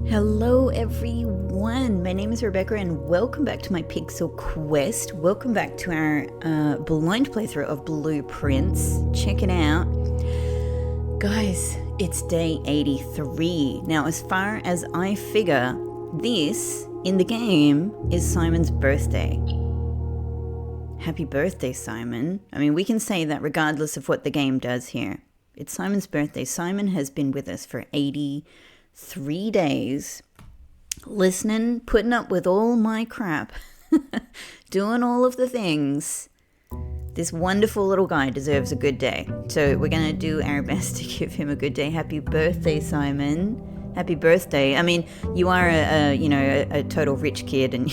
Hello everyone, my name is Rebecca and welcome back to my Pixel Quest. Welcome back to our blind playthrough of Blueprints. Check it out. Guys, it's day 83. Now as far as I figure, this in the game is Simon's birthday. Happy birthday, Simon. I mean, we can say that regardless of what the game does here. It's Simon's birthday. Simon has been with us for 83 days, listening, putting up with all my crap, doing all of the things. This wonderful little guy deserves a good day. So we're going to do our best to give him a good day. Happy birthday, Simon. Happy birthday. I mean, you are a total rich kid and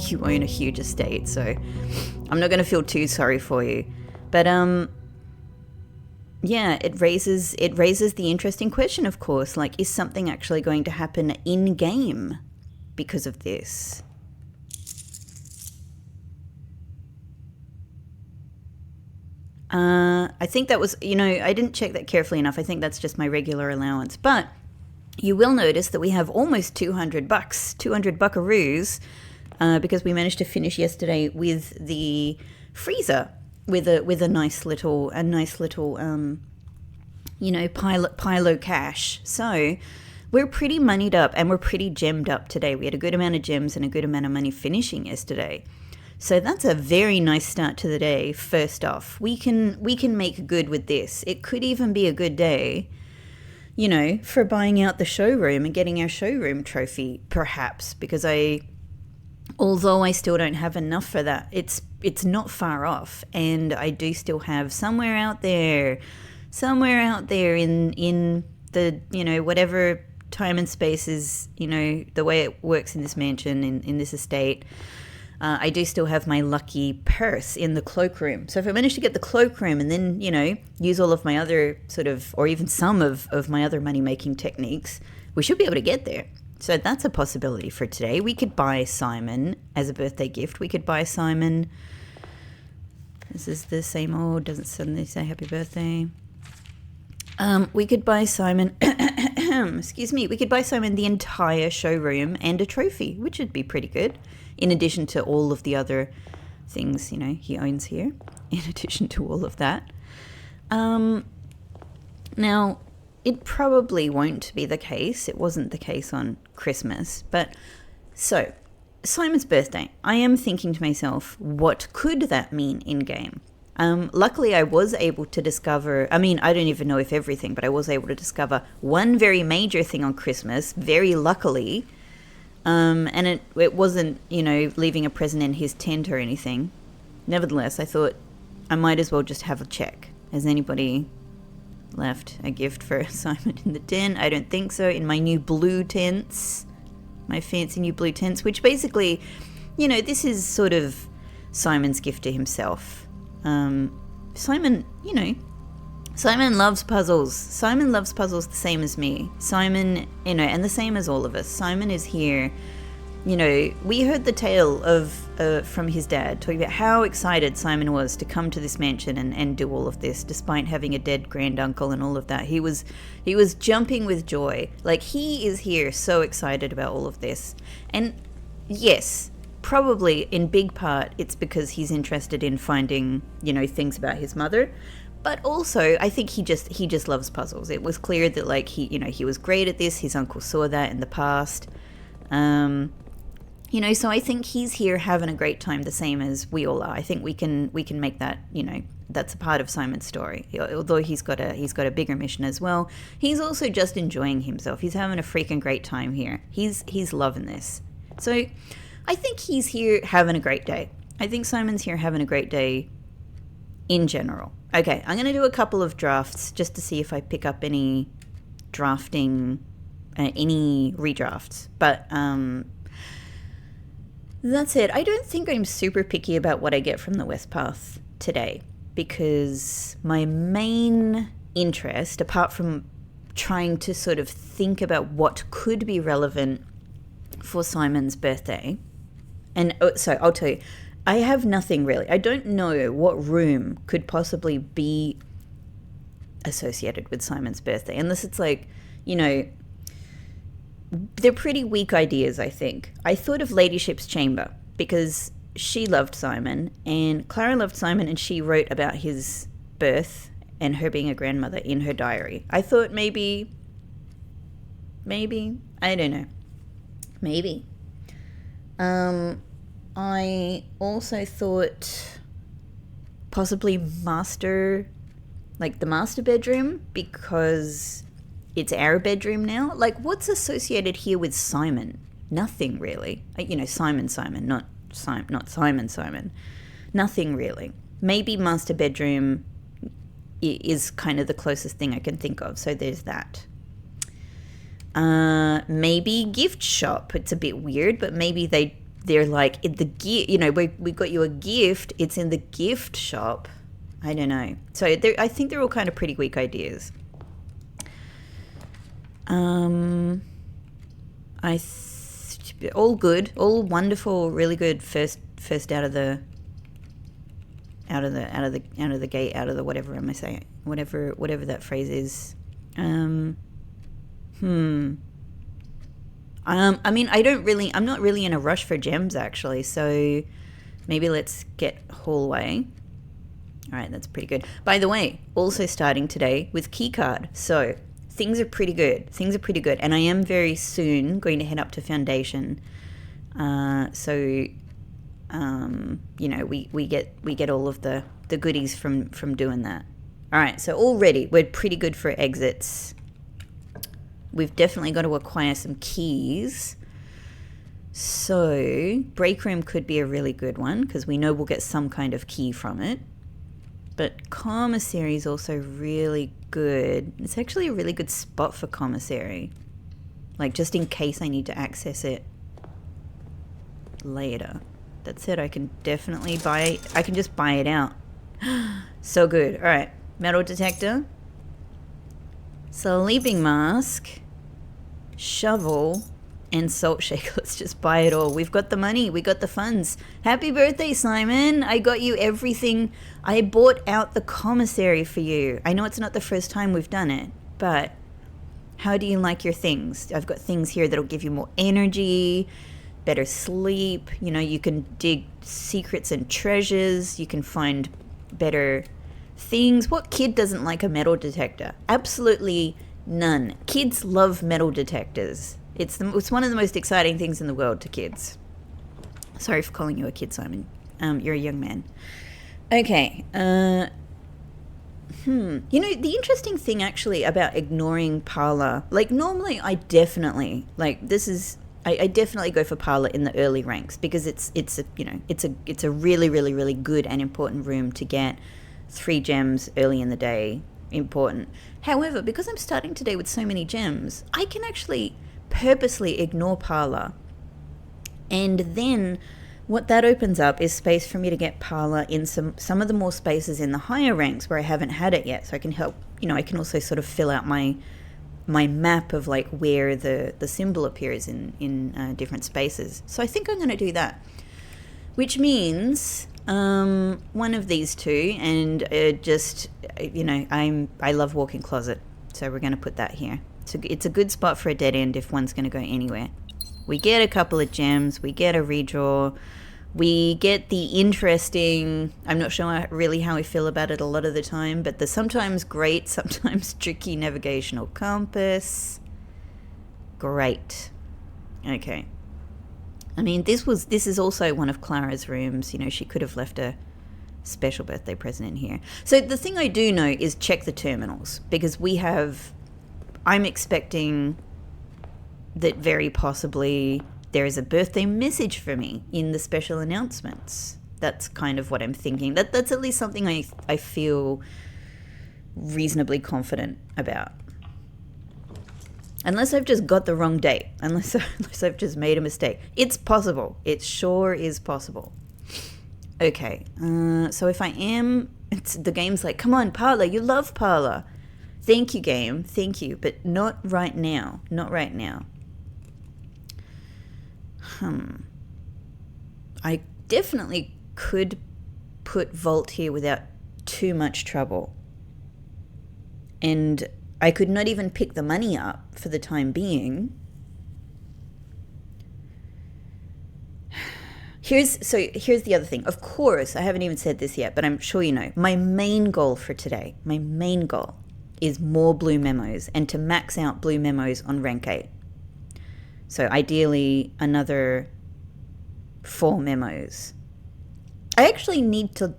you own a huge estate, so I'm not going to feel too sorry for you. But yeah, it raises the interesting question, of course, like, is something actually going to happen in game because of this? I think that was, I didn't check that carefully enough. I think that's just my regular allowance. But you will notice that we have almost 200 buckaroos, because we managed to finish yesterday with the freezer with a nice little pile of cash. So we're pretty moneyed up and we're pretty gemmed up today. We had a good amount of gems and a good amount of money finishing yesterday. So that's a very nice start to the day. First off, we can make good with this. It could even be a good day, for buying out the showroom and getting our showroom trophy, perhaps, because although I still don't have enough for that, it's not far off, and I do still have somewhere out there in the, whatever time and space is, the way it works in this mansion, in this estate, I do still have my lucky purse in the cloakroom. So if I manage to get the cloakroom and then, use all of my other or even some of my other money-making techniques, we should be able to get there. So that's a possibility for today. We could buy Simon as a birthday gift. We could buy Simon. This is the same old, doesn't suddenly say happy birthday. We could buy Simon, excuse me, we could buy Simon the entire showroom and a trophy, which would be pretty good, in addition to all of the other things, he owns here, in addition to all of that. Now, it probably won't be the case. It wasn't the case on Christmas. But so, Simon's birthday. I am thinking to myself, what could that mean in-game? Luckily, I was able to discover, I don't even know if everything, but I was able to discover one very major thing on Christmas, very luckily. And it wasn't, leaving a present in his tent or anything. Nevertheless, I thought I might as well just have a check. Has anybody left a gift for Simon in the tent? I don't think so. In my new blue tents, my fancy new blue tents, which basically, this is sort of Simon's gift to himself. Simon loves puzzles. Simon loves puzzles the same as me. Simon, and the same as all of us. Simon is here. We heard the tale from his dad talking about how excited Simon was to come to this mansion and do all of this, despite having a dead granduncle and all of that. He was jumping with joy. Like, he is here so excited about all of this. And yes, probably in big part it's because he's interested in finding, things about his mother. But also, I think he just loves puzzles. It was clear that, he was great at this. His uncle saw that in the past. So I think he's here having a great time, the same as we all are. I think we can make that, that's a part of Simon's story. Although he's got a bigger mission as well. He's also just enjoying himself. He's having a freaking great time here. He's loving this. So I think he's here having a great day. I think Simon's here having a great day in general. Okay, I'm going to do a couple of drafts just to see if I pick up any any redrafts. But that's it. I don't think I'm super picky about what I get from the West Path today, because my main interest, apart from trying to sort of think about what could be relevant for Simon's birthday, and so I'll tell you, I have nothing really. I don't know what room could possibly be associated with Simon's birthday, unless it's like, they're pretty weak ideas, I think. I thought of Ladyship's Chamber because she loved Simon, and Clara loved Simon, and she wrote about his birth and her being a grandmother in her diary. I thought maybe, I don't know, maybe. I also thought possibly the master bedroom, because it's our bedroom now. Like, what's associated here with Simon? Nothing really. Simon, not Simon. Nothing really. Maybe master bedroom is kind of the closest thing I can think of. So there's that. Maybe gift shop. It's a bit weird, but maybe they're like in the gift. We got you a gift. It's in the gift shop. I don't know. So I think they're all kind of pretty weak ideas. All good, all wonderful, really good. First out of the gate, out of the whatever am I saying? Whatever that phrase is. I mean, I'm not really in a rush for gems actually. So maybe let's get hallway. All right, that's pretty good. By the way, also starting today with keycard. So things are pretty good. And I am very soon going to head up to foundation. We get all of the goodies from doing that. All right, so already we're pretty good for exits. We've definitely got to acquire some keys. So break room could be a really good one because we know we'll get some kind of key from it. But commissary is also really good. It's actually a really good spot for commissary. Like, just in case I need to access it later. That said, I can definitely I can just buy it out. So good. All right. Metal detector. Sleeping mask. Shovel. And salt shaker. Let's just buy it all. We've got the money. We got the funds. Happy birthday, Simon. I got you everything. I bought out the commissary for you. I know it's not the first time we've done it, but how do you like your things? I've got things here that'll give you more energy, better sleep. You can dig secrets and treasures. You can find better things. What kid doesn't like a metal detector? Absolutely none. Kids love metal detectors. It's one of the most exciting things in the world to kids. Sorry for calling you a kid, Simon. You're a young man. Okay. The interesting thing actually about ignoring parlor, like normally I definitely I definitely go for parlor in the early ranks because it's a really, really, really good and important room to get 3 gems early in the day. Important. However, because I'm starting today with so many gems, I can actually purposely ignore parlor, and then what that opens up is space for me to get parlor in some of the more spaces in the higher ranks where I haven't had it yet. So I can help, I can also sort of fill out my map of like where the symbol appears in different spaces. So I think I'm going to do that, which means one of these two, and I love walk-in closet, so we're going to put that here. It's a good spot for a dead end if one's going to go anywhere. We get a couple of gems, we get a redraw, we get the interesting, I'm not sure really how I feel about it a lot of the time, but the sometimes great, sometimes tricky navigational compass. Great. Okay. I mean, this is also one of Clara's rooms. She could have left a special birthday present in here. So the thing I do know is check the terminals, because I'm expecting that very possibly there is a birthday message for me in the special announcements. That's kind of what I'm thinking. That's at least something I feel reasonably confident about. Unless I've just got the wrong date. Unless I've just made a mistake. It's possible. It sure is possible. Okay. So if I am... the game's like, come on, Parlor. You love Parlor. Thank you, game. Thank you. But not right now. Not right now. I definitely could put Vault here without too much trouble. And I could not even pick the money up for the time being. here's the other thing. Of course, I haven't even said this yet, but I'm sure you know. My main goal for today, is more blue memos and to max out blue memos on rank 8. So ideally another 4 memos. I actually need to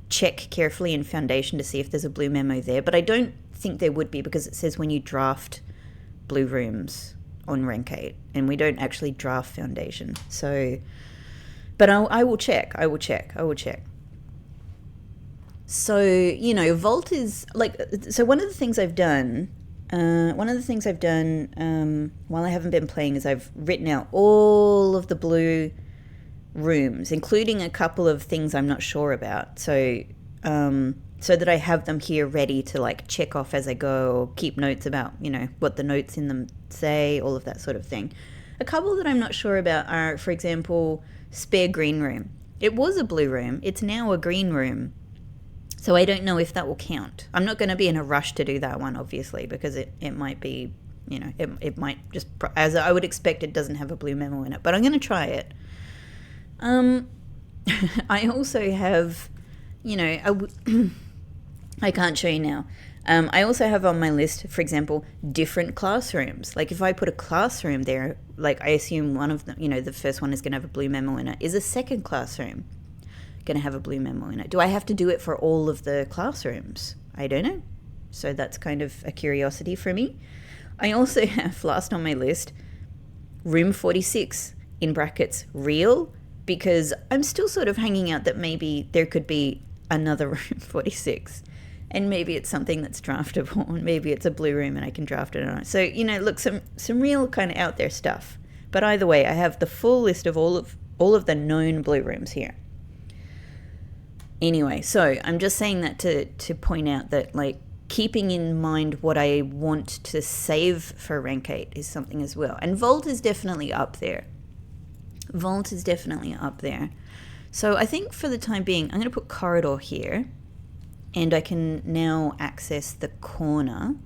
check carefully in Foundation to see if there's a blue memo there, but I don't think there would be because it says when you draft blue rooms on rank 8 and we don't actually draft Foundation. So, but I will check. So, you know, Vault is like, so one of the things I've done while I haven't been playing is I've written out all of the blue rooms, including a couple of things I'm not sure about. So that I have them here ready to like check off as I go or keep notes about, you know, what the notes in them say, all of that sort of thing. A couple that I'm not sure about are, for example, spare green room. It was a blue room. It's now a green room. So I don't know if that will count. I'm not going to be in a rush to do that one, obviously, because it might be, you know, it might just, as I would expect, it doesn't have a blue memo in it. But I'm going to try it. I also have, you know, I can't show you now. I also have on my list, for example, different classrooms. Like if I put a classroom there, like I assume one of them, you know, the first one is going to have a blue memo in it. Is a second classroom going to have a blue memo in it? Do I have to do it for all of the classrooms? I don't know. So that's kind of a curiosity for me. I also have last on my list, room 46 in brackets real, because I'm still sort of hanging out that maybe there could be another room 46 and maybe it's something that's draftable and maybe it's a blue room and I can draft it on it. So, you know, look, some real kind of out there stuff. But either way, I have the full list of all of the known blue rooms here. Anyway, so I'm just saying that to point out that, like, keeping in mind what I want to save for rank 8 is something as well. And Vault is definitely up there. So I think for the time being, I'm going to put corridor here. And I can now access the corner.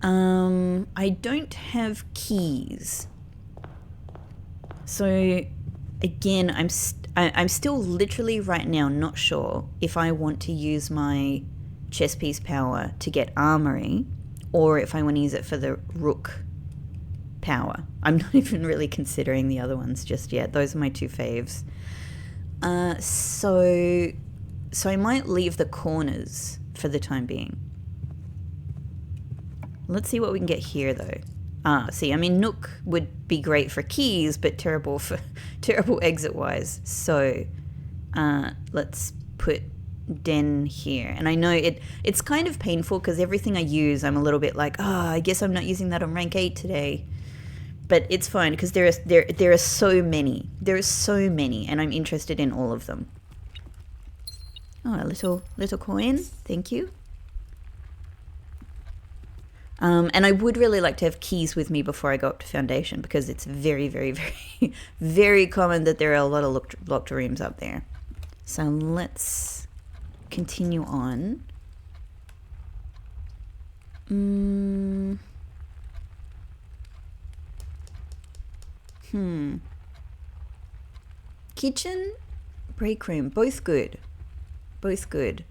I don't have keys. So again, I'm still literally right now not sure if I want to use my chess piece power to get armory or if I want to use it for the rook power. I'm not even really considering the other ones just yet. Those are my two faves. So I might leave the corners for the time being. Let's see what we can get here though. See, I mean, Nook would be great for keys, but terrible exit-wise. So let's put Den here. And I know it's kind of painful because everything I use, I'm a little bit like, I guess I'm not using that on rank 8 today. But it's fine because there are so many. There are so many, and I'm interested in all of them. Oh, a little coin. Thank you. And I would really like to have keys with me before I go up to Foundation because it's very, very, very, very common that there are a lot of locked rooms up there. So let's continue on. Kitchen, break room, both good. Both good.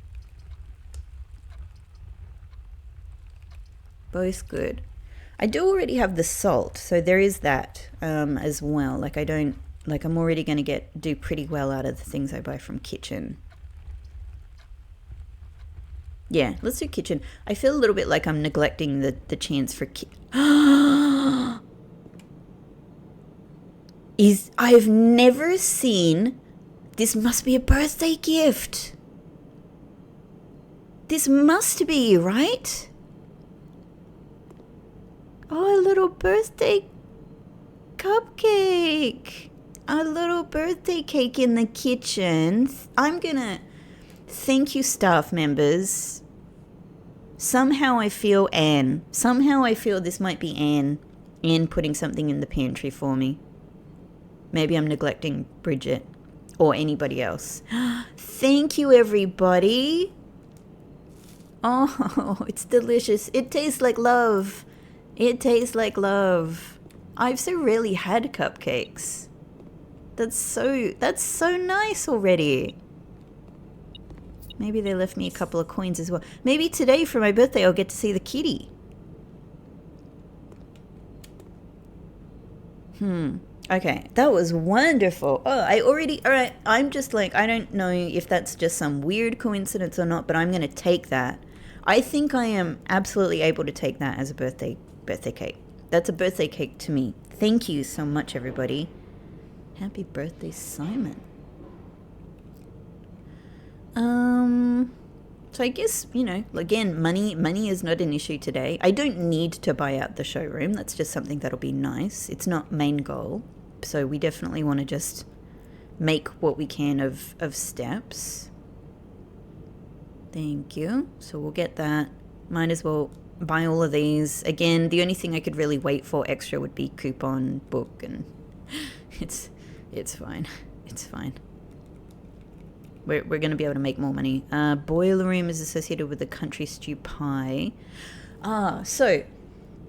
I do already have the salt, so there is that as well. Like I'm already going to do pretty well out of the things I buy from kitchen. Yeah, let's do kitchen. I feel a little bit like I'm neglecting the chance for I've never seen. This must be a birthday gift. This must be, right? Oh, a little birthday cupcake. A little birthday cake in the kitchen. Thank you, staff members. Somehow I feel Anne. Somehow I feel this might be Anne. Anne putting something in the pantry for me. Maybe I'm neglecting Bridget or anybody else. Thank you, everybody. Oh, it's delicious. It tastes like love. I've so rarely had cupcakes. That's so nice already. Maybe they left me a couple of coins as well. Maybe today for my birthday I'll get to see the kitty. Okay, that was wonderful. Oh, alright, I'm just like, I don't know if that's just some weird coincidence or not, but I'm going to take that. I think I am absolutely able to take that as a birthday cake. That's a birthday cake to me. Thank you so much, everybody. Happy birthday, Simon. So I guess, again, money is not an issue today. I don't need to buy out the showroom. That's just something that'll be nice. It's not main goal. So we definitely want to just make what we can of steps. Thank you. So we'll get that. Might as well buy all of these. Again, the only thing I could really wait for extra would be coupon book, and it's fine. It's fine. We're going to be able to make more money. Boiler room is associated with the country stew pie. So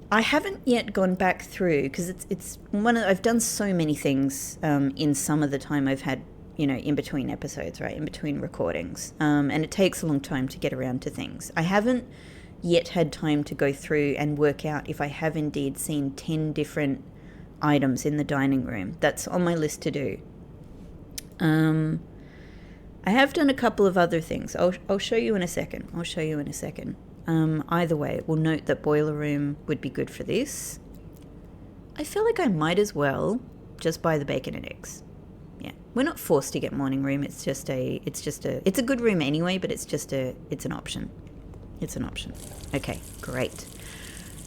I haven't yet gone back through, because it's I've done so many things in some of the time I've had, in between episodes, right? In between recordings. And it takes a long time to get around to things. I haven't yet had time to go through and work out if I have indeed seen 10 different items in the dining room. That's on my list to do. I have done a couple of other things. I'll show you in a second. Either way, we'll note that boiler room would be good for this. I feel like I might as well just buy the bacon and eggs. Yeah, we're not forced to get morning room. It's a good room anyway, but it's an option. It's an option. Okay, great.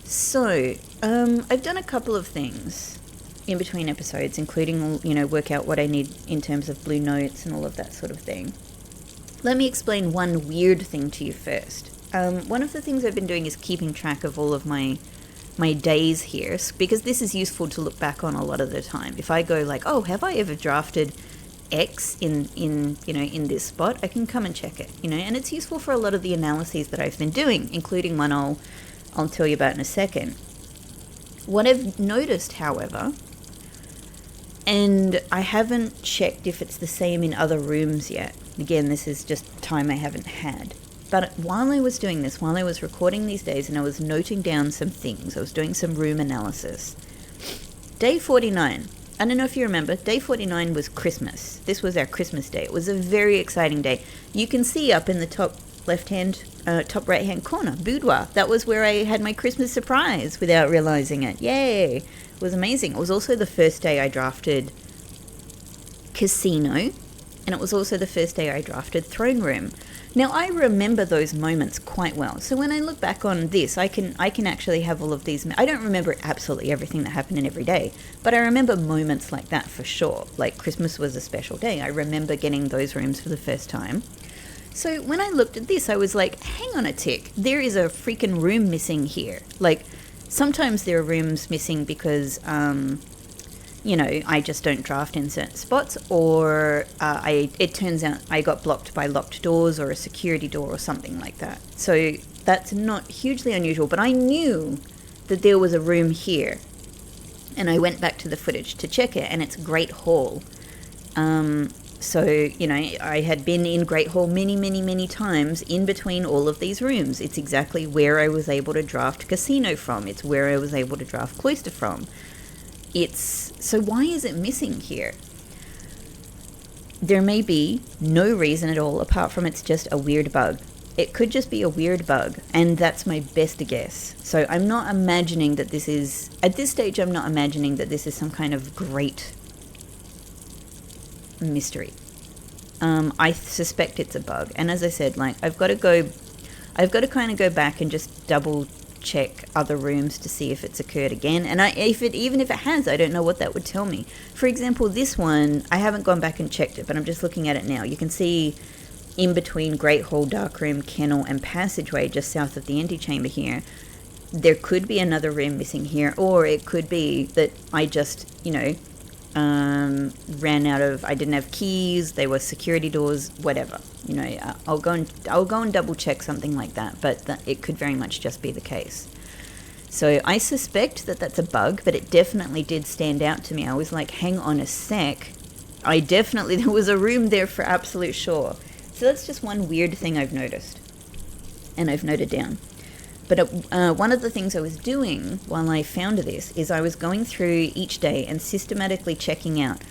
So, I've done a couple of things in between episodes, including, work out what I need in terms of blue notes and all of that sort of thing. Let me explain one weird thing to you first. One of the things I've been doing is keeping track of all of my days here, because this is useful to look back on a lot of the time. If I go like, oh, have I ever drafted X in this spot, I can come and check it, and it's useful for a lot of the analyses that I've been doing, including one I'll tell you about in a second. What I've noticed, however, and I haven't checked if it's the same in other rooms yet. Again, this is just time I haven't had. But while I was doing this, while I was recording these days and I was noting down some things, I was doing some room analysis. Day 49. I don't know if you remember, day 49 was Christmas. This was our Christmas day. It was a very exciting day. You can see up in the top top right-hand corner, boudoir. That was where I had my Christmas surprise without realizing it. Yay! It was amazing. It was also the first day I drafted casino, and it was also the first day I drafted throne room. Now, I remember those moments quite well. So when I look back on this, I can actually have all of these. I don't remember absolutely everything that happened in every day, but I remember moments like that for sure. Like Christmas was a special day. I remember getting those rooms for the first time. So when I looked at this, I was like, hang on a tick. There is a freaking room missing here. Like, sometimes there are rooms missing because, I just don't draft in certain spots, or it turns out I got blocked by locked doors or a security door or something like that. So that's not hugely unusual, but I knew that there was a room here, and I went back to the footage to check it, and it's Great Hall. So, I had been in Great Hall many, many, many times in between all of these rooms. It's exactly where I was able to draft Casino from. It's where I was able to draft Cloister from. So why is it missing here? There may be no reason at all apart from it's just a weird bug. It could just be a weird bug, and that's my best guess. So I'm not imagining that this is, at this stage, I'm not imagining that this is some kind of great mystery. I suspect it's a bug, and as I said, like I've got to kind of go back and just double check other rooms to see if it's occurred again, and even if it has, I don't know what that would tell me. For example, this one, I haven't gone back and checked it, but I'm just looking at it now. You can see in between Great Hall, Darkroom, Kennel, and Passageway, just south of the antechamber here, there could be another room missing here, or it could be that I just, ran out of, I didn't have keys, they were security doors, whatever. I'll go and double check something like that, but it could very much just be the case. So I suspect that that's a bug, but it definitely did stand out to me. I was like, hang on a sec, there was a room there for absolute sure. So that's just one weird thing I've noticed, and I've noted down. But one of the things I was doing while I found this is I was going through each day and systematically checking out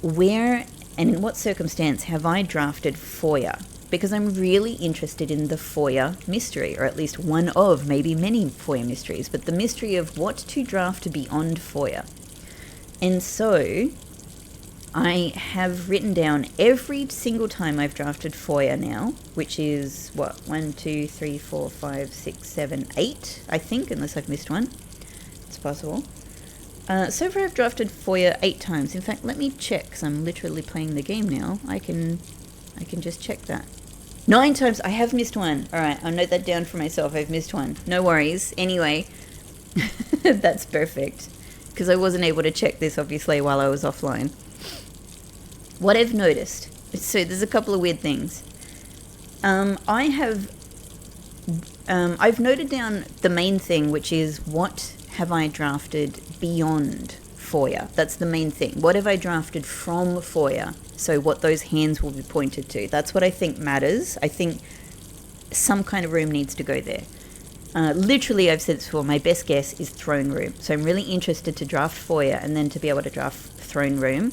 where and in what circumstance have I drafted FOIA, because I'm really interested in the FOIA mystery, or at least one of maybe many FOIA mysteries, but the mystery of what to draft beyond FOIA. And so I have written down every single time I've drafted FOIA now, which is, 1, 2, 3, 4, 5, 6, 7, 8, I think, unless I've missed one. It's possible. So far I've drafted FOIA 8 times. In fact, let me check, because I'm literally playing the game now. I can just check that. 9 times. I have missed one. All right, I'll note that down for myself. I've missed one. No worries. Anyway, that's perfect, because I wasn't able to check this, obviously, while I was offline. What I've noticed, so there's a couple of weird things. I've noted down the main thing, which is what have I drafted beyond FOIA? That's the main thing. What have I drafted from FOIA? So what those hands will be pointed to. That's what I think matters. I think some kind of room needs to go there. Literally, I've said this before, my best guess is throne room. So I'm really interested to draft FOIA and then to be able to draft throne room.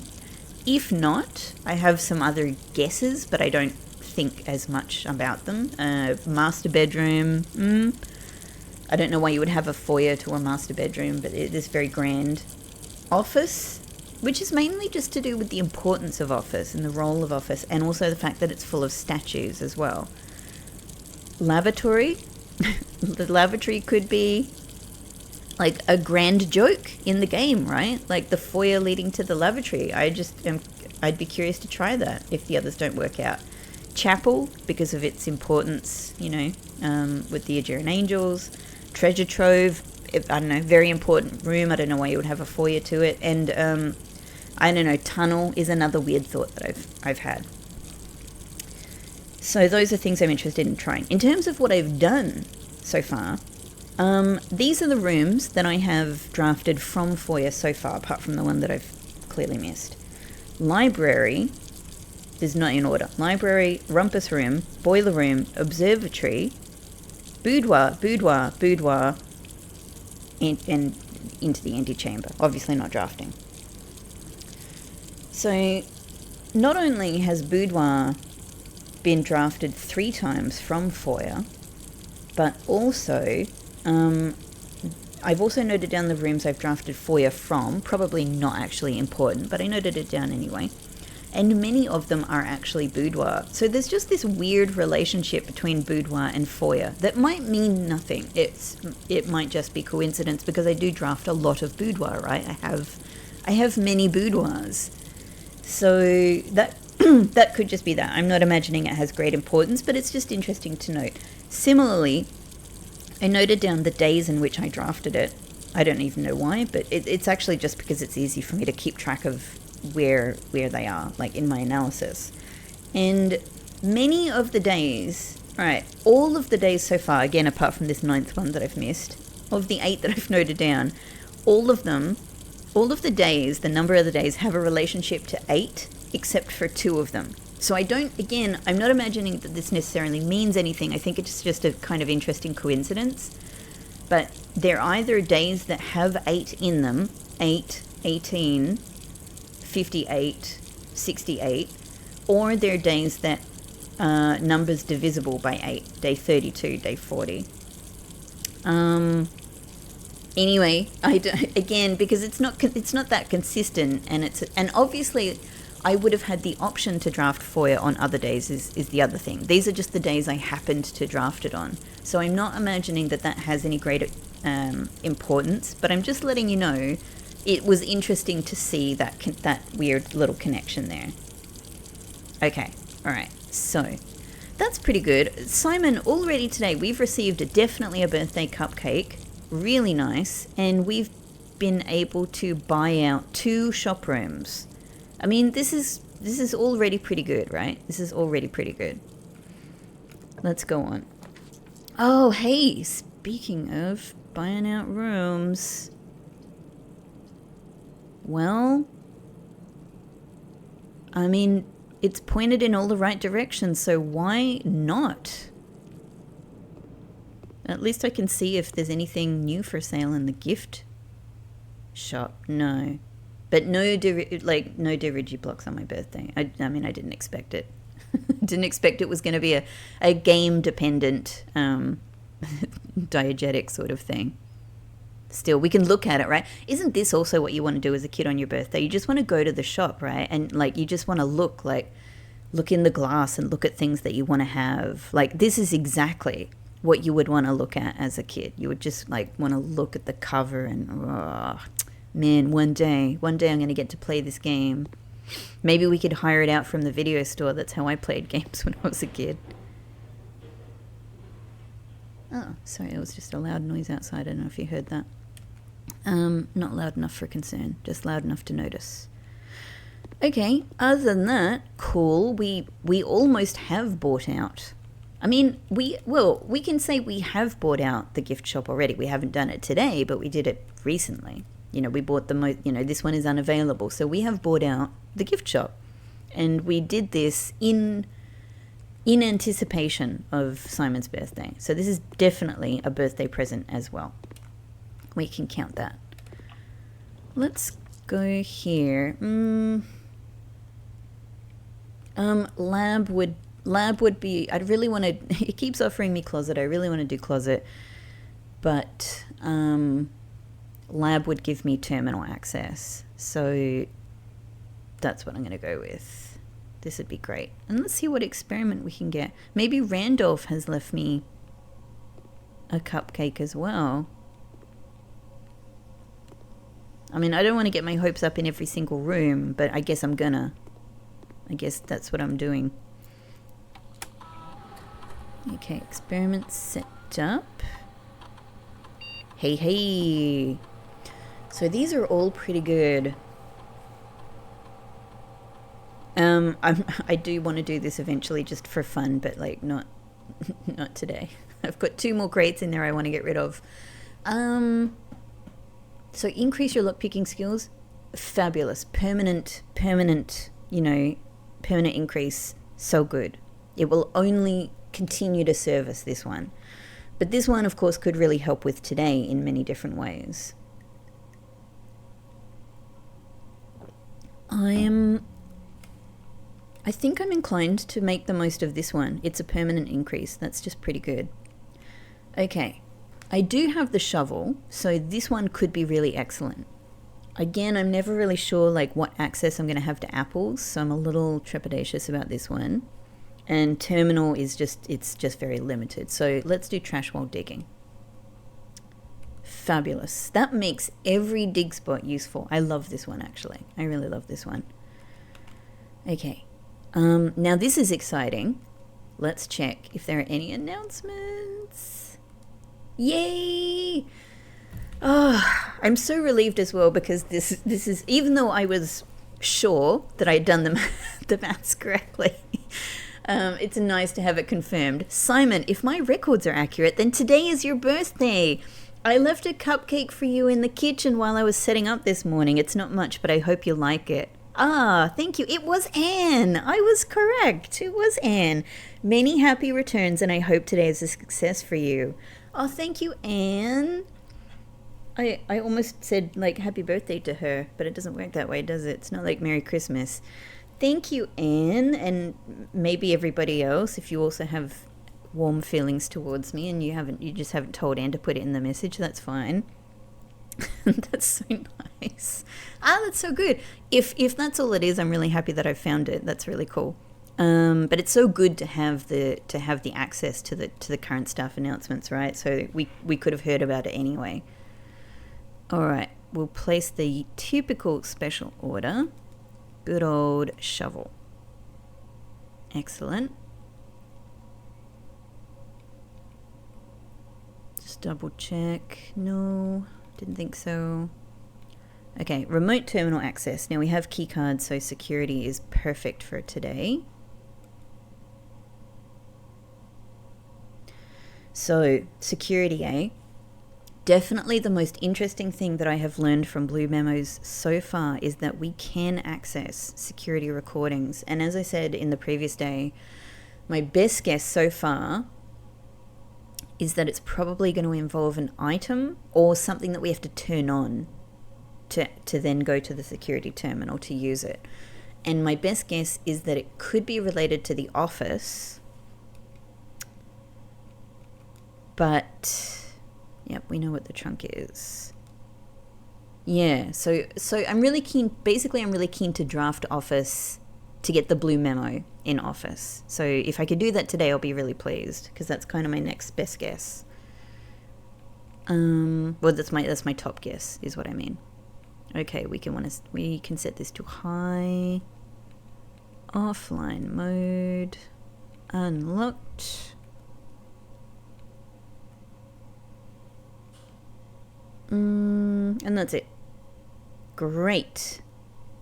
If not, I have some other guesses, but I don't think as much about them. Master bedroom. I don't know why you would have a foyer to a master bedroom, but it is very grand. Office, which is mainly just to do with the importance of office and the role of office, and also the fact that it's full of statues as well. Lavatory. The lavatory could be like a grand joke in the game, right? Like the foyer leading to the lavatory. I'd be curious to try that if the others don't work out. Chapel, because of its importance, with the Aegean Angels. Treasure trove, I don't know, very important room. I don't know why you would have a foyer to it. And I don't know, tunnel is another weird thought that I've had. So those are things I'm interested in trying. In terms of what I've done so far, these are the rooms that I have drafted from FOIA so far, apart from the one that I've clearly missed. Library is not in order. Library, rumpus room, boiler room, observatory, boudoir, and into the antechamber. Obviously not drafting. So not only has boudoir been drafted 3 times from FOIA, but also I've also noted down the rooms I've drafted FOIA from, probably not actually important, but I noted it down anyway. And many of them are actually boudoir. So there's just this weird relationship between boudoir and FOIA that might mean nothing. It might just be coincidence, because I do draft a lot of boudoir, right? I have many boudoirs. So that that could just be that. I'm not imagining it has great importance, but it's just interesting to note. Similarly, I noted down the days in which I drafted it. I don't even know why, but it's actually just because it's easy for me to keep track of where they are, like in my analysis. And many of the days, right, all of the days so far, again, apart from this 9th one that I've missed, of the 8 that I've noted down, all of the days, the number of the days have a relationship to 8, except for 2 of them. So I'm not imagining that this necessarily means anything. I think it's just a kind of interesting coincidence. But they're either days that have 8 in them, 8, 18, 58, 68, or they're days that numbers divisible by 8, day 32, day 40. Anyway, again, because it's not that consistent, and obviously I would have had the option to draft FOIA on other days is the other thing. These are just the days I happened to draft it on. So I'm not imagining that has any great importance, but I'm just letting you know it was interesting to see that weird little connection there. Okay, all right, so that's pretty good. Simon, already today we've received definitely a birthday cupcake, really nice, and we've been able to buy out 2 shop rooms. I mean, this is already pretty good, right? This is already pretty good. Let's go on. Oh, hey, speaking of buying out rooms, well, I mean, it's pointed in all the right directions, so why not? At least I can see if there's anything new for sale in the gift shop. No. But no Dirigi blocks on my birthday. I mean, I didn't expect it. Didn't expect it was going to be a game-dependent diegetic sort of thing. Still, we can look at it, right? Isn't this also what you want to do as a kid on your birthday? You just want to go to the shop, right? And, like, you just want to look in the glass and look at things that you want to have. Like, this is exactly what you would want to look at as a kid. You would just, like, want to look at the cover and, oh, man, one day I'm going to get to play this game. Maybe we could hire it out from the video store. That's how I played games when I was a kid. Oh, sorry, it was just a loud noise outside. I don't know if you heard that. Not loud enough for concern, just loud enough to notice. Okay, other than that, cool. We almost have bought out. I mean, we can say we have bought out the gift shop already. We haven't done it today, but we did it recently. You know, we bought this one is unavailable. So we have bought out the gift shop. And we did this in anticipation of Simon's birthday. So this is definitely a birthday present as well. We can count that. Let's go here. Lab would be, I'd really want to, it keeps offering me closet. I really want to do closet. But lab would give me terminal access. So that's what I'm going to go with. This would be great. And let's see what experiment we can get. Maybe Randolph has left me a cupcake as well. I mean, I don't want to get my hopes up in every single room, but I guess I'm gonna. I guess that's what I'm doing. Okay, experiment set up. Hey. So these are all pretty good. I do want to do this eventually just for fun, but like not today. I've got 2 more crates in there I want to get rid of. So increase your lockpicking skills. Fabulous. Permanent, permanent increase. So good. It will only continue to service this one. But this one, of course, could really help with today in many different ways. I think I'm inclined to make the most of this one. It's a permanent increase. That's just pretty good. Okay. I do have the shovel, so this one could be really excellent. Again, I'm never really sure like what access I'm going to have to apples, so I'm a little trepidatious about this one. And terminal is just very limited. So let's do trash while digging. Fabulous. That makes every dig spot useful. I love this one, actually. I really love this one. Okay. Now this is exciting. Let's check if there are any announcements. Yay! Oh, I'm so relieved as well because this is, even though I was sure that I had done the maths correctly, it's nice to have it confirmed. Simon, if my records are accurate, then today is your birthday. I left a cupcake for you in the kitchen while I was setting up this morning. It's not much, but I hope you like it. Ah, thank you. It was Anne. I was correct. It was Anne. Many happy returns, and I hope today is a success for you. Oh, thank you, Anne. I almost said, like, happy birthday to her, but it doesn't work that way, does it? It's not like Merry Christmas. Thank you, Anne, and maybe everybody else, if you also have warm feelings towards me and you just haven't told Anne to put it in the message, that's fine. That's so nice. Ah, that's so good. If that's all it is, I'm really happy that I found it. That's really cool. But it's so good to have the access to the current staff announcements, right? So we could have heard about it anyway. All right, we'll place the typical special order. Good old shovel. Excellent. Just double check. No, didn't think so. Okay, remote terminal access. Now we have keycards, so security is perfect for today. So security, Definitely the most interesting thing that I have learned from Blue Memos so far is that we can access security recordings. And as I said in the previous day, my best guess so far is that it's probably going to involve an item or something that we have to turn on to then go to the security terminal to use it. And my best guess is that it could be related to the office. But, yep, we know what the trunk is. Yeah, so I'm really keen, basically I'm really keen to draft office to get the blue memo in office. So if I could do that today, I'll be really pleased, because that's kind of my next best guess. Well, that's my top guess, is what I mean. Okay, we can set this to high, offline mode, unlocked. And that's it. Great.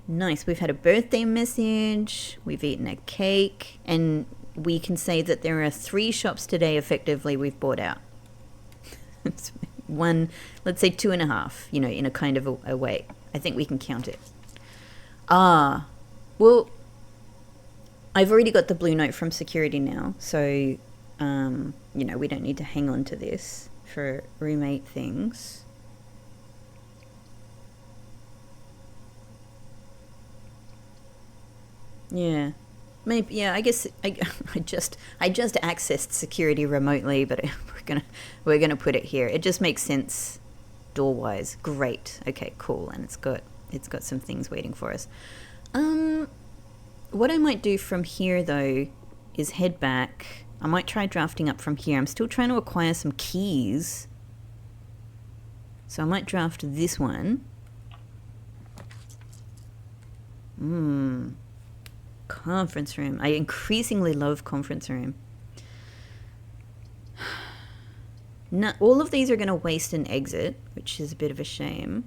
Nice. We've had a birthday message, we've eaten a cake, and we can say that there are 3 shops today effectively we've bought out. One, let's say 2.5, in a kind of a way. I think we can count it. Well, I've already got the blue note from security now, so, we don't need to hang on to this for roommate things. Yeah, maybe. Yeah, I guess I just accessed security remotely, but we're gonna put it here. It just makes sense, door wise. Great. Okay, cool. And it's got some things waiting for us. What I might do from here though is head back. I might try drafting up from here. I'm still trying to acquire some keys, so I might draft this one. Conference room. I increasingly love conference room. Now, all of these are going to waste an exit, which is a bit of a shame.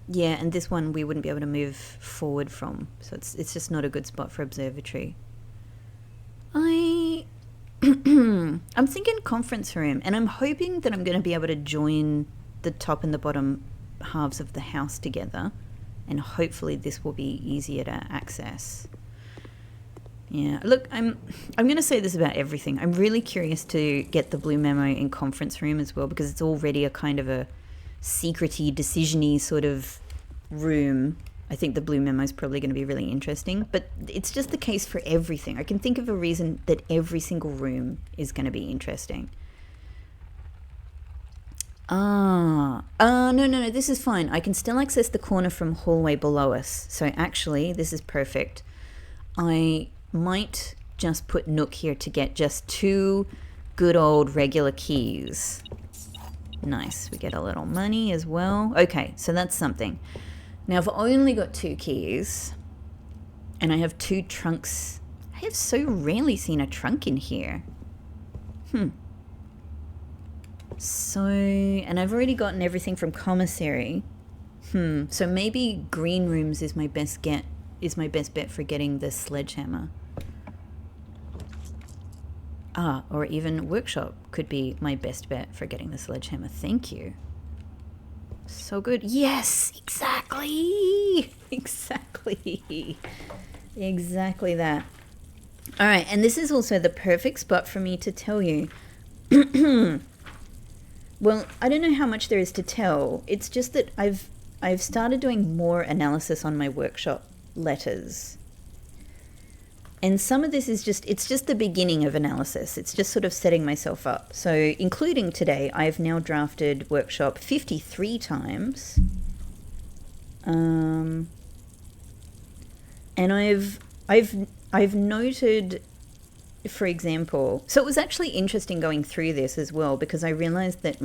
Yeah, and this one we wouldn't be able to move forward from, so it's just not a good spot for observatory. I'm thinking conference room, and I'm hoping that I'm going to be able to join the top and the bottom halves of the house together, and hopefully this will be easier to access. Yeah, look, I'm going to say this about everything. I'm really curious to get the blue memo in conference room as well, because it's already a kind of a secret-y, decision-y sort of room. I think the blue memo is probably going to be really interesting, but it's just the case for everything. I can think of a reason that every single room is going to be interesting. No, this is fine. I can still access the corner from hallway below us. So actually, this is perfect. I might just put Nook here to get just 2 good old regular keys. Nice. We get a little money as well. Okay, so that's something. Now, I've only got 2 keys, and I have 2 trunks. I have so rarely seen a trunk in here. So, and I've already gotten everything from commissary. So maybe green rooms is my best bet for getting the sledgehammer. Or even workshop could be my best bet for getting the sledgehammer. Thank you. So good. Yes, exactly. Exactly that. All right, and this is also the perfect spot for me to tell you. Well, I don't know how much there is to tell. It's just that I've started doing more analysis on my workshop letters. And some of this is it's just the beginning of analysis. It's just sort of setting myself up. So including today, I've now drafted workshop 53 times. And I've noted, for example, so it was actually interesting going through this as well, because I realized that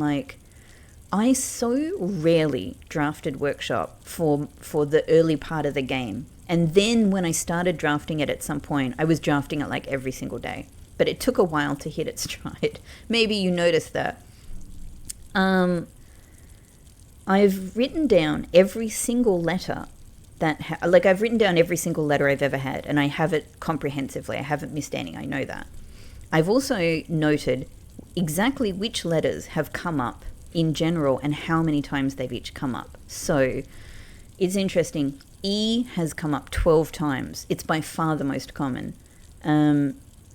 I so rarely drafted workshop for the early part of the game. And then when I started drafting it at some point, I was drafting it every single day. But it took a while to hit its stride. Maybe you noticed that. I've written down every single letter I've written down every single letter I've ever had, and I have it comprehensively. I haven't missed any. I know that. I've also noted exactly which letters have come up in general and how many times they've each come up. So it's interesting. E has come up 12 times. It's by far the most common.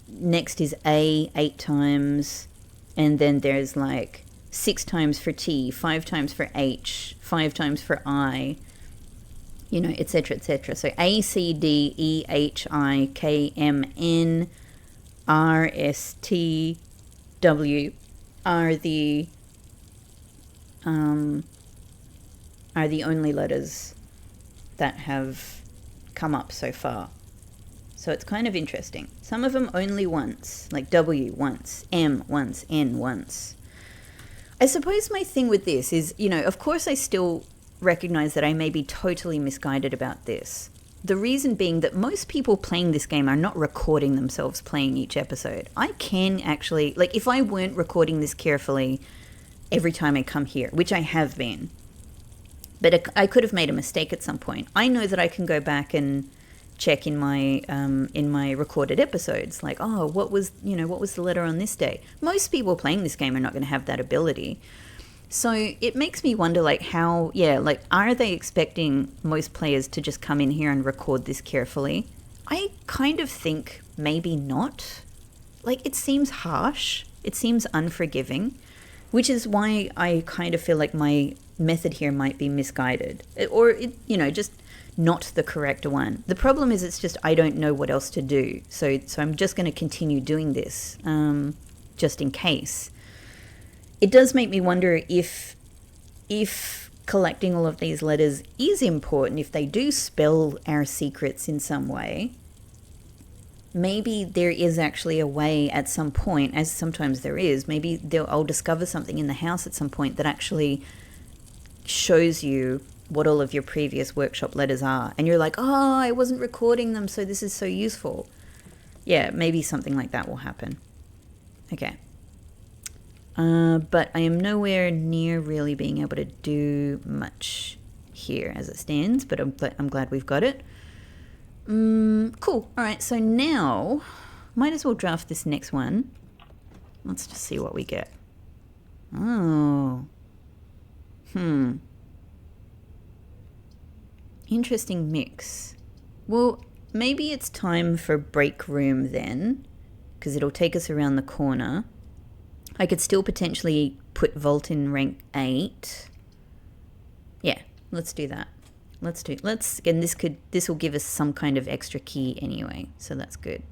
Next is A, 8 times. And then there's like 6 times for T, 5 times for H, 5 times for I, you know, etc., etc. So A, C, D, E, H, I, K, M, N, R, S, T, W are the only letters that have come up so far. So it's kind of interesting. Some of them only once, like W once, M once, N once. I suppose my thing with this is, you know, of course I still recognize that I may be totally misguided about this. The reason being that most people playing this game are not recording themselves playing each episode. I can actually, like, if I weren't recording this carefully every time I come here, which I have been, but I could have made a mistake at some point. I know that I can go back and check in my recorded episodes, like, oh, what was the letter on this day? Most people playing this game are not going to have that ability. So it makes me wonder, like, how, like, are they expecting most players to just come in here and record this carefully? I kind of think maybe not. Like, it seems harsh. It seems unforgiving, which is why I kind of feel like my method here might be misguided, or just not the correct one. The problem is it's just I don't know what else to do, so I'm just going to continue doing this just in case. It does make me wonder if collecting all of these letters is important, if they do spell our secrets in some way. Maybe there is actually a way at some point, as sometimes there is, maybe I'll discover something in the house at some point that actually shows you what all of your previous workshop letters are. And you're like, oh, I wasn't recording them, so this is so useful. Yeah, maybe something like that will happen. Okay. But I am nowhere near really being able to do much here as it stands, but I'm glad we've got it. Cool. All right, so now might as well draft this next one. Let's just see what we get. Oh. Interesting mix. Well, maybe it's time for break room then, because it'll take us around the corner. I could still potentially put Vault in rank 8. Yeah, let's do that. And this will give us some kind of extra key anyway, so that's good.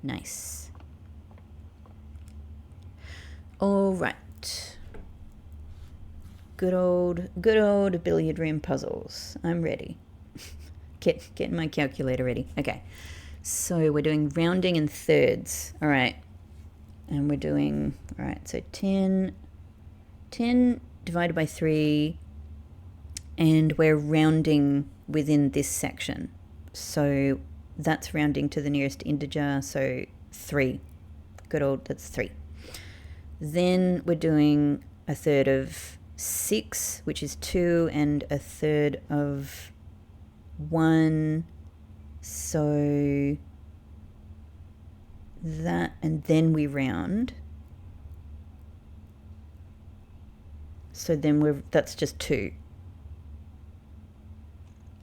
Nice. All right. Good old billiard room puzzles. I'm ready. Getting my calculator ready. Okay. So we're doing rounding in thirds. All right. And we're doing, all right, so 10 divided by 3, and we're rounding within this section. So that's rounding to the nearest integer, so 3. That's 3. Then we're doing a third of 6, which is 2, and a third of 1, so that, and then we round. So then that's just 2.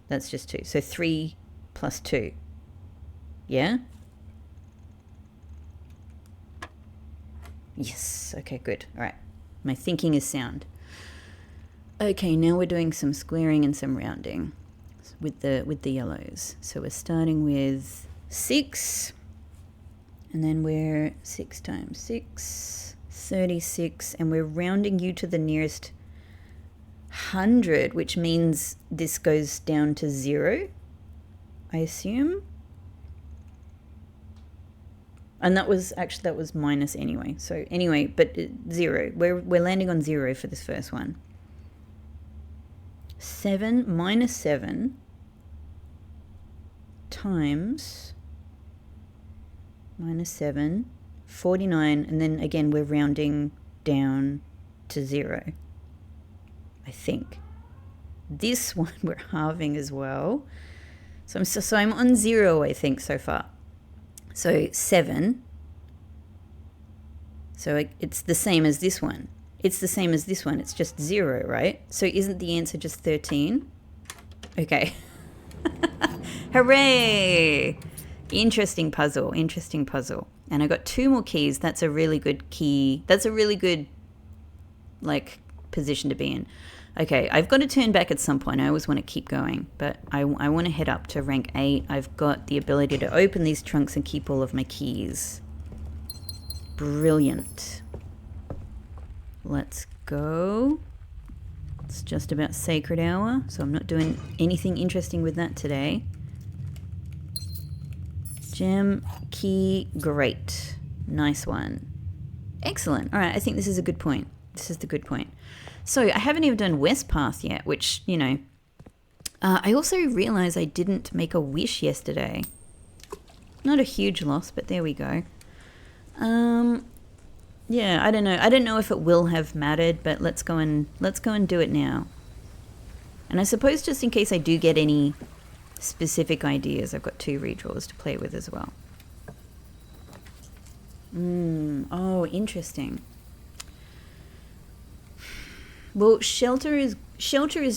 That's just 2. So 3 plus 2. Yeah? Yes. Okay, good. All right. My thinking is sound. Okay, now we're doing some squaring and some rounding with the yellows. So we're starting with 6. And then we're 6 times 6, 36, and we're rounding you to the nearest 100, which means this goes down to 0, I assume. And that was minus anyway. So anyway, but 0. We're landing on 0 for this first one. 7 minus 7 times minus 7, 49, and then again we're rounding down to 0. I think. This one we're halving as well. So I'm on 0, I think, so far. So 7. So it's the same as this one. It's the same as this one. It's just 0, right? So isn't the answer just 13? Okay. Hooray! Interesting puzzle. Interesting puzzle. And I got 2 more keys. That's a really good key. That's a really good, like, position to be in. Okay, I've got to turn back at some point. I always want to keep going, but I want to head up to rank 8. I've got the ability to open these trunks and keep all of my keys. Brilliant. Let's go. It's just about sacred hour, so I'm not doing anything interesting with that today. Gem, key, great. Nice one. Excellent. All right, I think this is a good point. This is the good point. So I haven't even done West Path yet, which, you know, I also realized I didn't make a wish yesterday. Not a huge loss, but there we go. Yeah, I don't know. I don't know if it will have mattered, but let's go and do it now. And I suppose just in case I do get any specific ideas, I've got 2 redraws to play with as well. Oh, interesting. Well, shelter is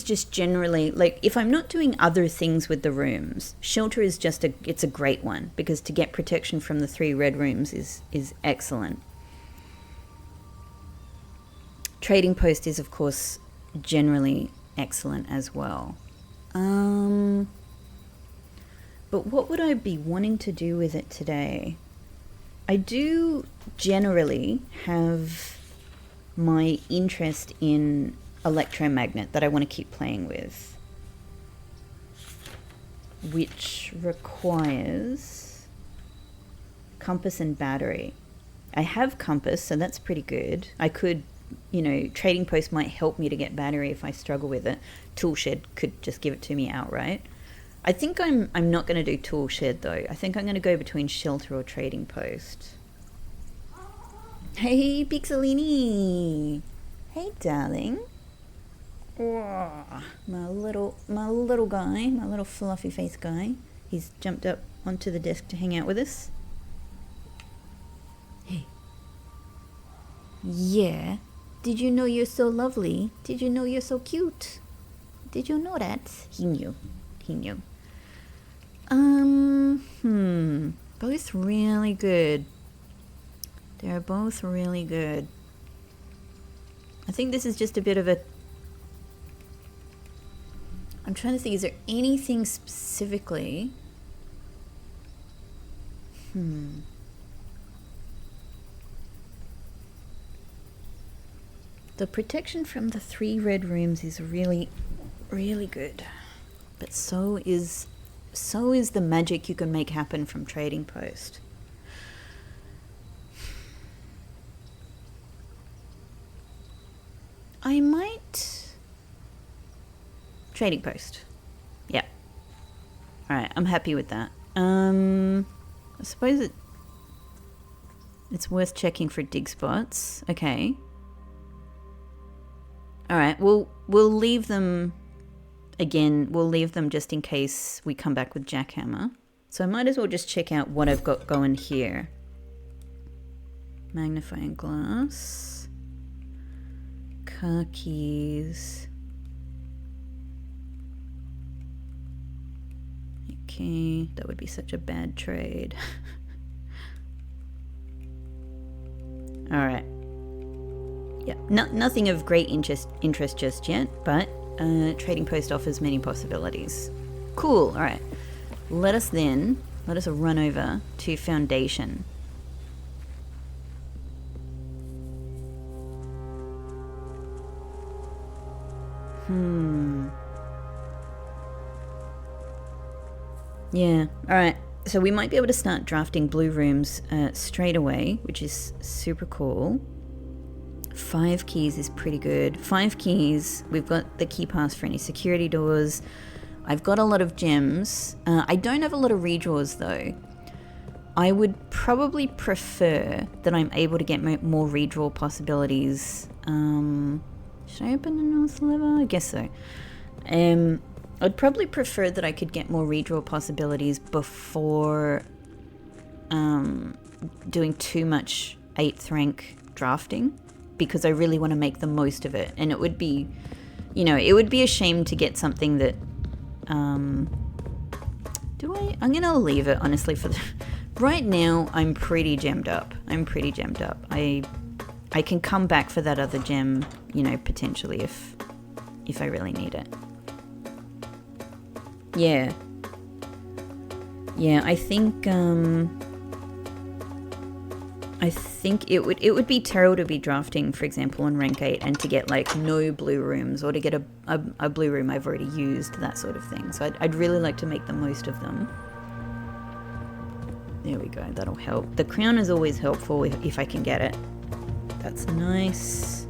just generally, like, if I'm not doing other things with the rooms, shelter is just it's a great one, because to get protection from the 3 red rooms is excellent. Trading post is, of course, generally excellent as well. But what would I be wanting to do with it today? I do generally have my interest in electromagnet that I want to keep playing with, which requires compass and battery. I have compass, so that's pretty good. I could, you know, trading post might help me to get battery if I struggle with it. Tool shed could just give it to me outright. I think I'm not going to do tool shed though. I think I'm going to go between shelter or trading post. Hey, Pixelini. Hey, darling. Oh, my little guy, my little fluffy face guy. He's jumped up onto the desk to hang out with us. Hey. Yeah. Did you know you're so lovely? Did you know you're so cute? Did you know that? He knew. Both really good. They're both really good. I think this is just a bit of a... I'm trying to think, is there anything specifically? The protection from the 3 red rooms is really, really good. But so is the magic you can make happen from trading post. I might... Trading post. Yeah. Alright, I'm happy with that. I suppose it's worth checking for dig spots. Okay. Alright, we'll leave them... Again, we'll leave them just in case we come back with jackhammer. So I might as well just check out what I've got going here. Magnifying glass. Car keys. Okay, that would be such a bad trade. Alright. Yeah, nothing of great interest just yet, but trading post offers many possibilities. Cool, alright. Let us run over to foundation. Yeah, alright. So we might be able to start drafting blue rooms straight away, which is super cool. 5 keys is pretty good. 5 keys. We've got the key pass for any security doors. I've got a lot of gems. I don't have a lot of redraws though. I would probably prefer that I'm able to get more redraw possibilities Should I open the north lever? I guess so. I'd probably prefer that I could get more redraw possibilities before doing too much 8th rank drafting, because I really want to make the most of it. And it would be, you know, it would be a shame to get something that, I'm going to leave it, honestly, for the... Right now, I'm pretty gemmed up. I can come back for that other gem, you know, potentially if I really need it. Yeah. Yeah, I think it would be terrible to be drafting, for example, on rank 8 and to get like no blue rooms, or to get a blue room I've already used, that sort of thing. So I'd really like to make the most of them. There we go, that'll help. The crown is always helpful if I can get it. That's nice.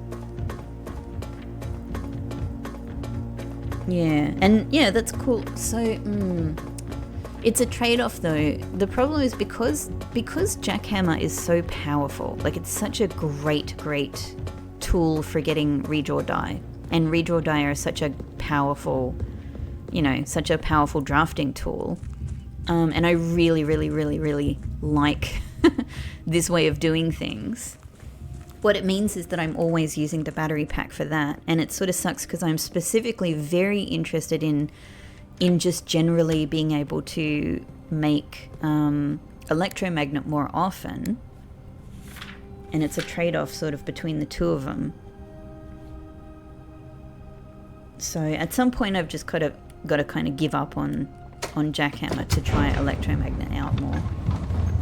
Yeah, and yeah, that's cool. So, it's a trade-off though. The problem is because Jackhammer is so powerful, like it's such a great tool for getting redraw die. And redraw die are such a powerful, you know, such a powerful drafting tool. And I really like this way of doing things. What it means is that I'm always using the battery pack for that. And it sort of sucks because I'm specifically very interested in just generally being able to make electromagnet more often. And it's a trade-off sort of between the two of them. So at some point I've just got to kind of give up on Jackhammer to try electromagnet out more.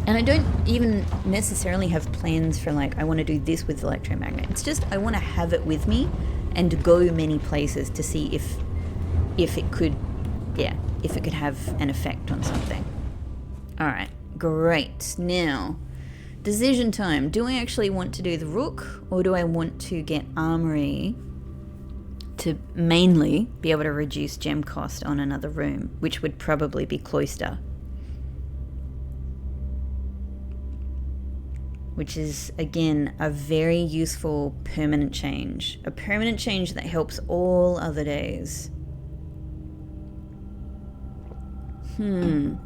And I don't even necessarily have plans for like, I want to do this with electromagnet. It's just I want to have it with me and go many places to see if it could have an effect on something. Alright, great. Now, decision time. Do I actually want to do the Rook, or do I want to get Armory to mainly be able to reduce gem cost on another room, which would probably be Cloister? Which is, again, a very useful permanent change. A permanent change that helps all other days. The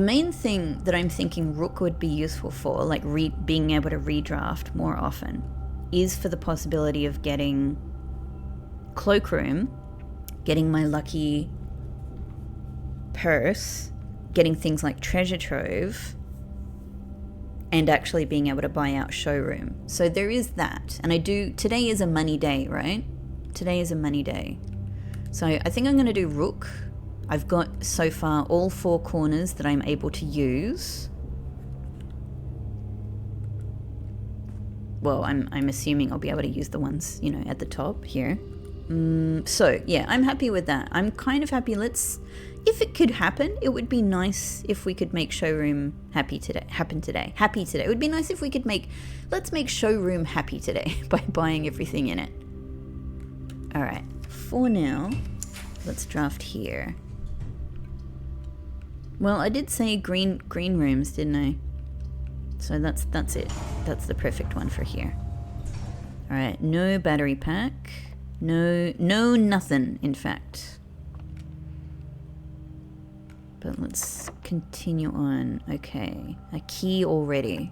main thing that I'm thinking Rook would be useful for, like being able to redraft more often, is for the possibility of getting Cloakroom, getting my lucky purse, getting things like Treasure Trove, and actually being able to buy out Showroom. So there is that. And today is a money day, right? Today is a money day. So I think I'm going to do Rook. I've got so far all 4 corners that I'm able to use. Well, I'm assuming I'll be able to use the ones, you know, at the top here. So yeah, I'm happy with that. I'm kind of happy. If it could happen, it would be nice if we could make Showroom happy today. It would be nice if we could let's make Showroom happy today by buying everything in it. All right, for now, let's draft here. Well, I did say green rooms, didn't I? So that's it. That's the perfect one for here. All right, no battery pack. No nothing, in fact. But let's continue on. Okay, a key already.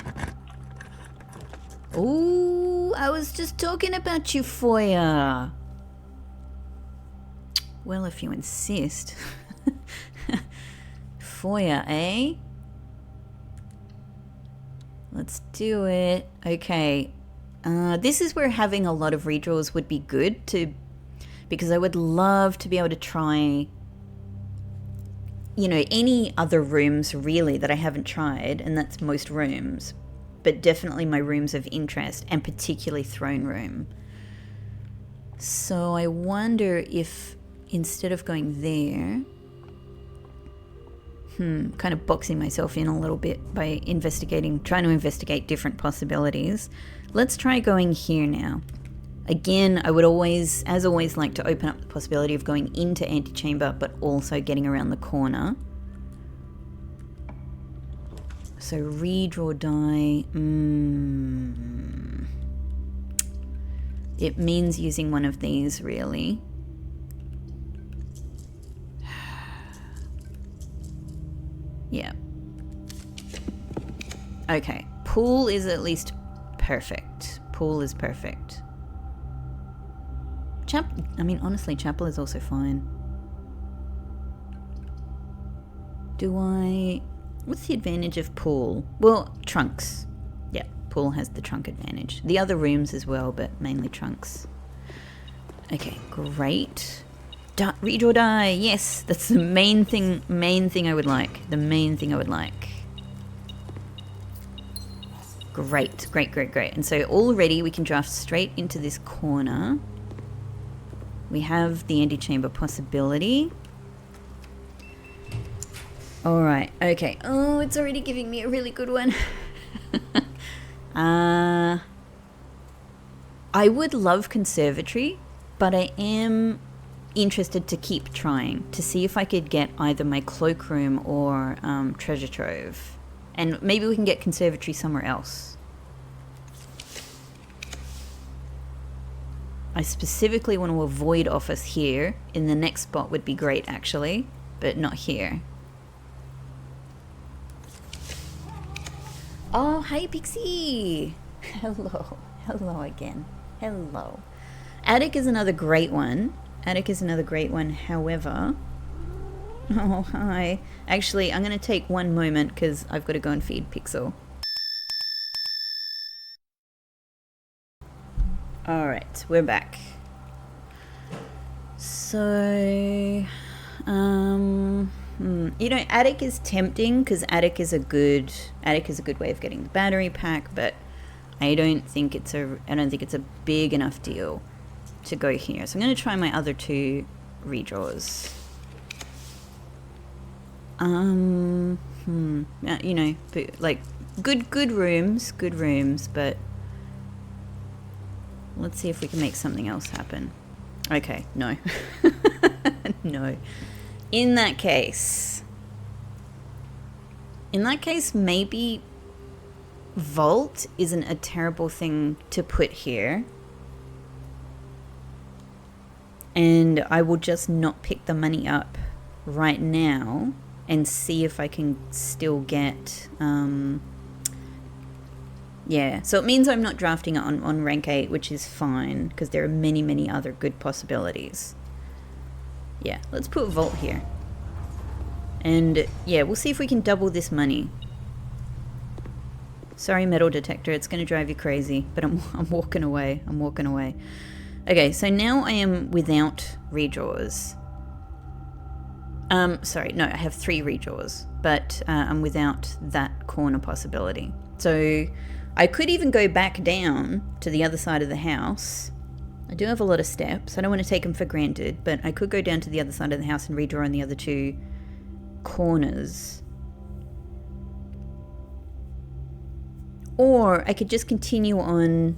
Oh, I was just talking about you, Foya. Well, if you insist. Foya, eh? Let's do it. Okay. This is where having a lot of redraws would be good because I would love to be able to try, you know, any other rooms really that I haven't tried, and that's most rooms, but definitely my rooms of interest, and particularly Throne Room. So I wonder if instead of going there, kind of boxing myself in a little bit by trying to investigate different possibilities. Let's try going here now. Again, I would always like to open up the possibility of going into Antechamber, but also getting around the corner. So redraw die. it means using one of these, really. Yeah. Okay, pool is at least perfect. Pool is perfect. I mean, honestly, chapel is also fine. What's the advantage of pool? Well, trunks. Yeah, pool has the trunk advantage. The other rooms as well, but mainly trunks. Okay, great. Redraw die, yes, that's the main thing I would like. The main thing I would like. Great, great, great, great. And so already we can draft straight into this corner. We have the antechamber possibility. Alright, okay. Oh, it's already giving me a really good one. I would love conservatory, but I am interested to keep trying to see if I could get either my cloakroom or treasure trove. And maybe we can get conservatory somewhere else. I specifically want to avoid office here. In the next spot would be great, actually, but not here. Oh, hi, Pixie. Hello. Hello again. Hello. Attic is another great one. However... Oh, hi. Actually, I'm going to take one moment because I've got to go and feed Pixel. Alright, we're back. So... you know, attic is tempting because attic is a good way of getting the battery pack, but I don't think it's a big enough deal to go here. So I'm going to try my other two redraws. You know, but like good rooms, but let's see if we can make something else happen. Okay, no. No. In that case, maybe vault isn't a terrible thing to put here. And I will just not pick the money up right now and see if I can still get... yeah, so it means I'm not drafting it on rank 8, which is fine, because there are many other good possibilities. Yeah, let's put vault here. And yeah, we'll see if we can double this money. Sorry, metal detector, it's going to drive you crazy, but I'm walking away. Okay, so now I am without redraws. Sorry, no, I have 3 redraws, but I'm without that corner possibility. So I could even go back down to the other side of the house. I do have a lot of steps. I don't want to take them for granted, but I could go down to the other side of the house and redraw on the other 2 corners. Or I could just continue on.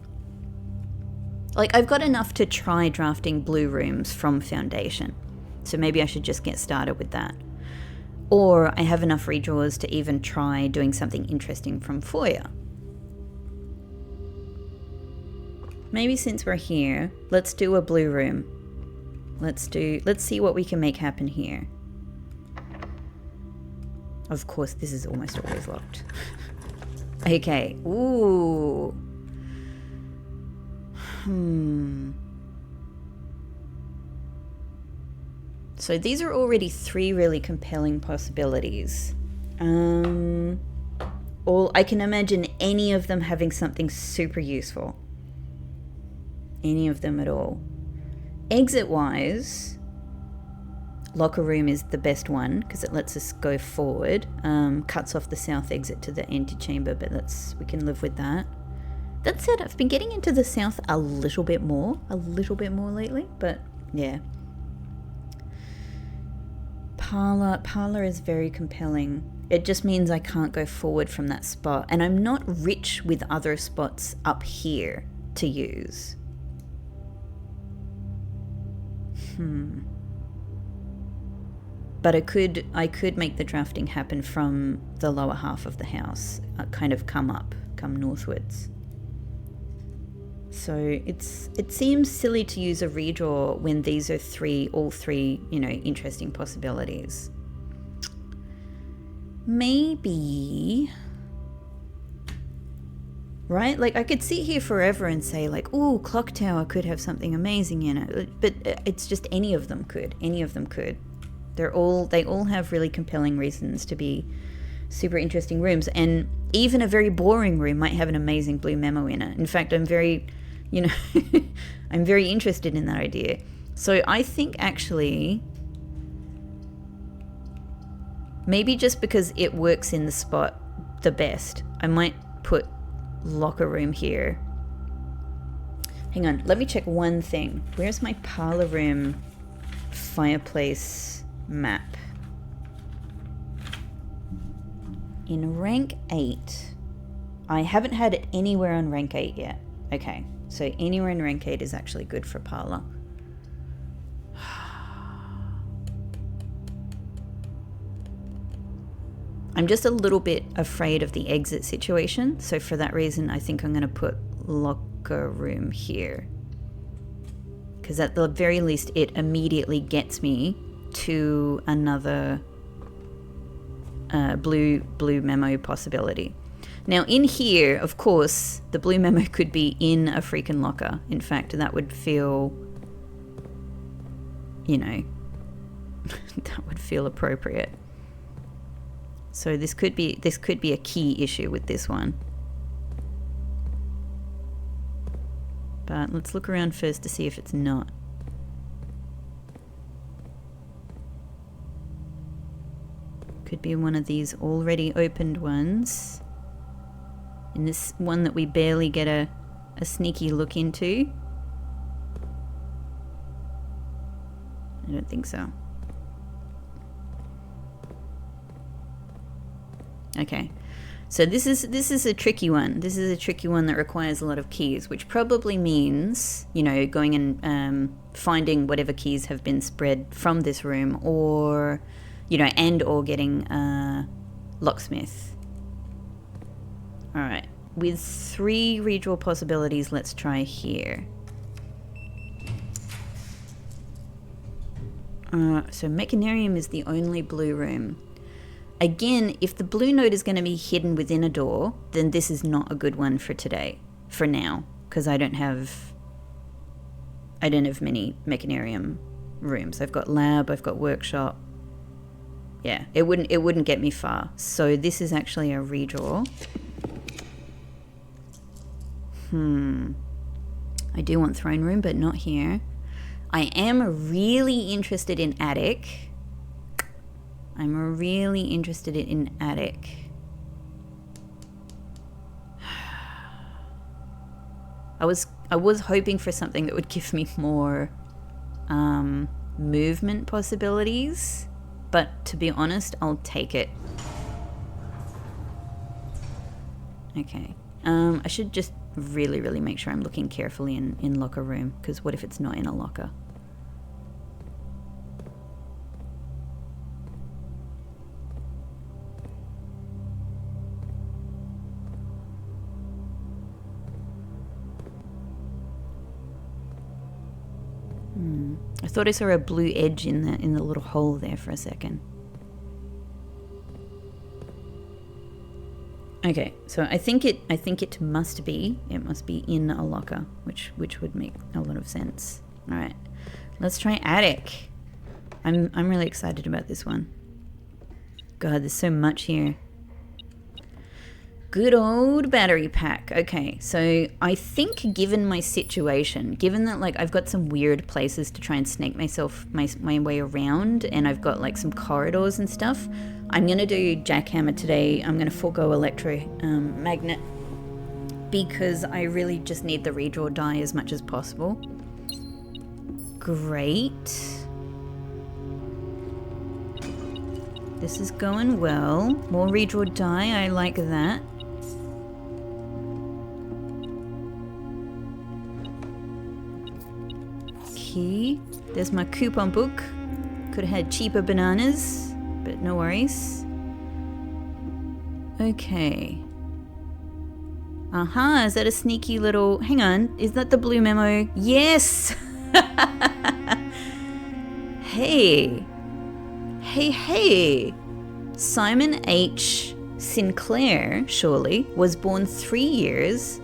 Like, I've got enough to try drafting blue rooms from foundation. So maybe I should just get started with that. Or I have enough redraws to even try doing something interesting from foyer. Maybe since we're here, let's do a blue room. Let's see what we can make happen here. Of course, this is almost always locked. Okay, ooh. So these are already 3 really compelling possibilities. I can imagine any of them having something super useful. Any of them at all. Exit-wise, locker room is the best one because it lets us go forward. Cuts off the south exit to the antechamber, but we can live with that. That said, I've been getting into the south a little bit more lately, but yeah. Parlor is very compelling. It just means I can't go forward from that spot, and I'm not rich with other spots up here to use. But I could make the drafting happen from the lower half of the house, kind of come northwards. So it seems silly to use a redraw when these are all three, you know, interesting possibilities. Maybe, right? Like I could sit here forever and say like, oh, clock tower could have something amazing in it, but it's just any of them could. They all have really compelling reasons to be super interesting rooms, and even a very boring room might have an amazing blue memo in it. In fact, I'm very, you know, I'm very interested in that idea. So I think actually, maybe just because it works in the spot the best, I might put locker room here. Hang on, let me check one thing. Where's my parlor room fireplace map? In rank 8, I haven't had it anywhere on rank 8 yet. Okay, so anywhere in rank 8 is actually good for parlor. I'm just a little bit afraid of the exit situation, so for that reason I think I'm going to put locker room here. Because at the very least it immediately gets me to another blue memo possibility. Now in here, of course, the blue memo could be in a freaking locker. In fact, that would feel, you know, that would feel appropriate. So this could be a key issue with this one. But let's look around first to see if it's not. Could be one of these already opened ones. And this one that we barely get a sneaky look into. I don't think so. Okay, so this is a tricky one. This is a tricky one that requires a lot of keys, which probably means, you know, going and finding whatever keys have been spread from this room, or, you know, and or getting locksmith. All right, with 3 redraw possibilities, let's try here. So Mechanarium is the only blue room. Again, if the blue note is going to be hidden within a door, then this is not a good one for today, for now, because I don't have many Mechanarium rooms. I've got lab, I've got workshop. Yeah, it wouldn't get me far. So this is actually a redraw. I do want throne room, but not here. I am really interested in attic. I'm really interested in attic. I was hoping for something that would give me more movement possibilities, but to be honest, I'll take it. Okay. I should just really make sure I'm looking carefully in locker room, because what if it's not in a locker? I thought I saw a blue edge in the little hole there for a second. Okay, so I think it must be in a locker, which would make a lot of sense. All right, let's try attic. I'm really excited about this one. God, there's so much here. Good old battery pack. Okay, so I think given my situation, given that like I've got some weird places to try and snake my way around, and I've got like some corridors and stuff, I'm gonna do jackhammer today. I'm gonna forego electromagnet because I really just need the redraw die as much as possible. Great. This is going well. More redraw die, I like that. There's my coupon book. Could have had cheaper bananas, but no worries. Okay. Is that a sneaky little... Hang on, is that the blue memo? Yes! Hey. Hey. Simon H. Sinclair, surely, was born 3 years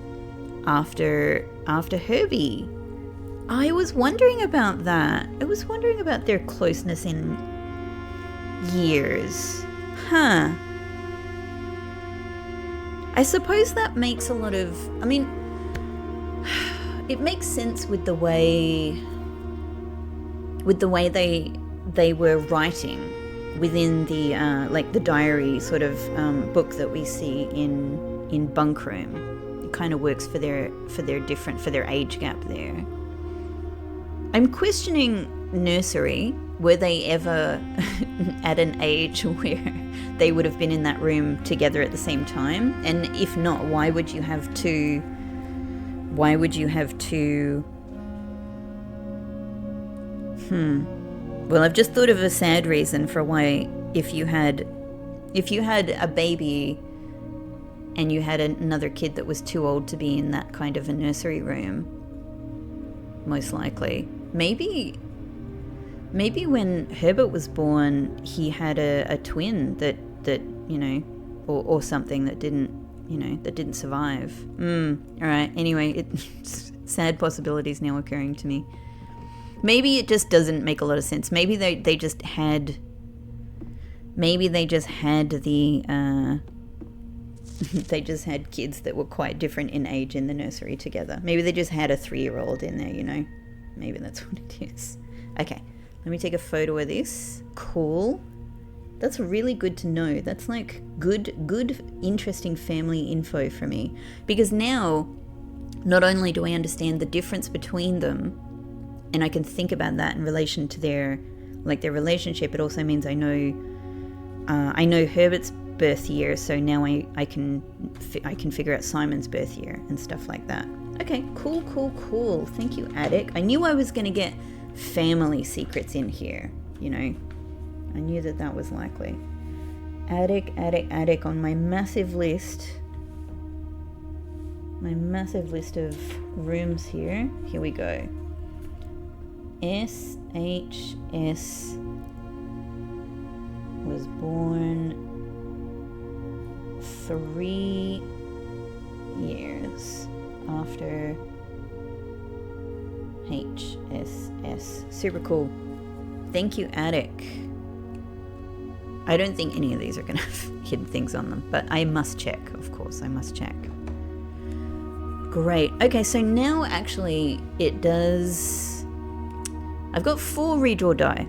after Herbie. I was wondering about that. I was wondering about their closeness in years. Huh. I suppose that makes a lot of... I mean, it makes sense with the way they were writing within the like the diary sort of book that we see in Bunk Room. It kind of works for their age gap there. I'm questioning nursery. Were they ever at an age where they would have been in that room together at the same time? And if not, why would you have two? Well, I've just thought of a sad reason for why if you had a baby and you had another kid that was too old to be in that kind of a nursery room, most likely. Maybe when Herbert was born, he had a twin that you know, or something that didn't survive. All right. Anyway, sad possibilities now occurring to me. Maybe it just doesn't make a lot of sense. Maybe they just had the they just had kids that were quite different in age in the nursery together. Maybe they just had a 3-year-old in there, you know. Maybe that's what it is. Okay, let me take a photo of this. Cool. That's really good to know. That's like good, interesting family info for me. Because now, not only do I understand the difference between them, and I can think about that in relation to their relationship, it also means I know Herbert's birth year, so now I can figure out Simon's birth year and stuff like that. Okay, cool. Thank you, Attic. I knew I was going to get family secrets in here, you know. I knew that was likely. Attic on my massive list. My massive list of rooms here. Here we go. SHS was born 3 years after HSS. Super cool. Thank you, Attic. I don't think any of these are going to have hidden things on them, but I must check, of course. I must check. Great. Okay, so now actually it does... I've got 4 redraw die.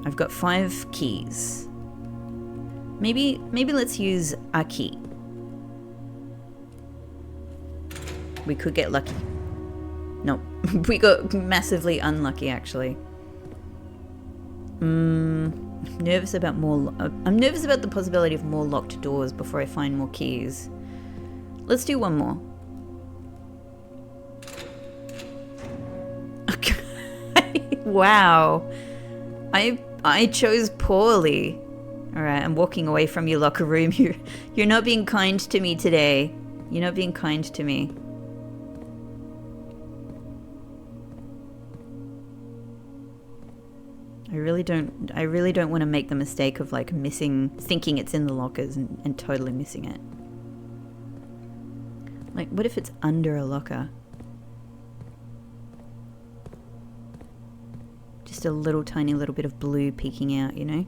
I've got 5 keys. Maybe let's use a key. We could get lucky. Nope. We got massively unlucky, actually. I'm nervous about the possibility of more locked doors before I find more keys. Let's do one more. Wow. I chose poorly. Alright, I'm walking away from your locker room. You're not being kind to me today. You're not being kind to me. I really don't want to make the mistake of like thinking it's in the lockers and totally missing it. Like, what if it's under a locker? Just a little tiny little bit of blue peeking out, you know?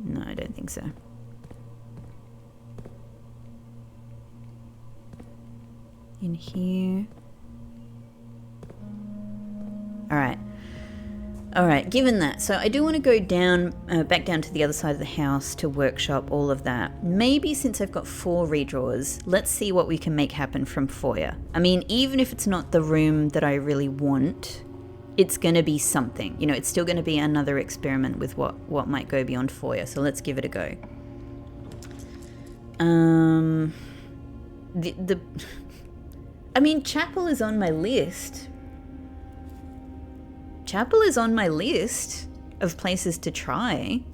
No, I don't think so. In here. Alright, given that, so I do want to go down, back down to the other side of the house to workshop all of that. Maybe since I've got 4 redraws, let's see what we can make happen from foyer. I mean, even if it's not the room that I really want, it's going to be something. You know, it's still going to be another experiment with what might go beyond foyer, so let's give it a go. I mean, chapel is on my list. Chapel is on my list of places to try.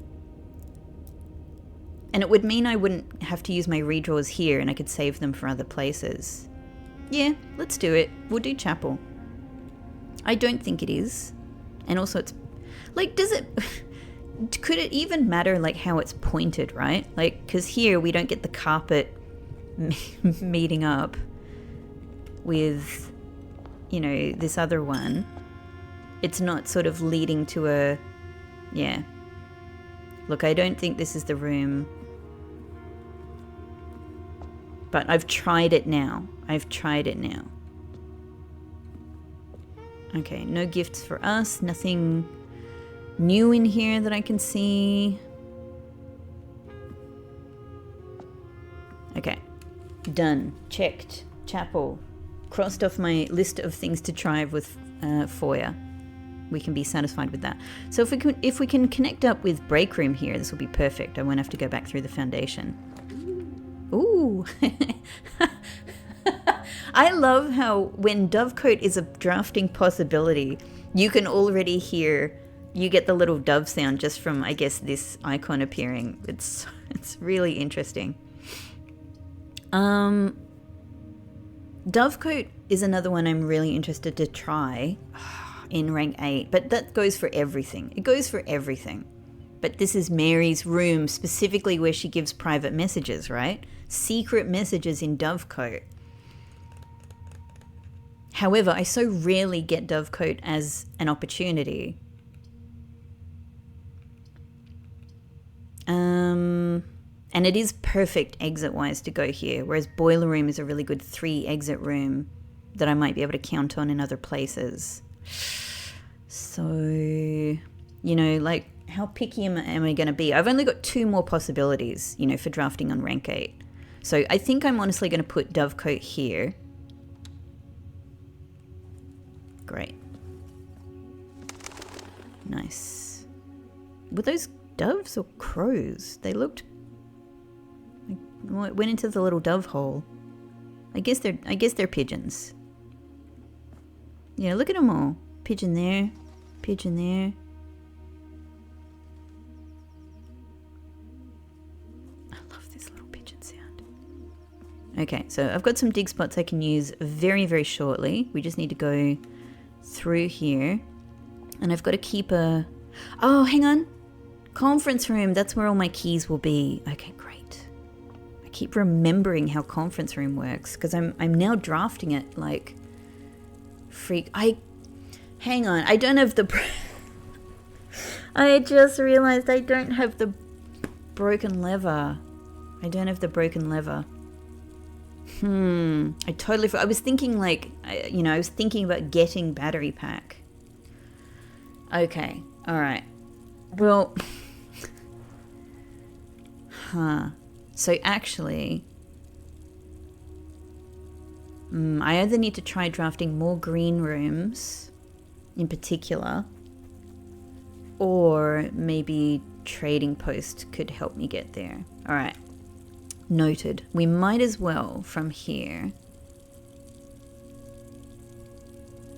And it would mean I wouldn't have to use my redraws here and I could save them for other places. Yeah, let's do it. We'll do Chapel. I don't think it is. And also it's... Like, does it... Could it even matter, like, how it's pointed, right? Like, because here we don't get the carpet meeting up with, you know, this other one. It's not sort of leading to a... Yeah. Look, I don't think this is the room. But I've tried it now. I've tried it now. Okay, no gifts for us. Nothing new in here that I can see. Okay. Done. Checked. Chapel. Crossed off my list of things to try with foyer. We can be satisfied with that. So if we can connect up with break room here, this will be perfect. I won't have to go back through the foundation. Ooh. I love how when Dovecote is a drafting possibility, you can already hear, you get the little dove sound just from, I guess, this icon appearing. It's really interesting. Dovecote is another one I'm really interested to try in rank 8, but that goes for everything. It goes for everything. But this is Mary's room, specifically where she gives private messages, right? Secret messages in Dovecote. However, I so rarely get Dovecote as an opportunity. And it is perfect exit-wise to go here, whereas Boiler Room is a really good 3 exit room that I might be able to count on in other places. So, you know, like, how picky am I going to be? I've only got 2 more possibilities, you know, for drafting on rank 8. So I think I'm honestly going to put Dovecote here. Great. Nice. Were those doves or crows? They looked... Well, it went into the little dove hole. I guess they're pigeons. Yeah, look at them all. Pigeon there. Pigeon there. I love this little pigeon sound. Okay, so I've got some dig spots I can use very, very shortly. We just need to go through here. And I've got to keep a... Oh, hang on. Conference room. That's where all my keys will be. Okay, great. I keep remembering how conference room works because I'm now drafting it like freak. Hang on. I don't have the... I just realized I don't have the broken lever. I don't have the broken lever. I totally forgot. I was thinking like, you know, I was thinking about getting battery pack. Okay. All right. Well... So actually... I either need to try drafting more green rooms in particular, or maybe trading post could help me get there. All right. Noted. We might as well from here.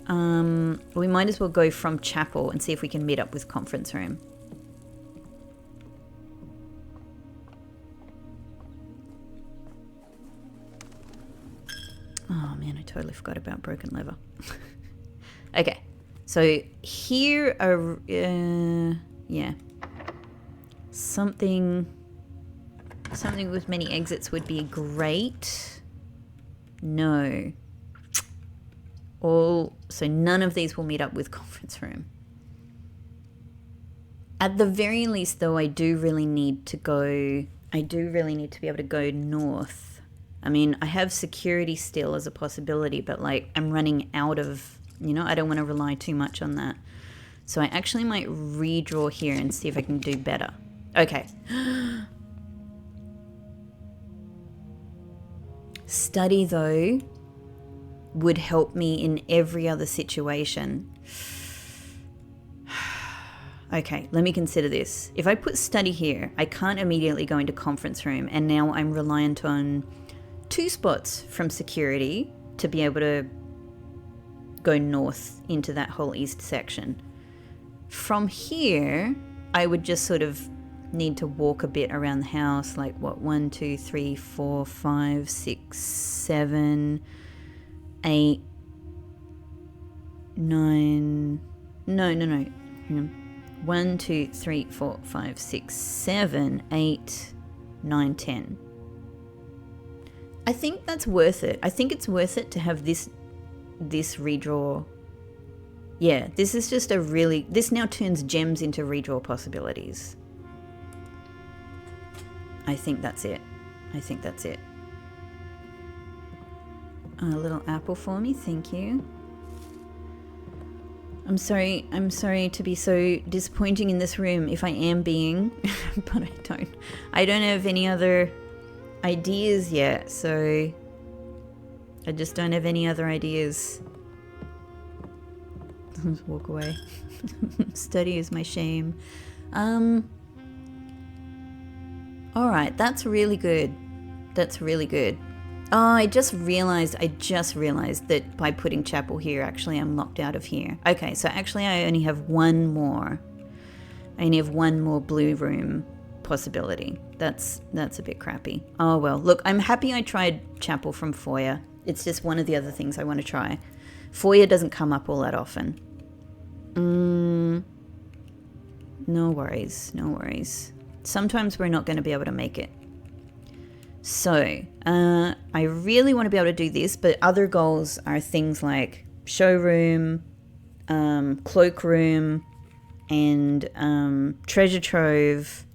We might as well go from chapel and see if we can meet up with conference room. Oh man, I totally forgot about broken lever. Okay, so here are, yeah, something with many exits would be great. No. So none of these will meet up with conference room. At the very least, though, I do really need to be able to go north. I mean, I have security still as a possibility, but like I'm running out of, you know, I don't want to rely too much on that. So I actually might redraw here and see if I can do better. Okay. Study, though, would help me in every other situation. Okay, let me consider this. If I put study here, I can't immediately go into conference room, and now I'm reliant on 2 spots from security to be able to go north into that whole east section. From here, I would just sort of need to walk a bit around the house, like what, 1, 2, 3, 4, 5, 6, 7, 8, 9. No. Hang on. 1, 2, 3, 4, 5, 6, 7, 8, 9, 10. I think that's worth it. I think it's worth it to have this redraw. Yeah, this is just a really... This now turns gems into redraw possibilities. I think that's it. A little apple for me, thank you. I'm sorry to be so disappointing in this room if I am being, but I don't have any other ideas yet, so I just don't have any other ideas. Just walk away. Study is my shame. Alright, that's really good. Oh, I just realized that by putting chapel here, actually I'm locked out of here. Okay, so actually I only have one more. Blue room possibility. That's a bit crappy. Oh well, look, I'm happy I tried chapel from foyer. It's just one of the other things I want to try. Foyer doesn't come up all that often. No worries. Sometimes we're not going to be able to make it. So, I really want to be able to do this, but other goals are things like showroom, cloakroom, and treasure trove.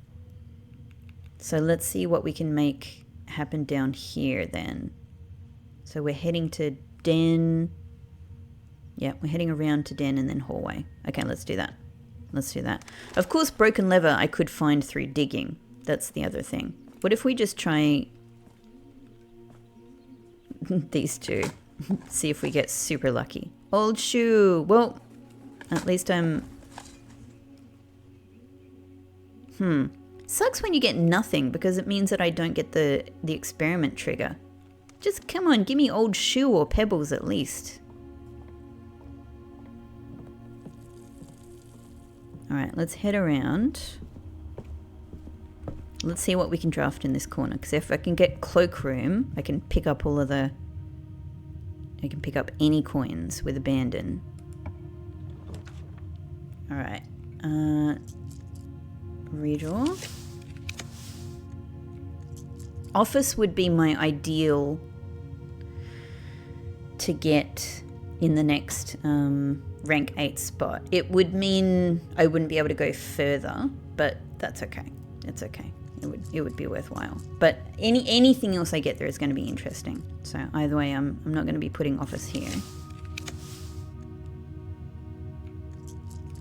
So let's see what we can make happen down here then. So we're heading to den. Yeah, we're heading around to den and then hallway. Okay, let's do that. Of course, broken lever I could find through digging. That's the other thing. What if we just try these two? See if we get super lucky. Old shoe. Well, at least I'm... Sucks when you get nothing because it means that I don't get the experiment trigger. Just come on, give me old shoe or pebbles at least. Alright, let's head around. Let's see what we can draft in this corner, because if I can get cloakroom, I can pick up all of the... I can pick up any coins with abandon. Alright. Redraw. Office would be my ideal to get in the next rank 8 spot. It would mean I wouldn't be able to go further, but that's okay. It's okay. It would be worthwhile. But anything else I get there is going to be interesting. So either way, I'm not going to be putting office here.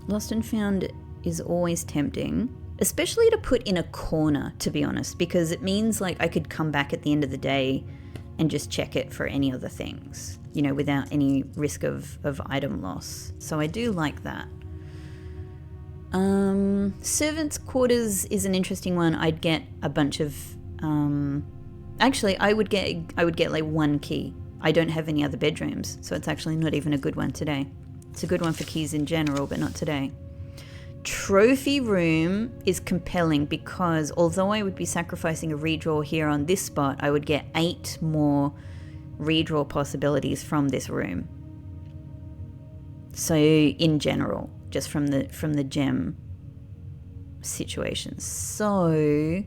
Lost and found is always tempting, especially to put in a corner, to be honest, because it means like I could come back at the end of the day and just check it for any other things, you know, without any risk of item loss. So I do like that. Servants' quarters is an interesting one. I'd get a bunch of, actually I would get like one key. I don't have any other bedrooms, so it's actually not even a good one today. It's a good one for keys in general, but not today. Trophy room is compelling because although I would be sacrificing a redraw here on this spot, I would get 8 more redraw possibilities from this room. So in general, just from the gem situation. So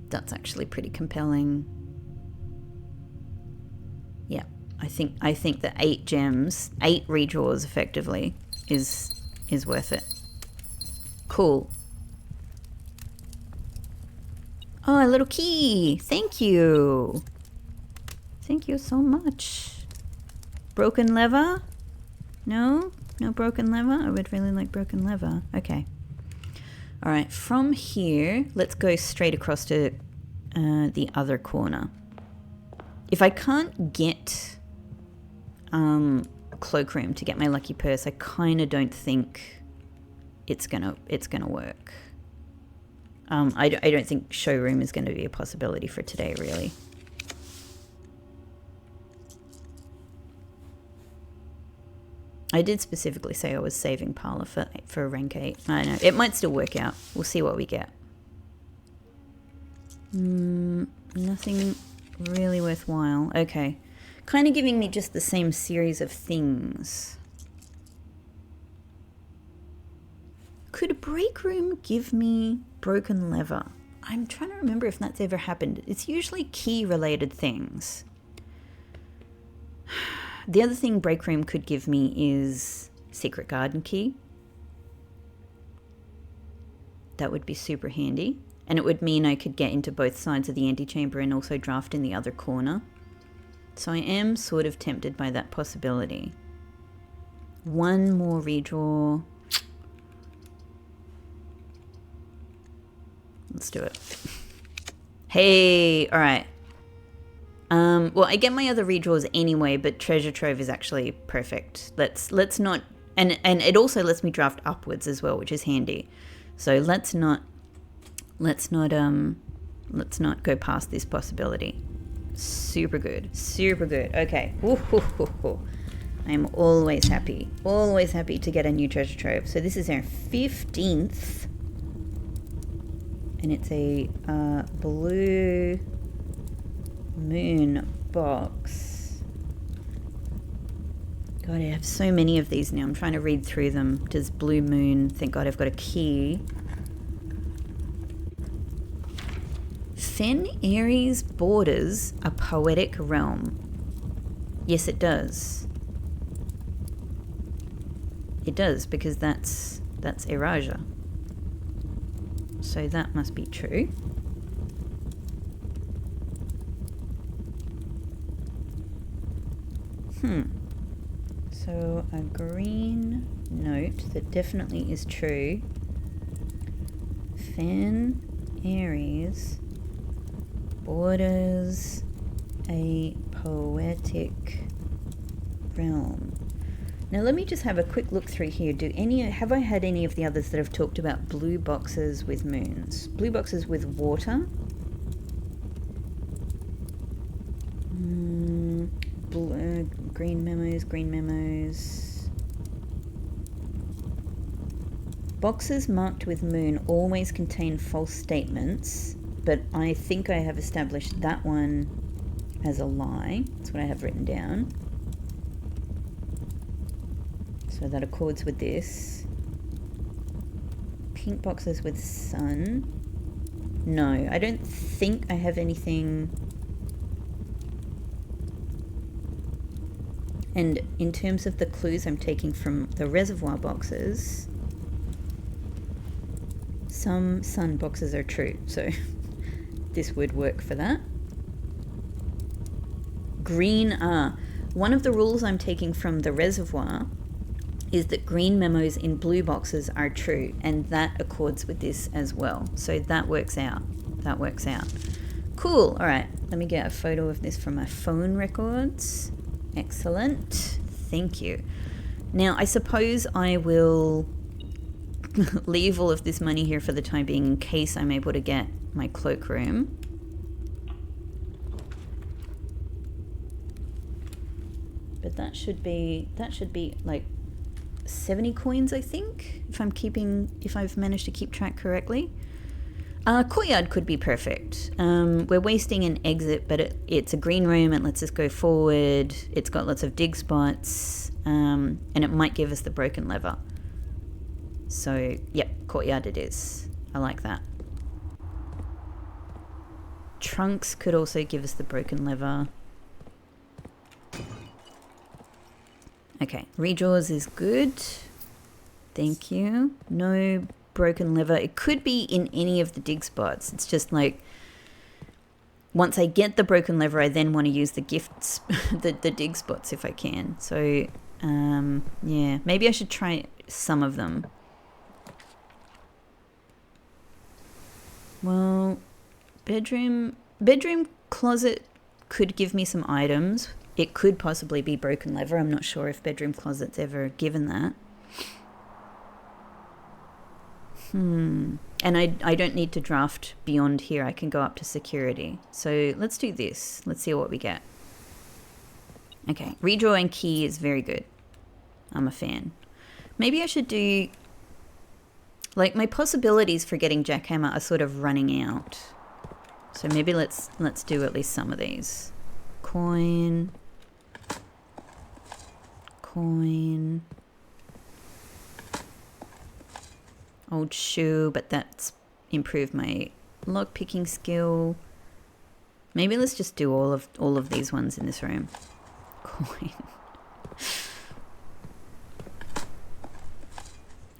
that's actually pretty compelling. Yeah, I think that 8 gems, 8 redraws effectively is worth it. Cool. Oh, a little key. Thank you. Thank you so much. Broken lever? No? No broken lever? I would really like broken lever. Okay. Alright, from here, let's go straight across to the other corner. If I can't get cloakroom to get my lucky purse, I kind of don't think it's gonna work. I don't think showroom is going to be a possibility for today, really. I did specifically say I was saving parlor for rank 8. I don't know. It might still work out. We'll see what we get. Nothing really worthwhile. Okay. Kind of giving me just the same series of things. Could a break room give me broken lever? I'm trying to remember if that's ever happened. It's usually key related things. The other thing break room could give me is secret garden key. That would be super handy. And it would mean I could get into both sides of the antechamber and also draft in the other corner. So I am sort of tempted by that possibility. One more redraw. Let's do it. Hey, all right. Well, I get my other redraws anyway, but treasure trove is actually perfect. Let's not, and it also lets me draft upwards as well, which is handy. So let's not go past this possibility. Super good, super good. Okay. I'm always happy to get a new treasure trove. So this is our 15th. And it's a blue moon box. God, I have so many of these now. I'm trying to read through them. Does blue moon? Thank God I've got a key. Fen Aries borders a poetic realm. Yes, it does. It does, because that's Eraja. So that must be true. So a green note that definitely is true. Fen Aries borders a poetic realm. Now let me just have a quick look through here. Have I had any of the others that have talked about blue boxes with moons? Blue boxes with water? Green memos. Boxes marked with moon always contain false statements, but I think I have established that one as a lie. That's what I have written down. So that accords with this. Pink boxes with sun. No, I don't think I have anything. And in terms of the clues I'm taking from the reservoir boxes, some sun boxes are true, so this would work for that. Green one of the rules I'm taking from the reservoir is that green memos in blue boxes are true, and that accords with this as well. So that works out. Cool. All right, let me get a photo of this from my phone records. Excellent. Thank you. Now, I suppose I will leave all of this money here for the time being in case I'm able to get my cloakroom. But that should be like 70 coins, I think, if I've managed to keep track correctly. Courtyard could be perfect. We're wasting an exit, but it's a green room. It lets us go forward. It's got lots of dig spots, and it might give us the broken lever. So, yep, courtyard it is. I like that. Trunks could also give us the broken lever. Okay, redraws is good. Thank you. No broken lever. It could be in any of the dig spots. It's just like once I get the broken lever, I then want to use the gifts, the dig spots if I can. So yeah, maybe I should try some of them. Well, bedroom closet could give me some items. It could possibly be broken lever. I'm not sure if bedroom closet's ever given that. And I don't need to draft beyond here. I can go up to security. So let's do this. Let's see what we get. Okay, redraw and key is very good. I'm a fan. Maybe I should do... Like, my possibilities for getting jackhammer are sort of running out. So maybe let's do at least some of these. Coin. Coin. Old shoe, but that's improved my lock picking skill. Maybe let's just do all of these ones in this room. Coin.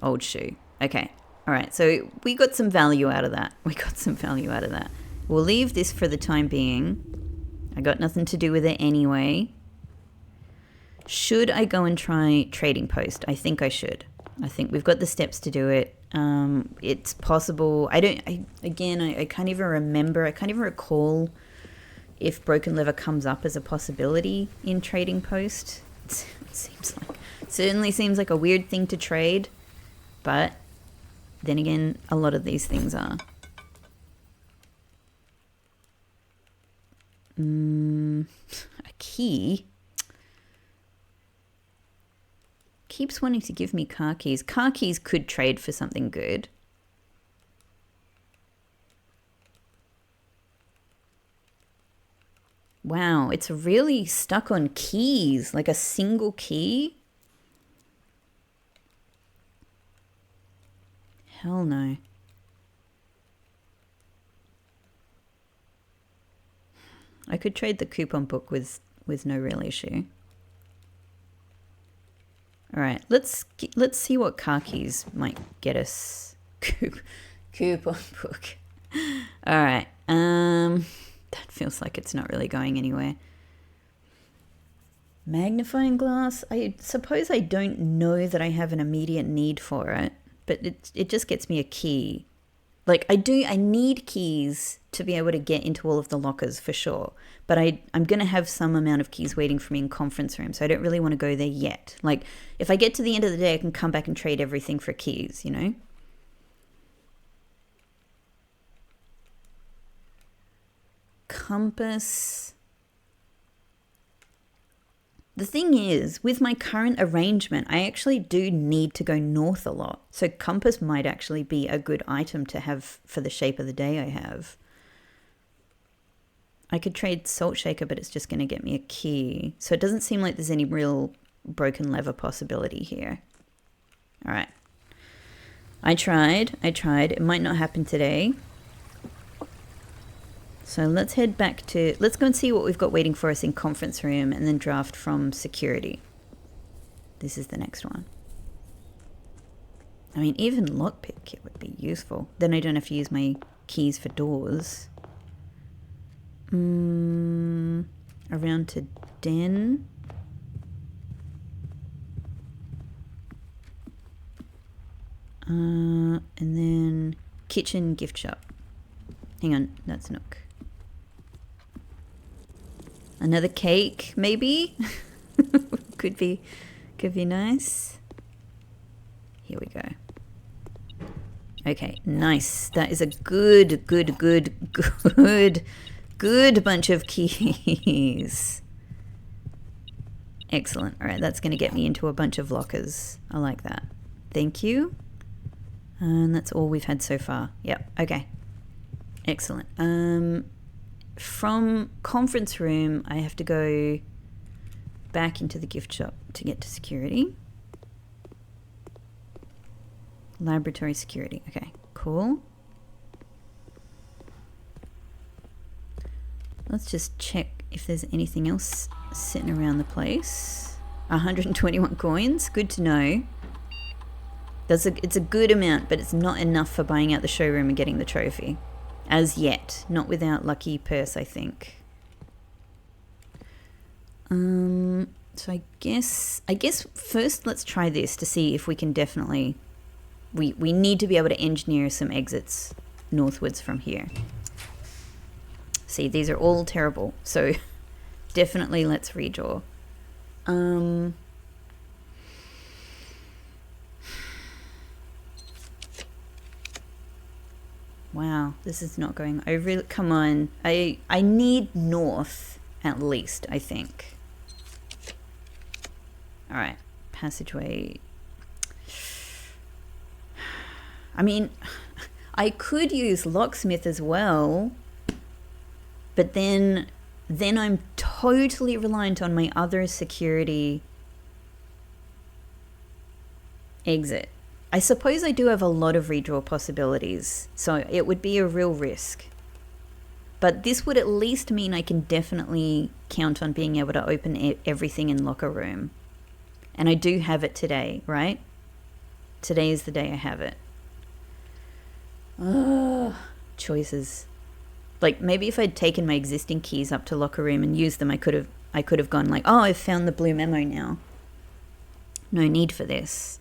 Old shoe. Okay. All right. So we got some value out of that. We'll leave this for the time being. I got nothing to do with it anyway. Should I go and try trading post? I think I should. I think we've got the steps to do it. It's possible. I can't even remember. I can't even recall if broken leather comes up as a possibility in trading post. It certainly seems like a weird thing to trade, but then again, a lot of these things are. A key keeps wanting to give me car keys. Car keys could trade for something good. Wow, it's really stuck on keys, like a single key. Hell no. I could trade the coupon book with no real issue. All right, let's see what car keys might get us. Coupon book. All right. That feels like it's not really going anywhere. Magnifying glass. I suppose I don't know that I have an immediate need for it, but it just gets me a key. Like I need keys to be able to get into all of the lockers for sure. But I'm going to have some amount of keys waiting for me in conference room, so I don't really want to go there yet. Like if I get to the end of the day, I can come back and trade everything for keys, you know? Compass. The thing is, with my current arrangement, I actually do need to go north a lot. So compass might actually be a good item to have for the shape of the day I have. I could trade salt shaker, but it's just going to get me a key. So it doesn't seem like there's any real broken leather possibility here. All right. I tried. It might not happen today. So let's head back to, let's go and see what we've got waiting for us in conference room and then draft from security. This is the next one. I mean, even lockpick it would be useful. Then I don't have to use my keys for doors. Around to den. And then kitchen gift shop. Hang on, that's Nook. Another cake, maybe? could be nice. Here we go. Okay, nice. That is a good bunch of keys. Excellent. All right, that's going to get me into a bunch of lockers. I like that. Thank you. And that's all we've had so far. Yep, okay. Excellent. From conference room, I have to go back into the gift shop to get to security. Laboratory security. Okay, cool. Let's just check if there's anything else sitting around the place. 121 coins. Good to know. It's a good amount, but it's not enough for buying out the showroom and getting the trophy. As yet. Not without lucky purse, I think. So I guess first let's try this to see if we can definitely... We need to be able to engineer some exits northwards from here. See, these are all terrible. So definitely let's redraw. Wow, this is not going over. Come on. I need north at least, I think. All right, passageway. I mean, I could use locksmith as well, but then I'm totally reliant on my other security exit. I suppose I do have a lot of redraw possibilities, so it would be a real risk. But this would at least mean I can definitely count on being able to open everything in locker room. And I do have it today, right? Today is the day I have it. Choices. Like, maybe if I'd taken my existing keys up to locker room and used them, I could have gone like, oh, I've found the blue memo now. No need for this.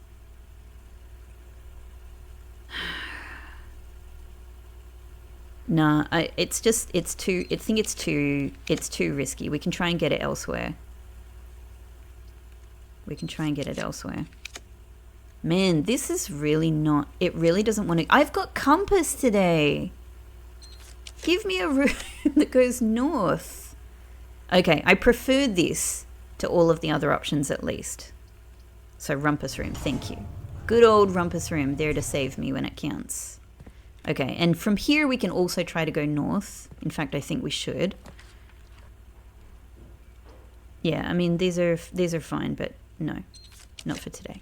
Nah, it's too risky. We can try and get it elsewhere. Man, this is really not, it really doesn't want to, I've got compass today. Give me a room that goes north. Okay, I prefer this to all of the other options at least. So rumpus room, thank you. Good old rumpus room, there to save me when it counts. Okay, and from here we can also try to go north. In fact, I think we should. Yeah, I mean, these are fine, but no, not for today.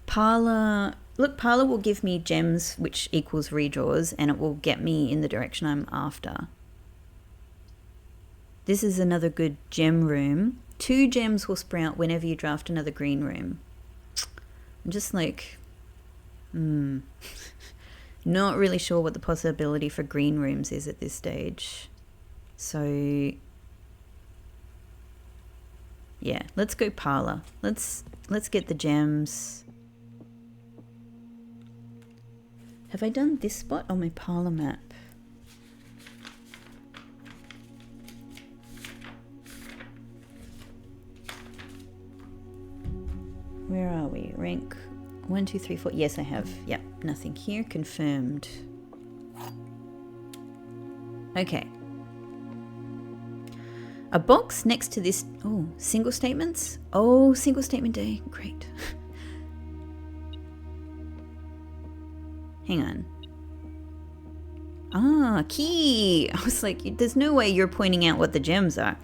Parlor, look, Parlor will give me gems, which equals redraws, and it will get me in the direction I'm after. This is another good gem room. 2 gems will sprout whenever you draft another green room. I'm just like, not really sure what the possibility for green rooms is at this stage. So, yeah, let's go Parlor. Let's get the gems. Have I done this spot on my Parlor map? Where are we? Rank 1, 2, 3, 4. Yes, I have. Yep, nothing here. Confirmed. Okay. A box next to this. Oh, single statements? Oh, single statement day. Great. Hang on. Ah, key. I was like, there's no way you're pointing out what the gems are.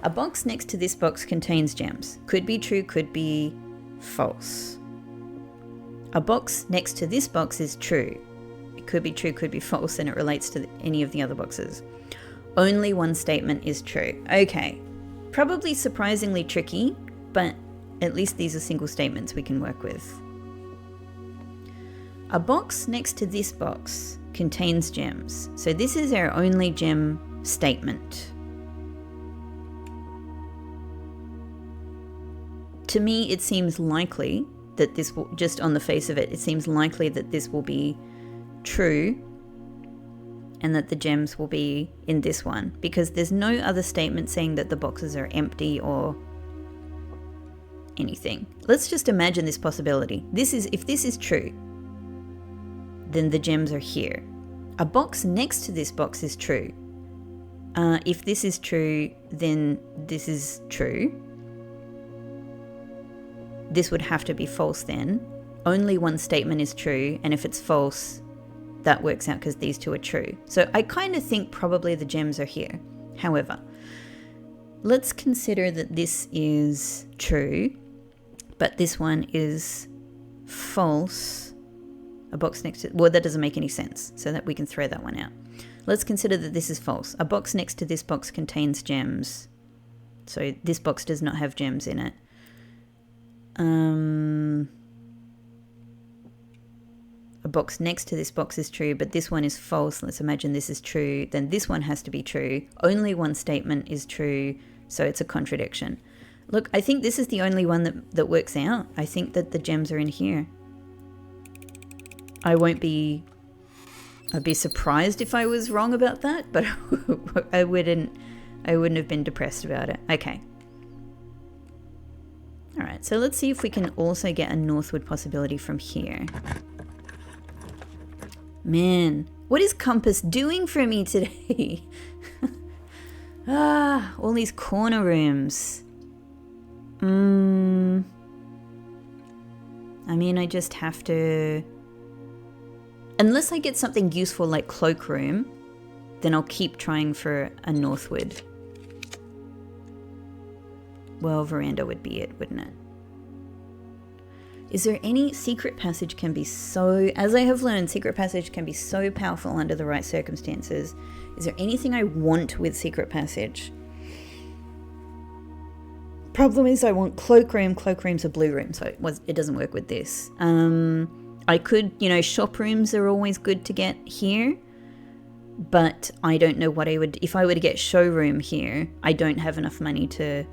A box next to this box contains gems. Could be true, could be false. A box next to this box is true. It could be true, could be false, and it relates to any of the other boxes. Only one statement is true. Okay. Probably surprisingly tricky, but at least these are single statements we can work with. A box next to this box contains gems. So this is our only gem statement. To me, it seems likely that this will, just on the face of it, it seems likely that this will be true and that the gems will be in this one, because there's no other statement saying that the boxes are empty or anything. Let's just imagine this possibility. If this is true, then the gems are here. A box next to this box is true. If this is true, then this is true. This would have to be false then. Only one statement is true, and if it's false, that works out because these two are true. So I kind of think probably the gems are here. However, let's consider that this is true, but this one is false. A box next to, well, that doesn't make any sense, so that we can throw that one out. Let's consider that this is false. A box next to this box contains gems. So this box does not have gems in it. A box next to this box is true, but this one is false. Let's imagine this is true. Then this one has to be true. Only one statement is true, so it's a contradiction. Look, I think this is the only one that works out. I think that the gems are in here. I'd be surprised if I was wrong about that, but I wouldn't have been depressed about it. Okay. All right, so let's see if we can also get a northward possibility from here. Man, What is compass doing for me today? All these corner rooms. I mean, I just have to... Unless I get something useful like cloakroom, then I'll keep trying for a northward. Well, veranda would be it, wouldn't it? Is there any secret passage can be so... As I have learned, secret passage can be so powerful under the right circumstances. Is there anything I want with secret passage? Problem is I want cloakroom. Cloakroom's a blue room, so it doesn't work with this. I could, shop rooms are always good to get here. But I don't know what I would... If I were to get showroom here, I don't have enough money to...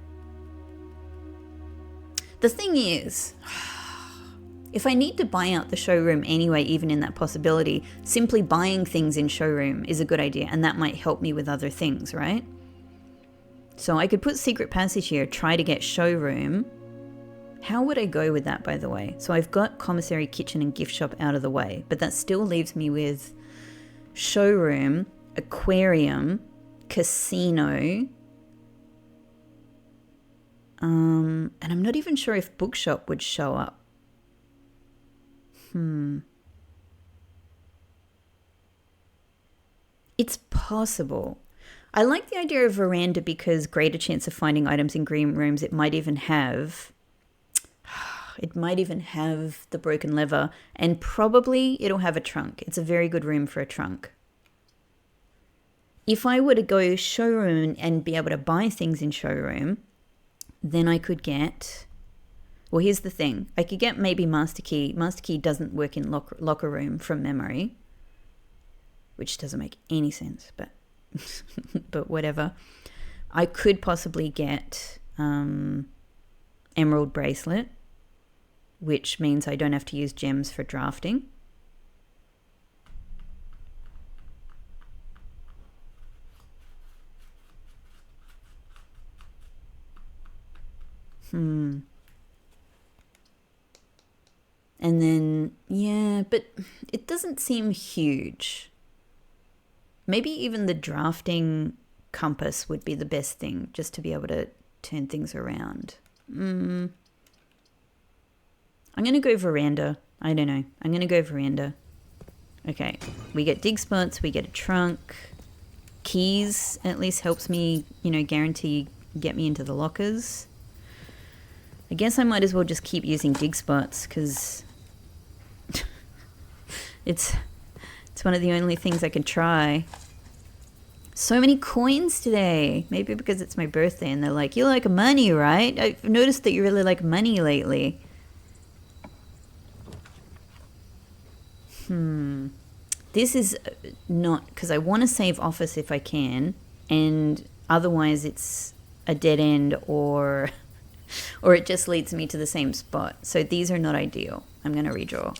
The thing is... If I need to buy out the showroom anyway, even in that possibility, simply buying things in showroom is a good idea, and that might help me with other things, right? So I could put secret passage here, try to get showroom. How would I go with that, by the way? So I've got commissary, kitchen, and gift shop out of the way, but that still leaves me with showroom, aquarium, casino, and I'm not even sure if bookshop would show up. It's possible. I like the idea of veranda because greater chance of finding items in green rooms. It might even have the broken lever, and probably it'll have a trunk. It's a very good room for a trunk. If I were to go showroom and be able to buy things in showroom, then I could get... Well, here's the thing. I could get maybe master key. Master key doesn't work in locker room from memory, which doesn't make any sense, but but whatever. I could possibly get emerald bracelet, which means I don't have to use gems for drafting. And then, yeah, but it doesn't seem huge. Maybe even the drafting compass would be the best thing, just to be able to turn things around. I'm going to go veranda. I don't know. I'm going to go veranda. Okay, we get dig spots, we get a trunk. Keys at least helps me, guarantee get me into the lockers. I guess I might as well just keep using dig spots because... It's one of the only things I can try. So many coins today. Maybe because it's my birthday and they're like, you like money, right? I've noticed that you really like money lately. This is not... Because I want to save office if I can. And otherwise it's a dead end or it just leads me to the same spot. So these are not ideal. I'm going to redraw.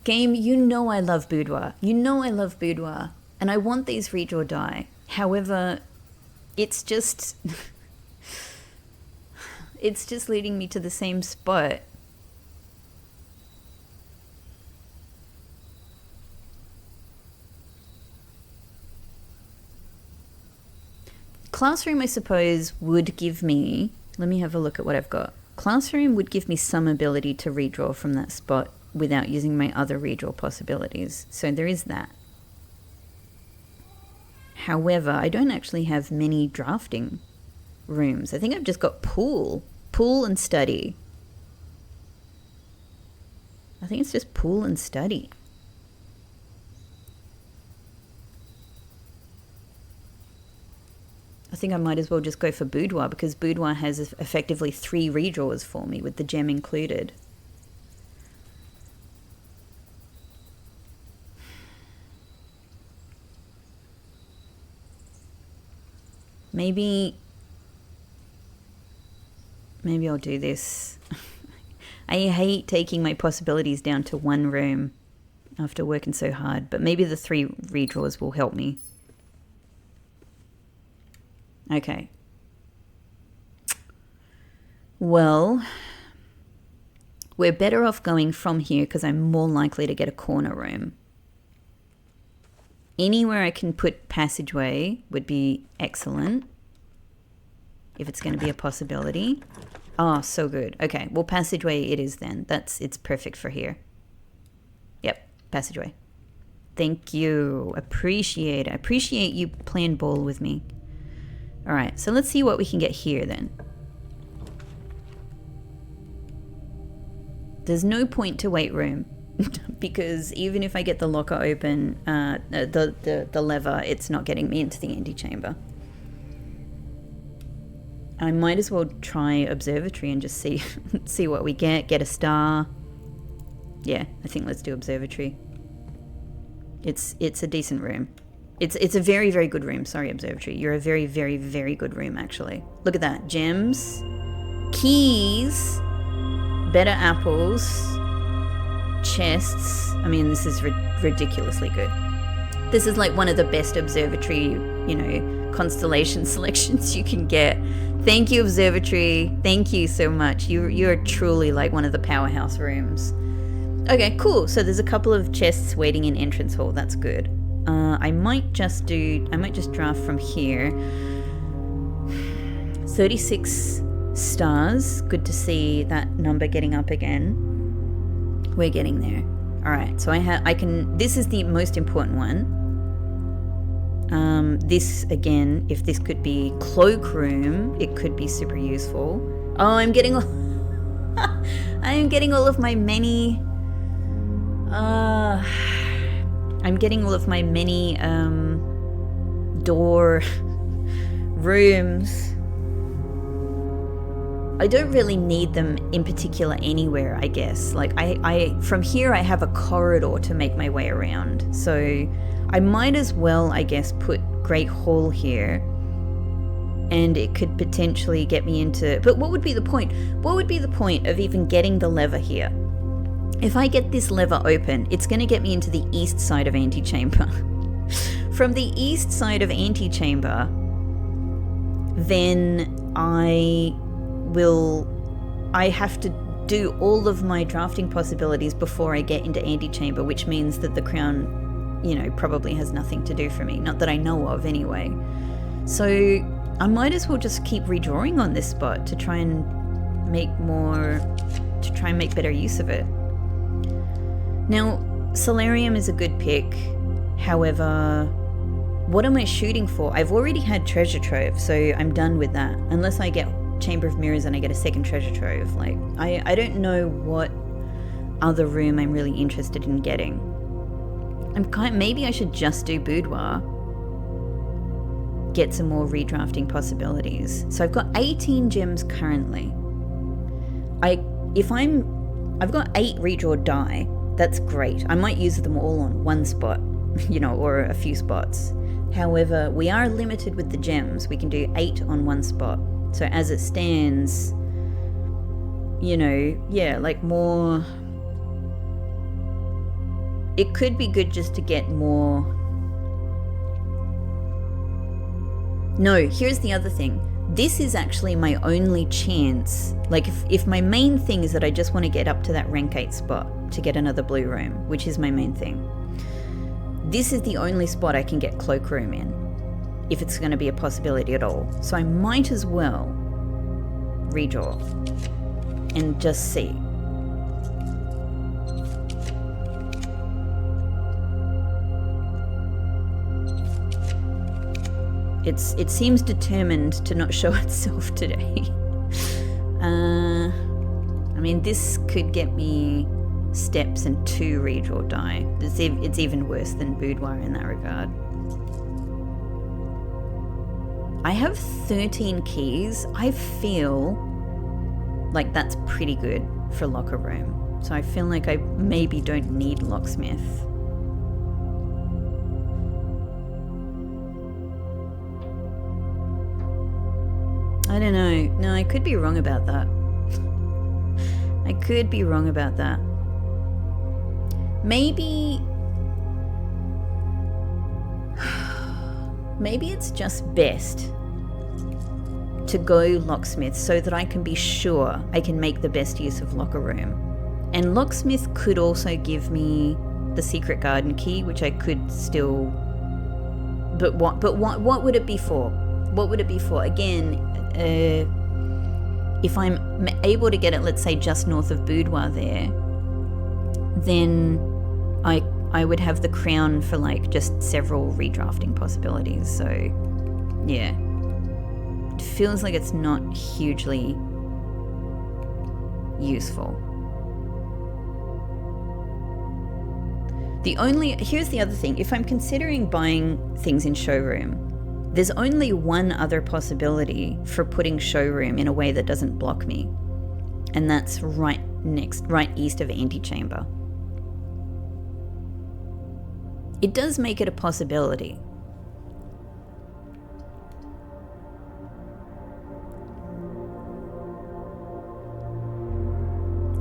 Game, I love boudoir. I love boudoir. And I want these redraw die. However, it's just... it's just leading me to the same spot. Classroom, I suppose, would give me... Let me have a look at what I've got. Classroom would give me some ability to redraw from that spot without using my other redraw possibilities. So there is that. However, I don't actually have many drafting rooms. I think I've just got pool and study. I think it's just pool and study. I think I might as well just go for boudoir because boudoir has effectively 3 redraws for me with the gem included. Maybe I'll do this. I hate taking my possibilities down to one room after working so hard, but maybe the 3 redraws will help me. Okay. Well, we're better off going from here because I'm more likely to get a corner room. Anywhere I can put passageway would be excellent, if it's going to be a possibility. Oh, so good. Okay, well, passageway it is then. It's perfect for here. Yep, passageway. Thank you. Appreciate it. I appreciate you playing ball with me. All right, so let's see what we can get here then. There's no point to weight room because even if I get the locker open, the lever, it's not getting me into the antechamber. I might as well try observatory and just see what we get a star. Yeah, I think let's do observatory. It's a decent room. It's a very, very good room. Sorry, observatory. You're a very, very, very good room, actually. Look at that. Gems, keys, better apples, chests. I mean, this is ridiculously good. This is like one of the best observatory, constellation selections you can get. Thank you, observatory. Thank you so much. You're truly like one of the powerhouse rooms. Okay, cool. So there's a couple of chests waiting in entrance hall. That's good. I might just draft from here. 36 stars. Good to see that number getting up again. We're getting there. All right. So this is the most important one. This again, if this could be cloakroom, it could be super useful. Oh, I'm getting all of my many door rooms. I don't really need them in particular anywhere, I guess. Like I from here I have a corridor to make my way around. So I might as well, I guess, put Great Hall here. And it could potentially get me into... But what would be the point? What would be the point of even getting the lever here? If I get this lever open, it's going to get me into the east side of antechamber. From the east side of antechamber, then I have to do all of my drafting possibilities before I get into antechamber, which means that the crown, probably has nothing to do for me. Not that I know of anyway. So I might as well just keep redrawing on this spot to try and make better use of it. Now, Solarium is a good pick. However, what am I shooting for? I've already had Treasure Trove, so I'm done with that. Unless I get Chamber of Mirrors and I get a second Treasure Trove. Like, I don't know what other room I'm really interested in getting. Maybe I should just do Boudoir. Get some more redrafting possibilities. So I've got 18 gems currently. I've got 8 redraw die. That's great. I might use them all on one spot, or a few spots. However, we are limited with the gems. We can do 8 on one spot. So as it stands, more... It could be good just to get more... No, here's the other thing. This is actually my only chance. Like, if my main thing is that I just want to get up to that rank 8 spot to get another blue room, which is my main thing. This is the only spot I can get cloakroom in, if it's going to be a possibility at all. So I might as well redraw and just see. It seems determined to not show itself today. This could get me steps and 2 redraw die. It's even worse than Boudoir in that regard. I have 13 keys. I feel like that's pretty good for locker room. So I feel like I maybe don't need locksmith. I don't know. No, I could be wrong about that. Maybe it's just best to go locksmith so that I can be sure I can make the best use of locker room. And locksmith could also give me the secret garden key, which I could still... But what would it be for? What would it be for? Again, if I'm able to get it, let's say, just north of Boudoir there, then I would have the crown for like just several redrafting possibilities. So yeah, it feels like it's not hugely useful. Here's the other thing. If I'm considering buying things in Showroom, there's only one other possibility for putting Showroom in a way that doesn't block me. And that's right east of Antechamber. It does make it a possibility.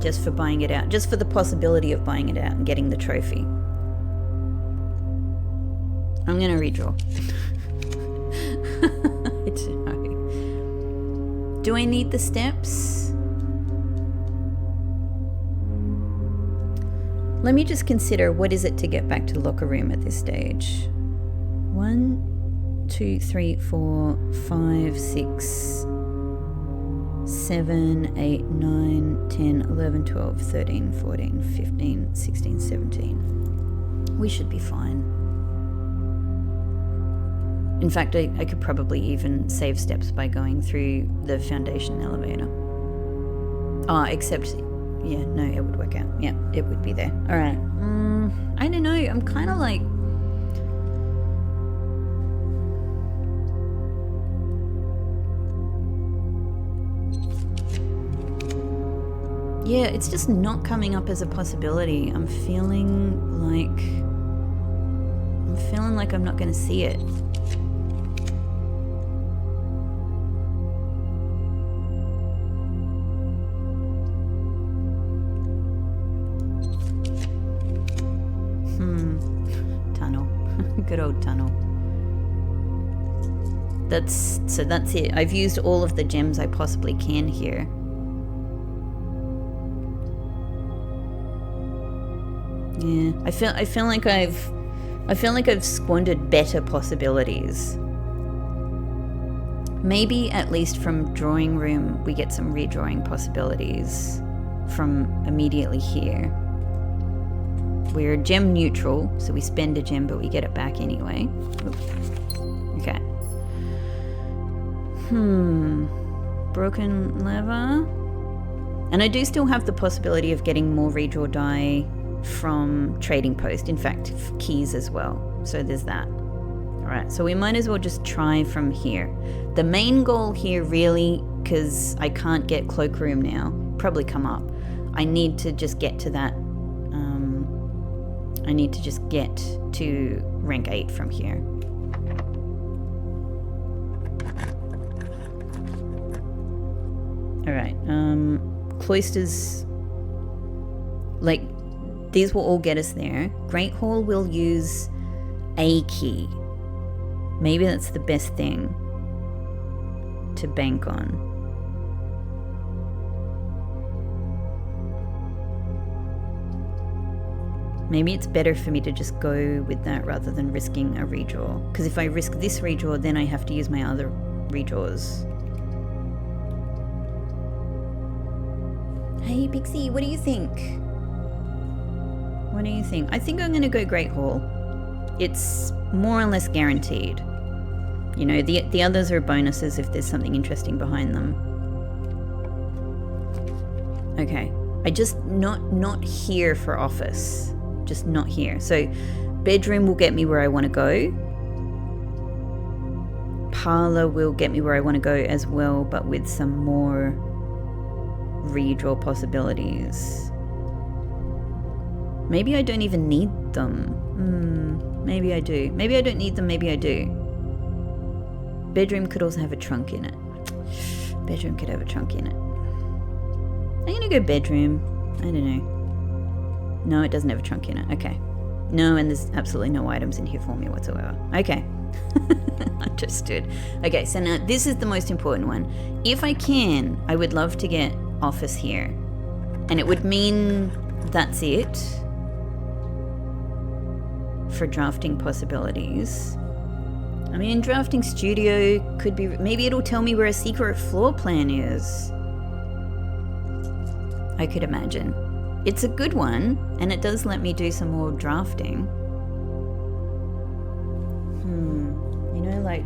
Just for buying it out. Just for the possibility of buying it out and getting the trophy. I'm going to redraw. I don't know. Do I need the steps? Let me just consider, what is it to get back to the locker room at this stage? 1, 2, 3, 4, 5, 6, 7, 8, 9, 10, 11, 12, 13, 14, 15, 16, 17. We should be fine. In fact, I could probably even save steps by going through the foundation elevator. Except, yeah, no, it would work out. Yeah, it would be there. All right. I don't know. I'm kind of like... Yeah, it's just not coming up as a possibility. I'm feeling like I'm not going to see it. Tunnel. Good old tunnel. That's it. I've used all of the gems I possibly can here. Yeah, I feel like I've squandered better possibilities. Maybe at least from drawing room we get some redrawing possibilities from immediately here. We're gem neutral, so we spend a gem but we get it back anyway. Okay. Broken lever. And I do still have the possibility of getting more redraw die from trading post, in fact keys as well, so there's that. Alright, so we might as well just try from here. The main goal here really, because I can't get cloakroom now, probably come up, I need to just get to that, I need to just get to rank 8 from here. Alright, cloisters, like, these will all get us there. Great Hall will use a key. Maybe that's the best thing to bank on. Maybe it's better for me to just go with that rather than risking a redraw. Because if I risk this redraw, then I have to use my other redraws. Hey Pixie, what do you think? What do you think? I think I'm going to go Great Hall. It's more or less guaranteed. You know, the others are bonuses if there's something interesting behind them. Okay. I just not here for office. Just not here. So bedroom will get me where I want to go. Parlor will get me where I want to go as well, but with some more redraw possibilities. Maybe I don't even need them. Maybe I do. Maybe I don't need them, maybe I do. Bedroom could also have a trunk in it. Bedroom could have a trunk in it. I'm gonna go bedroom. I don't know. No, it doesn't have a trunk in it. Okay. No, and there's absolutely no items in here for me whatsoever. Okay. Understood. Okay, so now this is the most important one. If I can, I would love to get office here. And it would mean that's it for drafting possibilities. I mean, drafting studio could be... Maybe it'll tell me where a secret floor plan is. I could imagine. It's a good one, and it does let me do some more drafting. You know, like,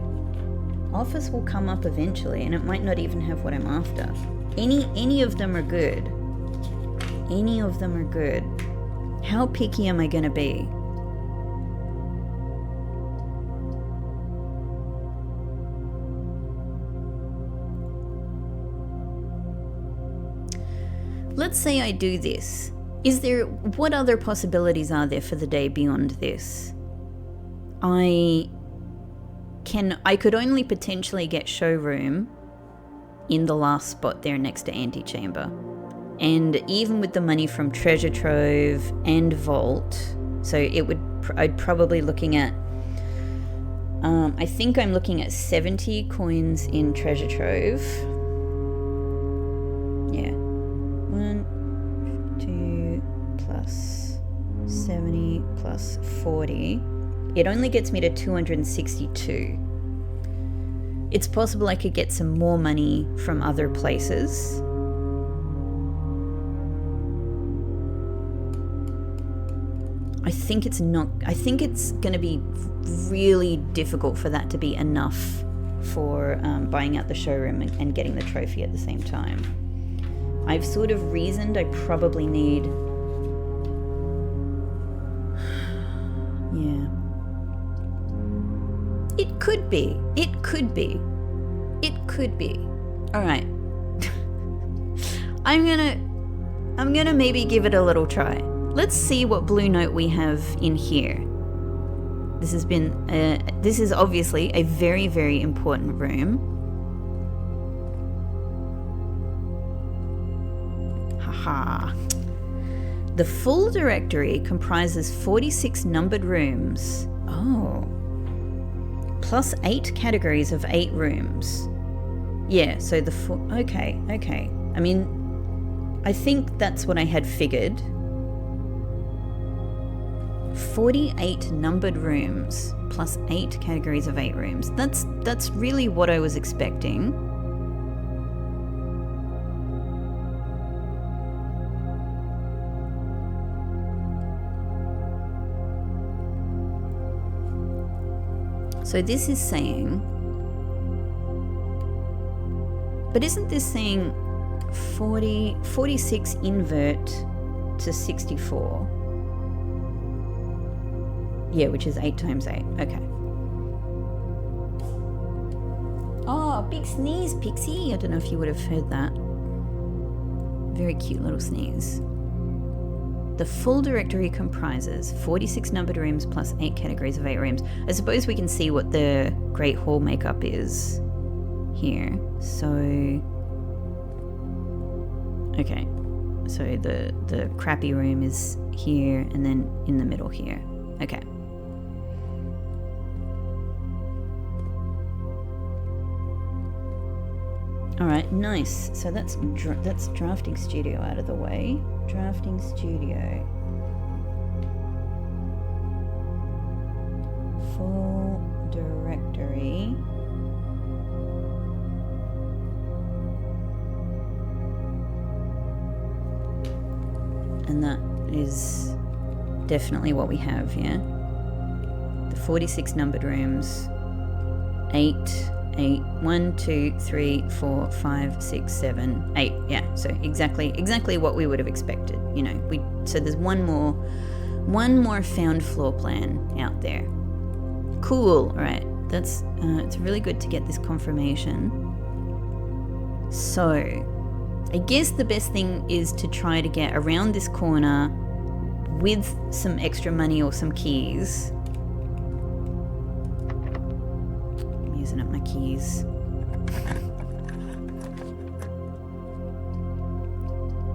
office will come up eventually, and it might not even have what I'm after. Any of them are good. Any of them are good. How picky am I gonna be? Let's say I do this. What other possibilities are there for the day beyond this? I could only potentially get showroom in the last spot there next to antechamber. And even with the money from treasure trove and vault, so I'd probably looking at, I think I'm looking at 70 coins in treasure trove. Yeah. 1, 2 plus 70 plus 40. It only gets me to 262. It's possible I could get some more money from other places. I think it's going to be really difficult for that to be enough for buying out the showroom and getting the trophy at the same time. I've sort of reasoned I probably need... Yeah. It could be. It could be. It could be. Alright. I'm gonna maybe give it a little try. Let's see what blue note we have in here. This is obviously a very, very important room. Haha. The full directory comprises 46 numbered rooms. Oh. Plus 8 categories of 8 rooms. Yeah, so okay. I mean, I think that's what I had figured. 48 numbered rooms plus 8 categories of 8 rooms. That's really what I was expecting. So this is saying, but isn't this saying 46 invert to 64? Yeah, which is 8 times 8. Okay. Oh, big sneeze, Pixie. I don't know if you would have heard that. Very cute little sneeze. The full directory comprises 46 numbered rooms plus 8 categories of 8 rooms. I suppose we can see what the Great Hall makeup is here. So, okay. So the crappy room is here and then in the middle here. Okay. All right, nice. So that's drafting studio out of the way. Drafting studio. Full directory. And that is definitely what we have, yeah? The 46 numbered rooms. 8, 1, 2, 3, 4, 5, 6, 7, 8. Yeah, so exactly what we would have expected. You know, so there's one more found floor plan out there. Cool. All right, that's it's really good to get this confirmation. So, I guess the best thing is to try to get around this corner with some extra money or some keys. Using up my keys.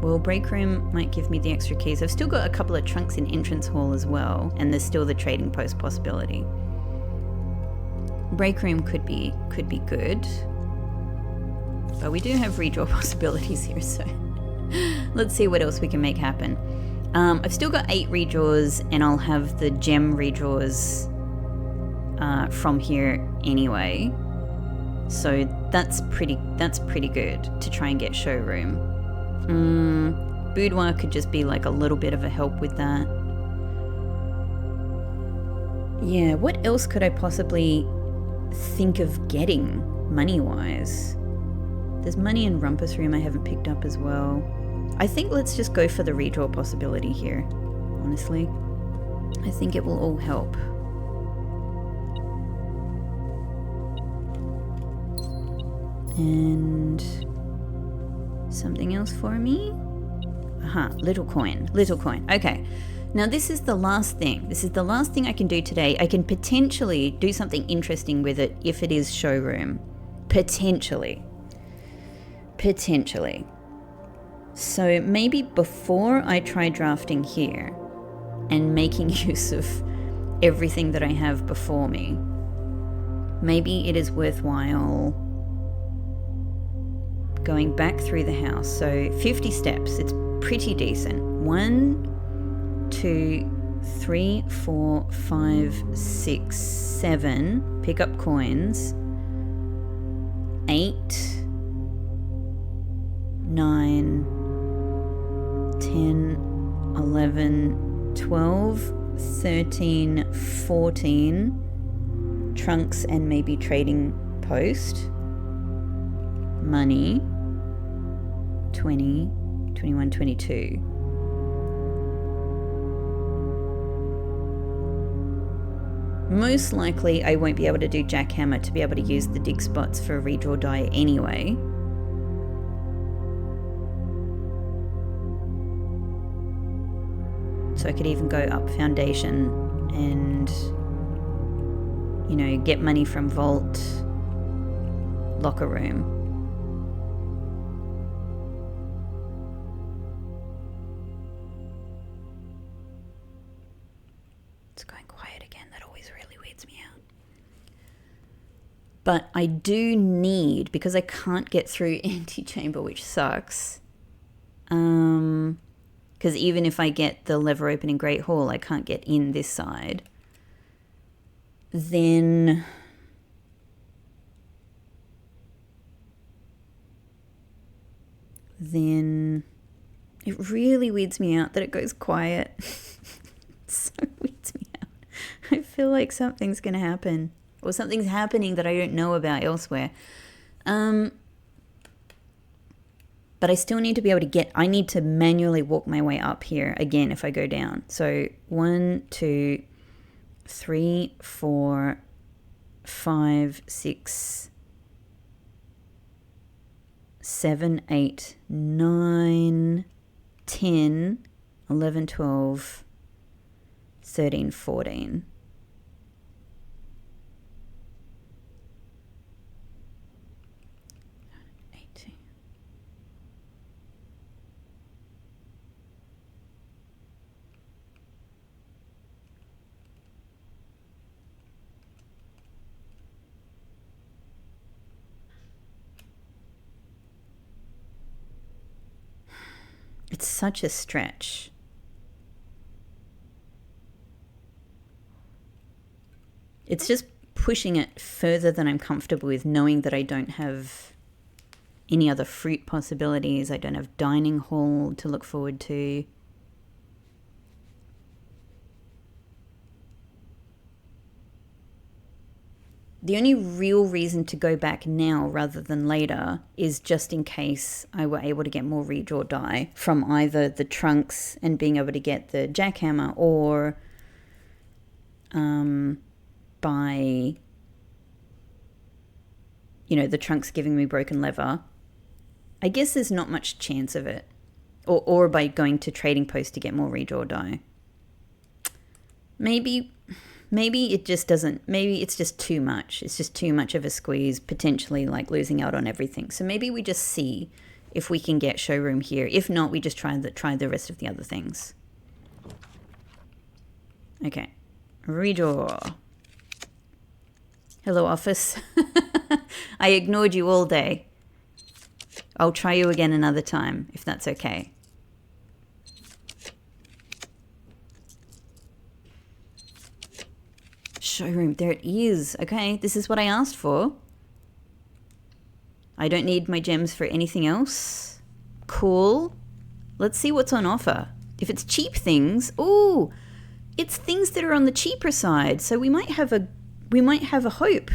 Well, break room might give me the extra keys. I've still got a couple of trunks in entrance hall as well, and there's still the trading post possibility. break room could be good. But we do have redraw possibilities here, so let's see what else we can make happen. I've still got 8 redraws, and I'll have the gem redraws from here anyway. So that's pretty good to try and get showroom. Boudoir could just be like a little bit of a help with that. Yeah, what else could I possibly think of getting money-wise? There's money in Rumpus Room I haven't picked up as well. I think let's just go for the redraw possibility here, honestly. I think it will all help. And something else for me? Aha, little coin. Okay. Now this is the last thing. This is the last thing I can do today. I can potentially do something interesting with it if it is showroom. Potentially. So maybe before I try drafting here and making use of everything that I have before me, maybe it is worthwhile going back through the house. So 50 steps, it's pretty decent. 1, 2, 3, 4, 5, 6, 7. Pick up coins. 8, 9, 10, 11, 12, 13, 14. Trunks and maybe trading post. Money. 20, 21, 22. Most likely I won't be able to do jackhammer to be able to use the dig spots for a redraw die anyway. So I could even go up foundation and, you know, get money from vault, locker room. It's going quiet again. That always really weirds me out. But I do need, because I can't get through antechamber, which sucks. Because even if I get the lever open in Great Hall, I can't get in this side. Then it really weirds me out that it goes quiet. It so weirds me out. I feel like something's going to happen. Or something's happening that I don't know about elsewhere. But I still need to be able to get, I need to manually walk my way up here again if I go down. So 1, 2, 3, 4, 5, 6, 7, 8, 9, 10, 11, 12, 13, 14. It's such a stretch. It's just pushing it further than I'm comfortable with, knowing that I don't have any other fruit possibilities. I don't have dining hall to look forward to. The only real reason to go back now rather than later is just in case I were able to get more redraw die from either the trunks and being able to get the jackhammer, or by, you know, the trunks giving me broken lever. I guess there's not much chance of it. Or by going to trading post to get more redraw die. Maybe it just doesn't, maybe it's just too much. It's just too much of a squeeze, potentially like losing out on everything. So maybe we just see if we can get showroom here. If not, we just try the rest of the other things. Okay, redraw. Hello, office. I ignored you all day. I'll try you again another time, if that's okay. Showroom, there it is. Okay, this is what I asked for. I don't need my gems for anything else. Cool. Let's see what's on offer. If it's cheap things, ooh, it's things that are on the cheaper side. So we might have a hope.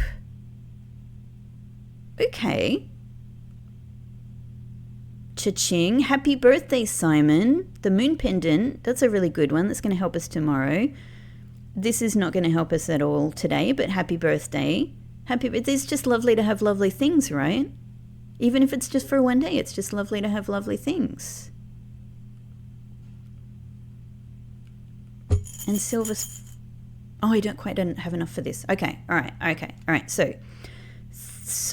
Okay. Cha-ching. Happy birthday, Simon. The moon pendant. That's a really good one. That's going to help us tomorrow. This is not going to help us at all today, but happy birthday. It's just lovely to have lovely things, right? Even if it's just for one day, it's just lovely to have lovely things. And silver... Oh, I don't have enough for this. Okay, all right. So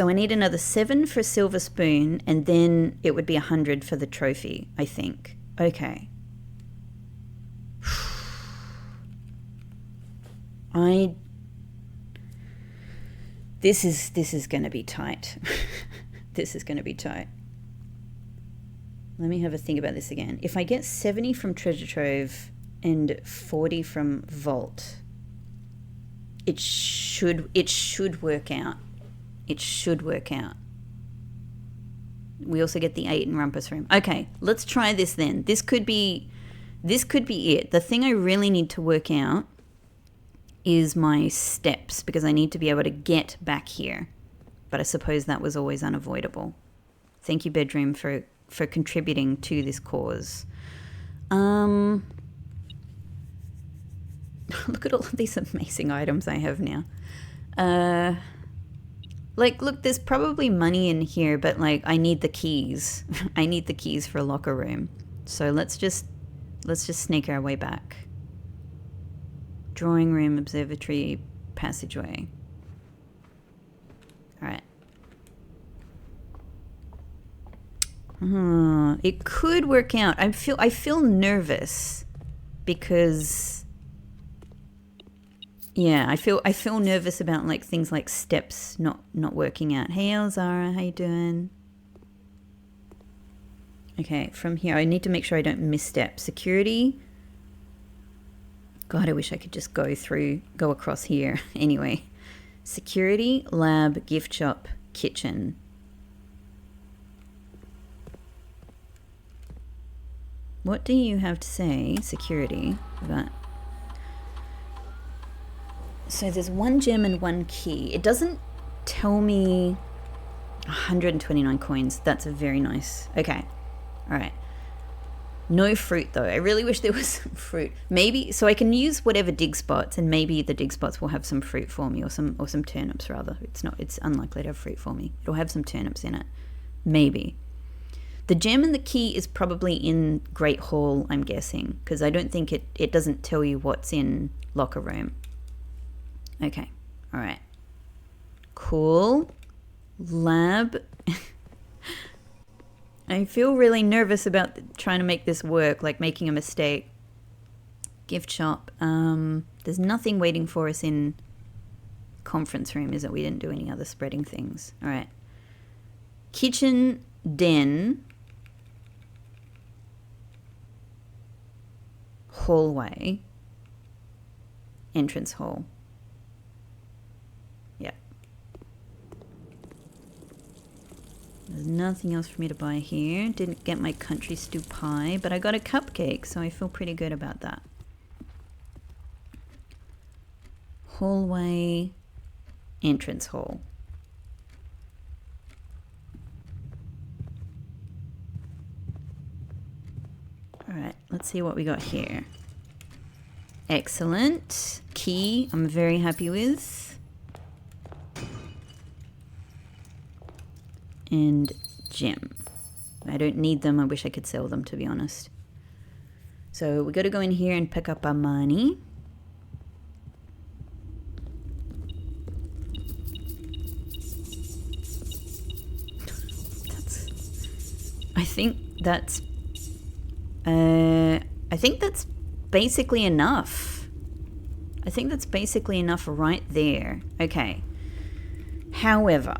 I need another 7 for a silver spoon, and then it would be 100 for the trophy, I think. Okay. This is going to be tight. This is going to be tight. Let me have a think about this again. If I get 70 from treasure trove and 40 from vault, it should work out. It should work out. We also get the 8 in Rumpus Room. Okay, let's try this then. This could be it. The thing I really need to work out is my steps, because I need to be able to get back here. But I suppose that was always unavoidable. Thank you, bedroom, for contributing to this cause. Look at all of these amazing items I have now. Look, there's probably money in here, but I need the keys. I need the keys for a locker room. So let's just sneak our way back. Drawing room, observatory, passageway. All right. It could work out. I feel nervous because, yeah, I feel nervous about things like steps not working out. Hey, Elzara, how you doing? Okay, from here I need to make sure I don't misstep. Security. God, I wish I could just go across here. Anyway, security, lab, gift shop, kitchen. What do you have to say, security, about? So there's 1 gem and 1 key. It doesn't tell me 129 coins. That's very nice. Okay. All right. No fruit though. I really wish there was some fruit. Maybe so I can use whatever dig spots, and maybe the dig spots will have some fruit for me, or some turnips rather. It's unlikely to have fruit for me. It'll have some turnips in it. Maybe. The gem and the key is probably in Great Hall, I'm guessing, because I don't think it doesn't tell you what's in locker room. Okay. All right. Cool. Lab. I feel really nervous about trying to make this work, making a mistake. Gift shop. There's nothing waiting for us in conference room, is it? We didn't do any other spreading things. All right. Kitchen, den, hallway, entrance hall. Yeah. There's nothing else for me to buy here. Didn't get my country stew pie, but I got a cupcake, so I feel pretty good about that. Hallway, entrance hall. All right, let's see what we got here. Excellent. Key, I'm very happy with. And gem. I don't need them. I wish I could sell them, to be honest. So we got to go in here and pick up our money. I think that's basically enough. I think that's basically enough right there. Okay. However,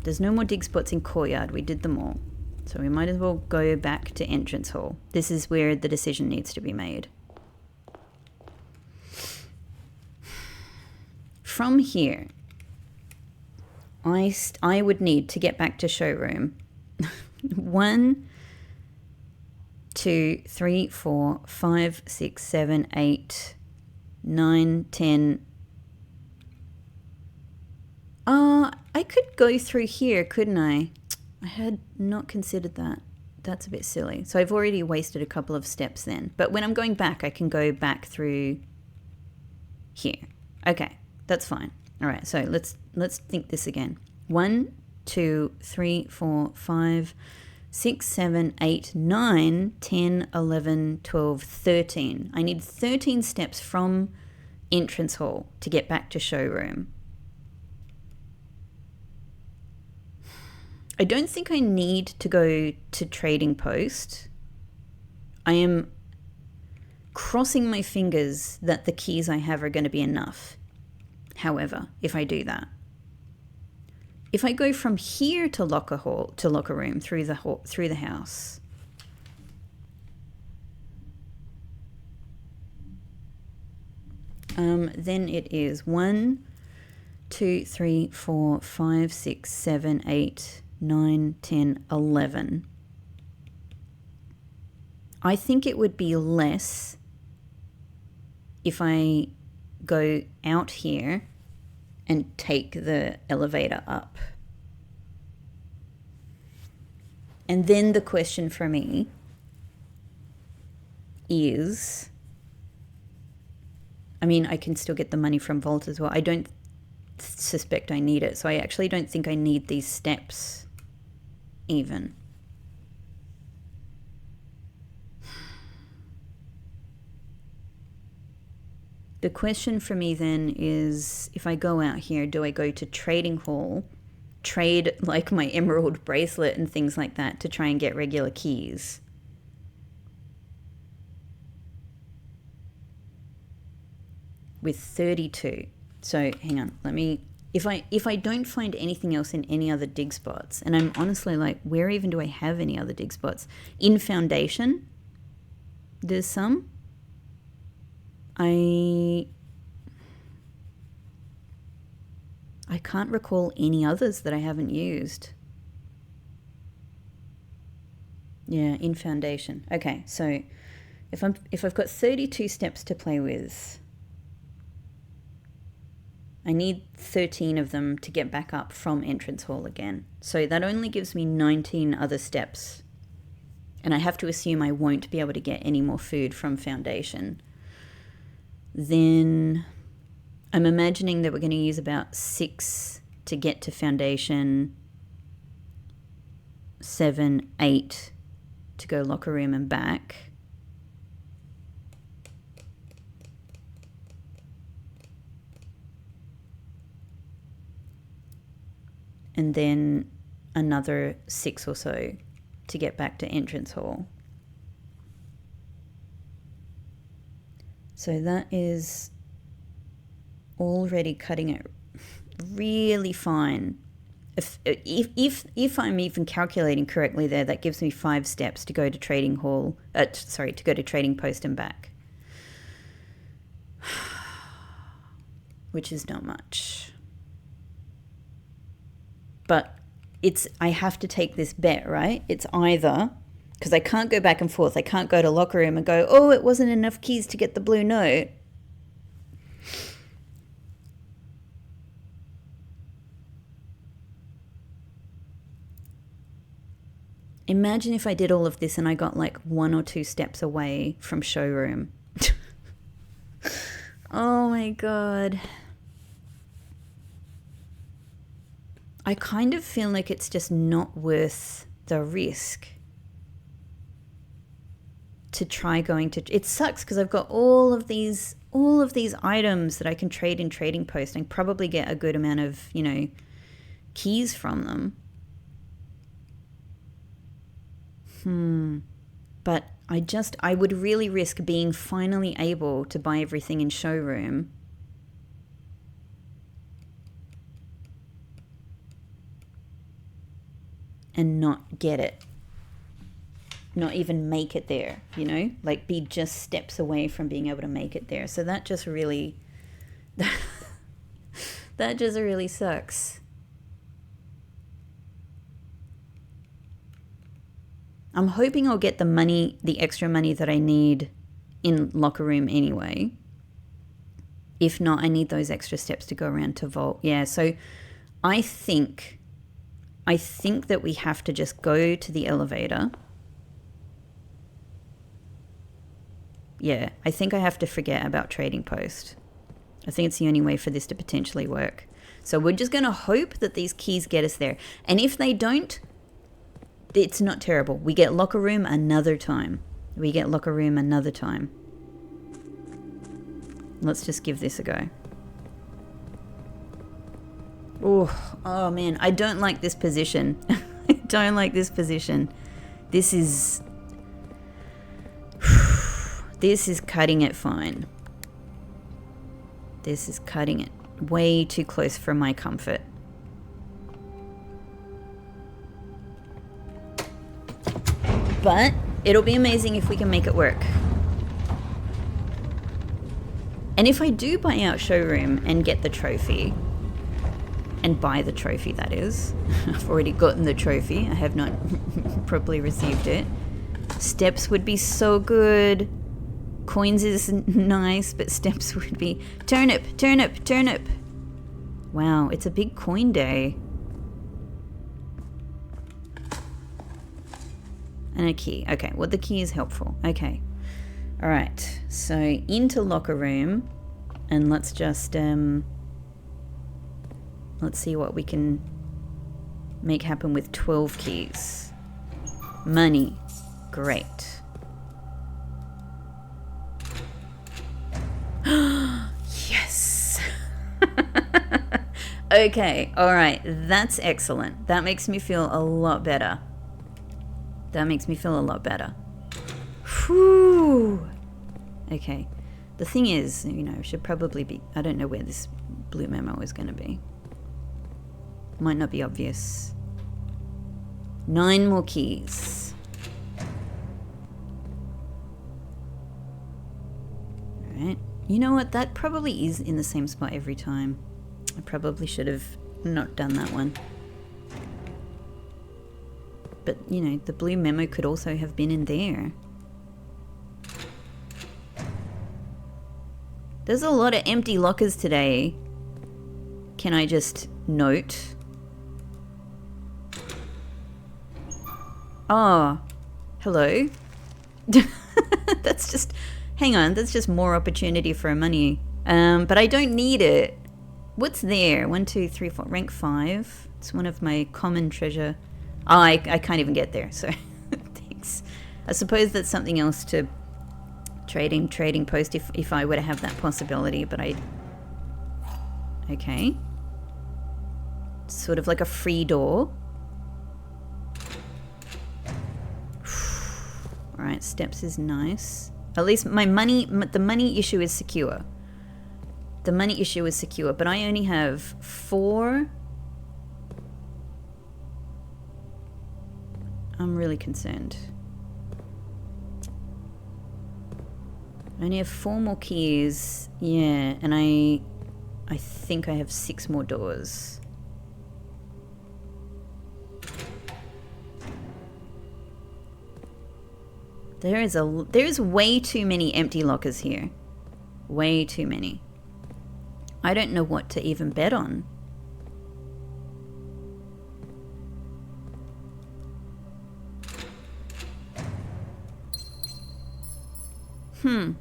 there's no more dig spots in courtyard. We did them all. So we might as well go back to entrance hall. This is where the decision needs to be made. From here, I would need to get back to showroom 1, 2, 3, 4, 5, 6, 7, 8, 9, 10. I could go through here, couldn't I? I had not considered that. That's a bit silly. So I've already wasted a couple of steps then. But when I'm going back, I can go back through here. Okay, that's fine. All right, so let's think this again. 1, 2, 3, 4, 5, 6, 7, 8, 9, 10, 11, 12, 13. I need 13 steps from entrance hall to get back to showroom. I don't think I need to go to trading post. I am crossing my fingers that the keys I have are going to be enough. However, if I do that, if I go from here to locker room through the house, then it is 1, 2, 3, 4, 5, 6, 7, 8, 9, 10, 11. I think it would be less if I go out here and take the elevator up. And then the question for me is, I mean, I can still get the money from Vault as well. I don't suspect I need it, so I actually don't think I need these steps even. The question for me then is, if I go out here, do I go to trading hall, trade like my emerald bracelet and things like that to try and get regular keys? With 32. So hang on, let me, if I don't find anything else in any other dig spots, and I'm honestly like, where even do I have any other dig spots? In foundation, there's some. I can't recall any others that I haven't used. Yeah, in foundation. Okay, so if I've got 32 steps to play with, I need 13 of them to get back up from entrance hall again. So that only gives me 19 other steps. And I have to assume I won't be able to get any more food from foundation. Then I'm imagining that we're going to use about 6 to get to foundation, 7, 8 to go locker room and back. And then another 6 or so to get back to entrance hall. So that is already cutting it really fine. If I'm even calculating correctly there, that gives me 5 steps to go to trading hall. To go to trading post and back, which is not much. But I have to take this bet, right? It's either, because I can't go back and forth. I can't go to locker room and go, oh, it wasn't enough keys to get the blue note. Imagine if I did all of this and I got like 1 or 2 steps away from showroom. Oh my God. I kind of feel like it's just not worth the risk to try going to. It sucks because I've got all of these items that I can trade in trading post and probably get a good amount of, keys from them. But I would really risk being finally able to buy everything in Showroom and not get it. Not even make it there, you know? Like be just steps away from being able to make it there. So that just really, that just really sucks. I'm hoping I'll get the extra money that I need in Locker Room anyway. If not, I need those extra steps to go around to Vault. Yeah, so I think that we have to just go to the elevator. Yeah, I think I have to forget about Trading Post. I think it's the only way for this to potentially work. So we're just going to hope that these keys get us there. And if they don't, it's not terrible. We get Locker Room another time. Let's just give this a go. Oh man, I don't like this position. I don't like this position. This is cutting it fine. This is cutting it way too close for my comfort. But it'll be amazing if we can make it work. And if I do buy out Showroom and get the trophy, and buy the trophy, that is. I've already gotten the trophy. I have not properly received it. Steps would be so good. Coins is nice, but steps would be... Turnip. Wow, it's a big coin day. And a key. Okay, well, the key is helpful. Okay. All right. So into Locker Room. And let's just... let's see what we can make happen with 12 keys. Money. Great. Yes! Okay, alright. That's excellent. That makes me feel a lot better. Whew! Okay. The thing is, you know, should probably be... I don't know where this blue memo is going to be. Might not be obvious. 9 more keys. Alright. You know what? That probably is in the same spot every time. I probably should have not done that one. But, you know, the blue memo could also have been in there. There's a lot of empty lockers today. Can I just note? Oh, hello. That's just, hang on, that's just more opportunity for money. But I don't need it. What's there? 1, 2, 3, 4, rank 5. It's one of my common treasure. Oh, I can't even get there, so thanks. I suppose that's something else to trading post if I were to have that possibility, but okay. Sort of like a free door. Alright, steps is nice. At least the money issue is secure. The money issue is secure, but I only have 4. I'm really concerned. I only have 4 more keys. Yeah, and I think I have 6 more doors. There is way too many empty lockers here. Way too many. I don't know what to even bet on.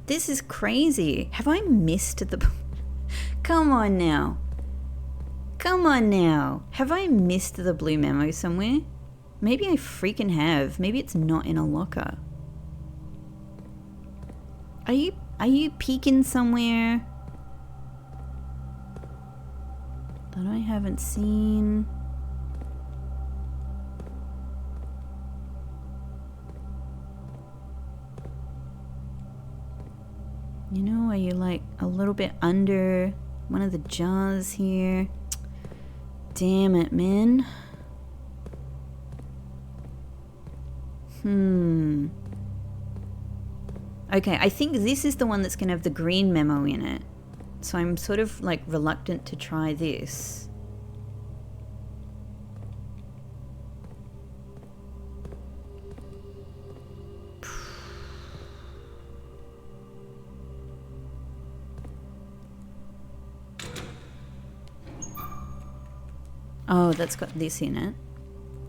This is crazy. Have I missed the... Come on now. Come on now. Have I missed the blue memo somewhere? Maybe I freaking have. Maybe it's not in a locker. Are you peeking somewhere that I haven't seen? You know, are you like a little bit under one of the jars here? Damn it, man. Okay, I think this is the one that's going to have the green memo in it. So I'm sort of like reluctant to try this. Oh, that's got this in it.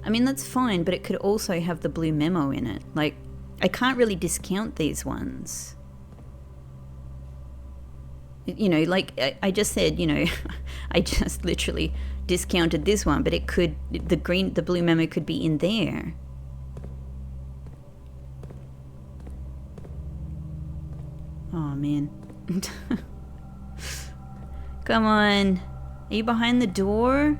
I mean, that's fine, but it could also have the blue memo in it. Like, I can't really discount these ones. You know, like I just said, you know, I just literally discounted this one, but it could, the blue memo could be in there. Oh, man. Come on. Are you behind the door?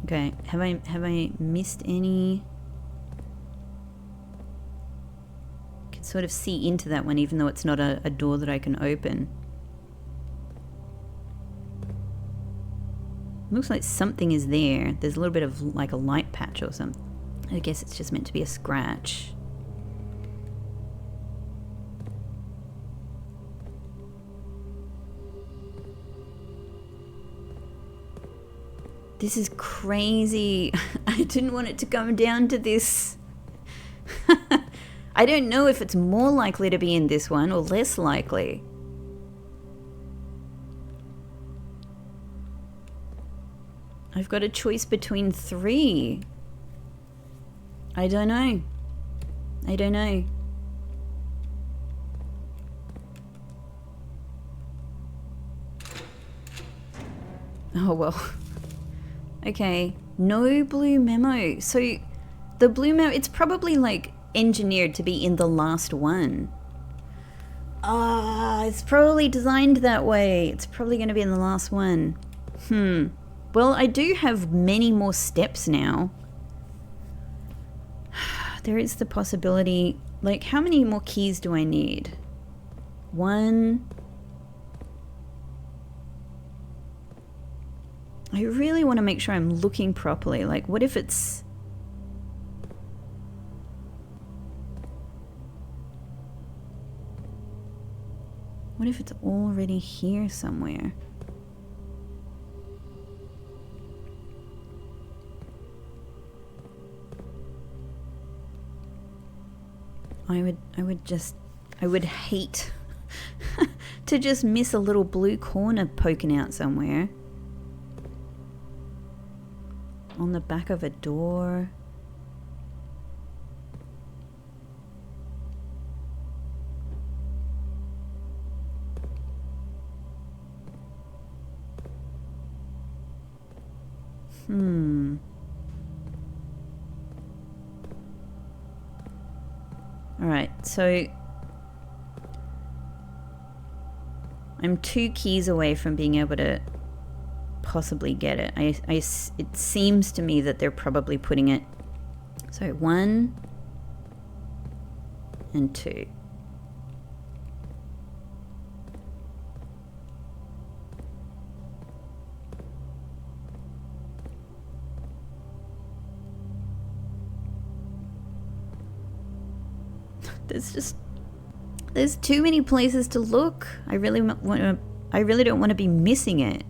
Okay, have I missed any? I can sort of see into that one, even though it's not a door that I can open. Looks like something is there. There's a little bit of like a light patch or something. I guess it's just meant to be a scratch. This is crazy. I didn't want it to come down to this. I don't know if it's more likely to be in this one or less likely. I've got a choice between 3. I don't know. I don't know. Oh, well. Okay, no blue memo. So the blue memo, it's probably like engineered to be in the last one. It's probably designed that way. It's probably going to be in the last one. Well, I do have many more steps now. There is the possibility, like, how many more keys do I need? 1. I really want to make sure I'm looking properly. Like, what if it's... What if it's already here somewhere? I would hate to just miss a little blue corner poking out somewhere. On the back of a door. Alright, so I'm 2 keys away from being able to possibly get it. It seems to me that they're probably putting it. So 1 and 2. There's too many places to look. I really don't want to be missing it.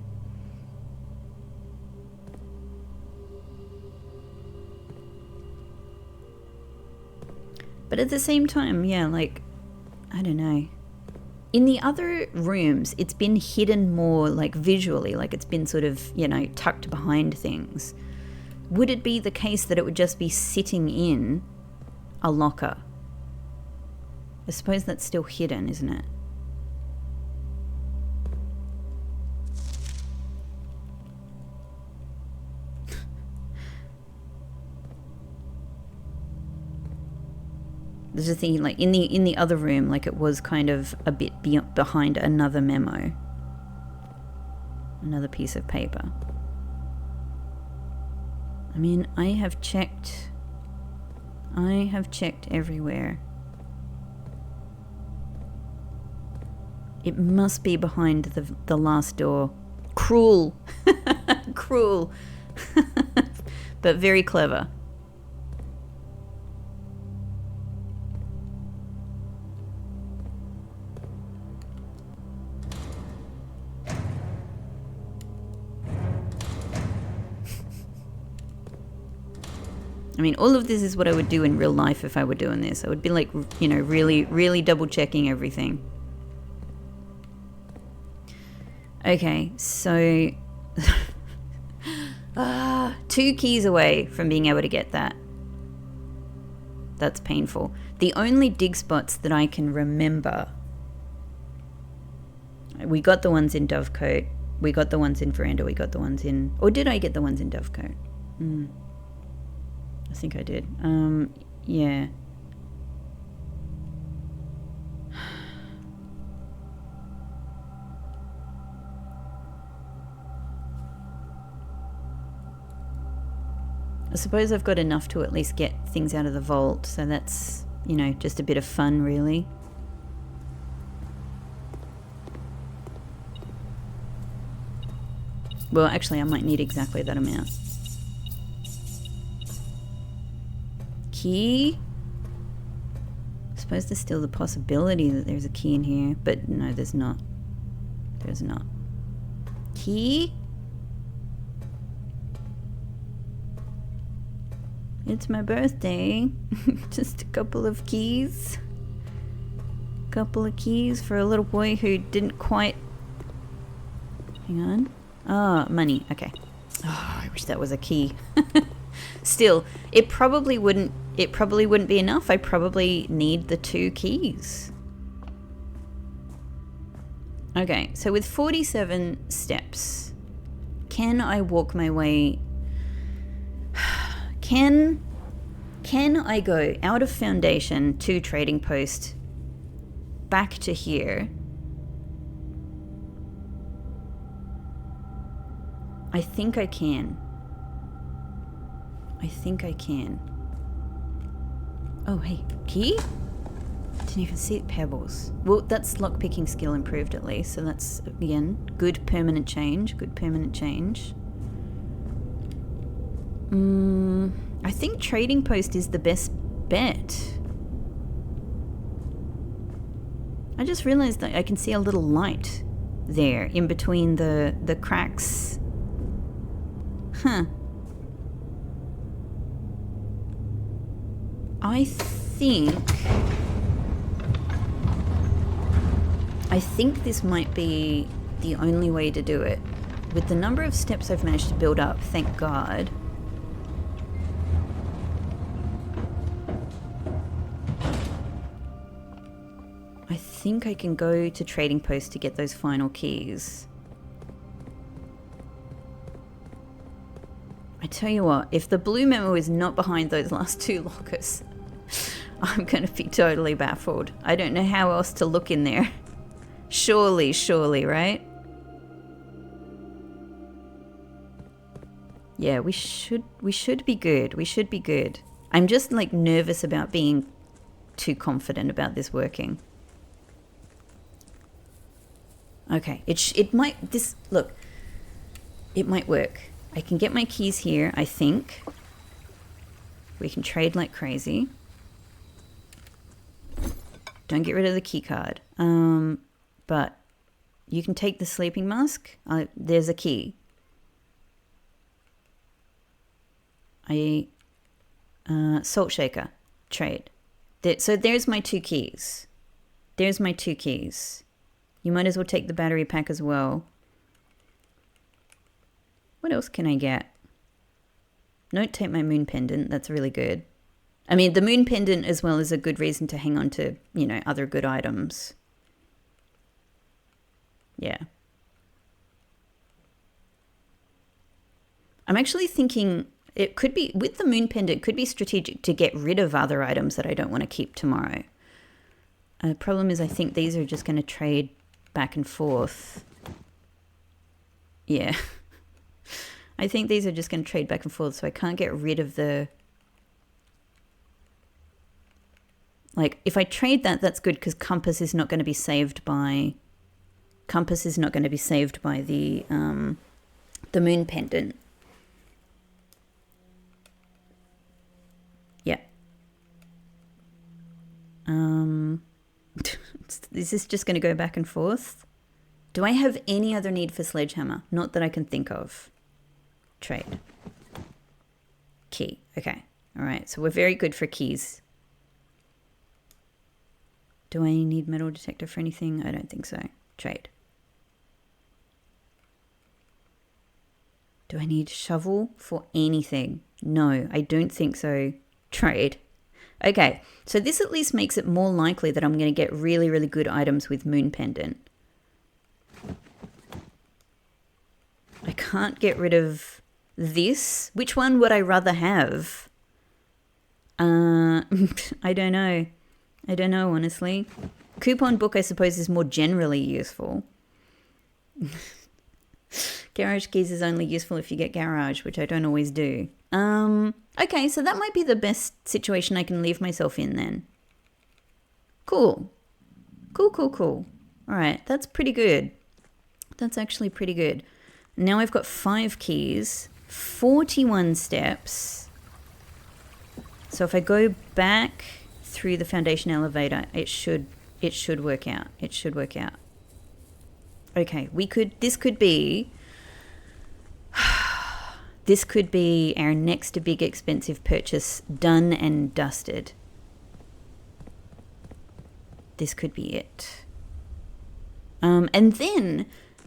But at the same time, yeah, like, I don't know. In the other rooms, it's been hidden more, like, visually, like it's been sort of, you know, tucked behind things. Would it be the case that it would just be sitting in a locker? I suppose that's still hidden, isn't it? There's a thing, like, in the other room, like, it was kind of a bit behind another memo. Another piece of paper. I mean, I have checked everywhere. It must be behind the last door. Cruel. Cruel. But very clever. I mean, all of this is what I would do in real life if I were doing this. I would be like, you know, really, really double checking everything. Okay, so 2 keys away from being able to get that. That's painful. The only dig spots that I can remember, we got the ones in Dovecote, we got the ones in Veranda, we got the ones in, or did I get the ones in Dovecote? I think I did. Yeah. I suppose I've got enough to at least get things out of the vault, so that's, you know, just a bit of fun, really. Well, actually, I might need exactly that amount. Key? I suppose there's still the possibility that there's a key in here, but no, there's not. There's not. Key? It's my birthday. Just a couple of keys. Couple of keys for a little boy who didn't quite... Hang on. Oh, money. Okay. Oh, I wish that was a key. Still, it probably wouldn't be enough. I probably need the 2 keys. Okay, so with 47 steps, can I walk my way... Can I go out of Foundation to Trading Post, back to here? I think I can. I think I can. Oh, hey, key? Didn't even see it. Pebbles. Well, that's lockpicking skill improved at least, so that's, again, good permanent change. Good permanent change. I think Trading Post is the best bet. I just realized that I can see a little light there in between the cracks. Huh. I think this might be the only way to do it. With the number of steps I've managed to build up, thank God. I think I can go to Trading Post to get those final keys. I tell you what, if the blue memo is not behind those last 2 lockers, I'm going to be totally baffled. I don't know how else to look in there. Surely, right? Yeah, we should be good. We should be good. I'm just like nervous about being too confident about this working. Okay, it might work. I can get my keys here, I think. We can trade like crazy. Don't get rid of the key card. But you can take the sleeping mask. There's a key. Salt shaker. Trade. So there's my 2 keys. There's my 2 keys. You might as well take the battery pack as well. What else can I get? Don't take my moon pendant. That's really good. I mean, the moon pendant as well is a good reason to hang on to, you know, other good items. Yeah. I'm actually thinking it could be, with the moon pendant, it could be strategic to get rid of other items that I don't want to keep tomorrow. The problem is I think these are just going to trade back and forth. Yeah. I think these are just going to trade back and forth, so I can't get rid of the... Like, if I trade that, that's good, because compass is not going to be saved by... Compass is not going to be saved by the moon pendant. Yeah. Is this just going to go back and forth? Do I have any other need for sledgehammer? Not that I can think of. Trade. Key. Okay. All right. So we're very good for keys. Do I need metal detector for anything? I don't think so. Trade. Do I need shovel for anything? No, I don't think so. Trade. Okay, so this at least makes it more likely that I'm going to get really, really good items with moon pendant. I can't get rid of this. Which one would I rather have? I don't know. I don't know, honestly. Coupon book, I suppose, is more generally useful. Garage keys is only useful if you get garage, which I don't always do. Okay, so that might be the best situation I can leave myself in then. Cool. Cool. All right, that's pretty good. That's actually pretty good. Now I've got 5 keys, 41 steps. So if I go back through the foundation elevator, it should work out. It should work out. Okay, this could be our next big expensive purchase done and dusted. This could be it. And then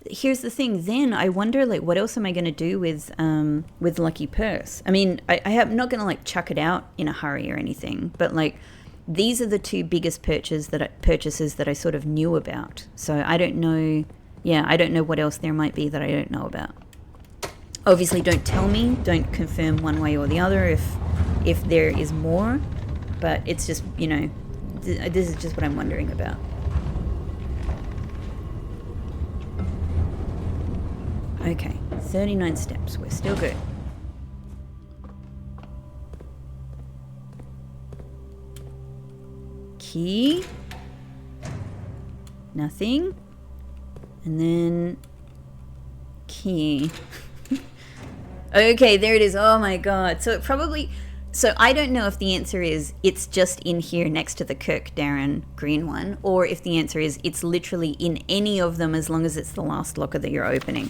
here's the thing. Then I wonder, like, what else am I going to do with Lucky Purse? I mean, I'm not going to like chuck it out in a hurry or anything, but like these are the 2 biggest purchases that I sort of knew about. So I don't know. Yeah, I don't know what else there might be that I don't know about. Obviously, don't tell me. Don't confirm one way or the other if there is more. But it's just, you know, this is just what I'm wondering about. Okay, 39 steps. We're still good. Key. Nothing. And then key. Okay, there it is. Oh my god. So I don't know if the answer is it's just in here next to the Kirk Darren green one, or if the answer is it's literally in any of them as long as it's the last locker that you're opening.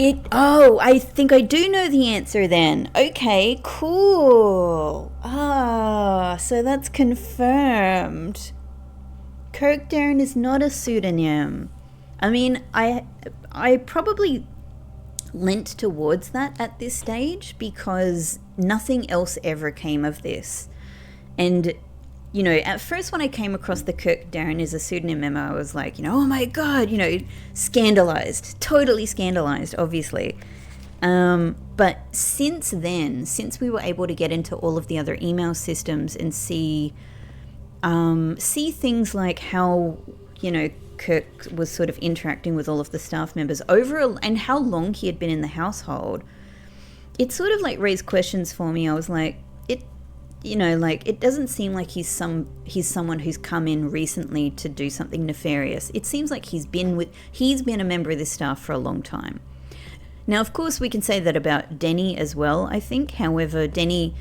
I think I do know the answer then. Okay, cool. So that's confirmed. Kirk Darren is not a pseudonym. I mean, I probably lent towards that at this stage because nothing else ever came of this. And, you know, at first when I came across the Kirk Darren is a pseudonym memo, I was like, you know, oh my god, you know, scandalized, totally scandalized, obviously. But since then, since we were able to get into all of the other email systems and see things like how, you know, Kirk was sort of interacting with all of the staff members and how long he had been in the household, it sort of like raised questions for me. I was like, it doesn't seem like he's someone who's come in recently to do something nefarious. It seems like he's been a member of this staff for a long time. Now, of course, we can say that about Denny as well, I think. However, Denny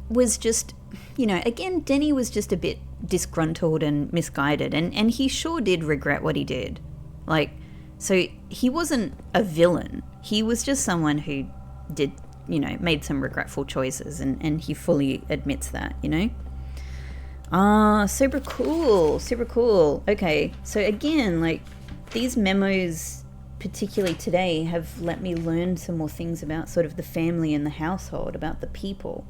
was just, you know, again, Denny was just a bit disgruntled and misguided, and he sure did regret what he did. Like, so he wasn't a villain. He was just someone who did, you know, made some regretful choices, and he fully admits that, you know? Super cool. Okay, so again, like, these memos, particularly today, have let me learn some more things about sort of the family and the household, about the people.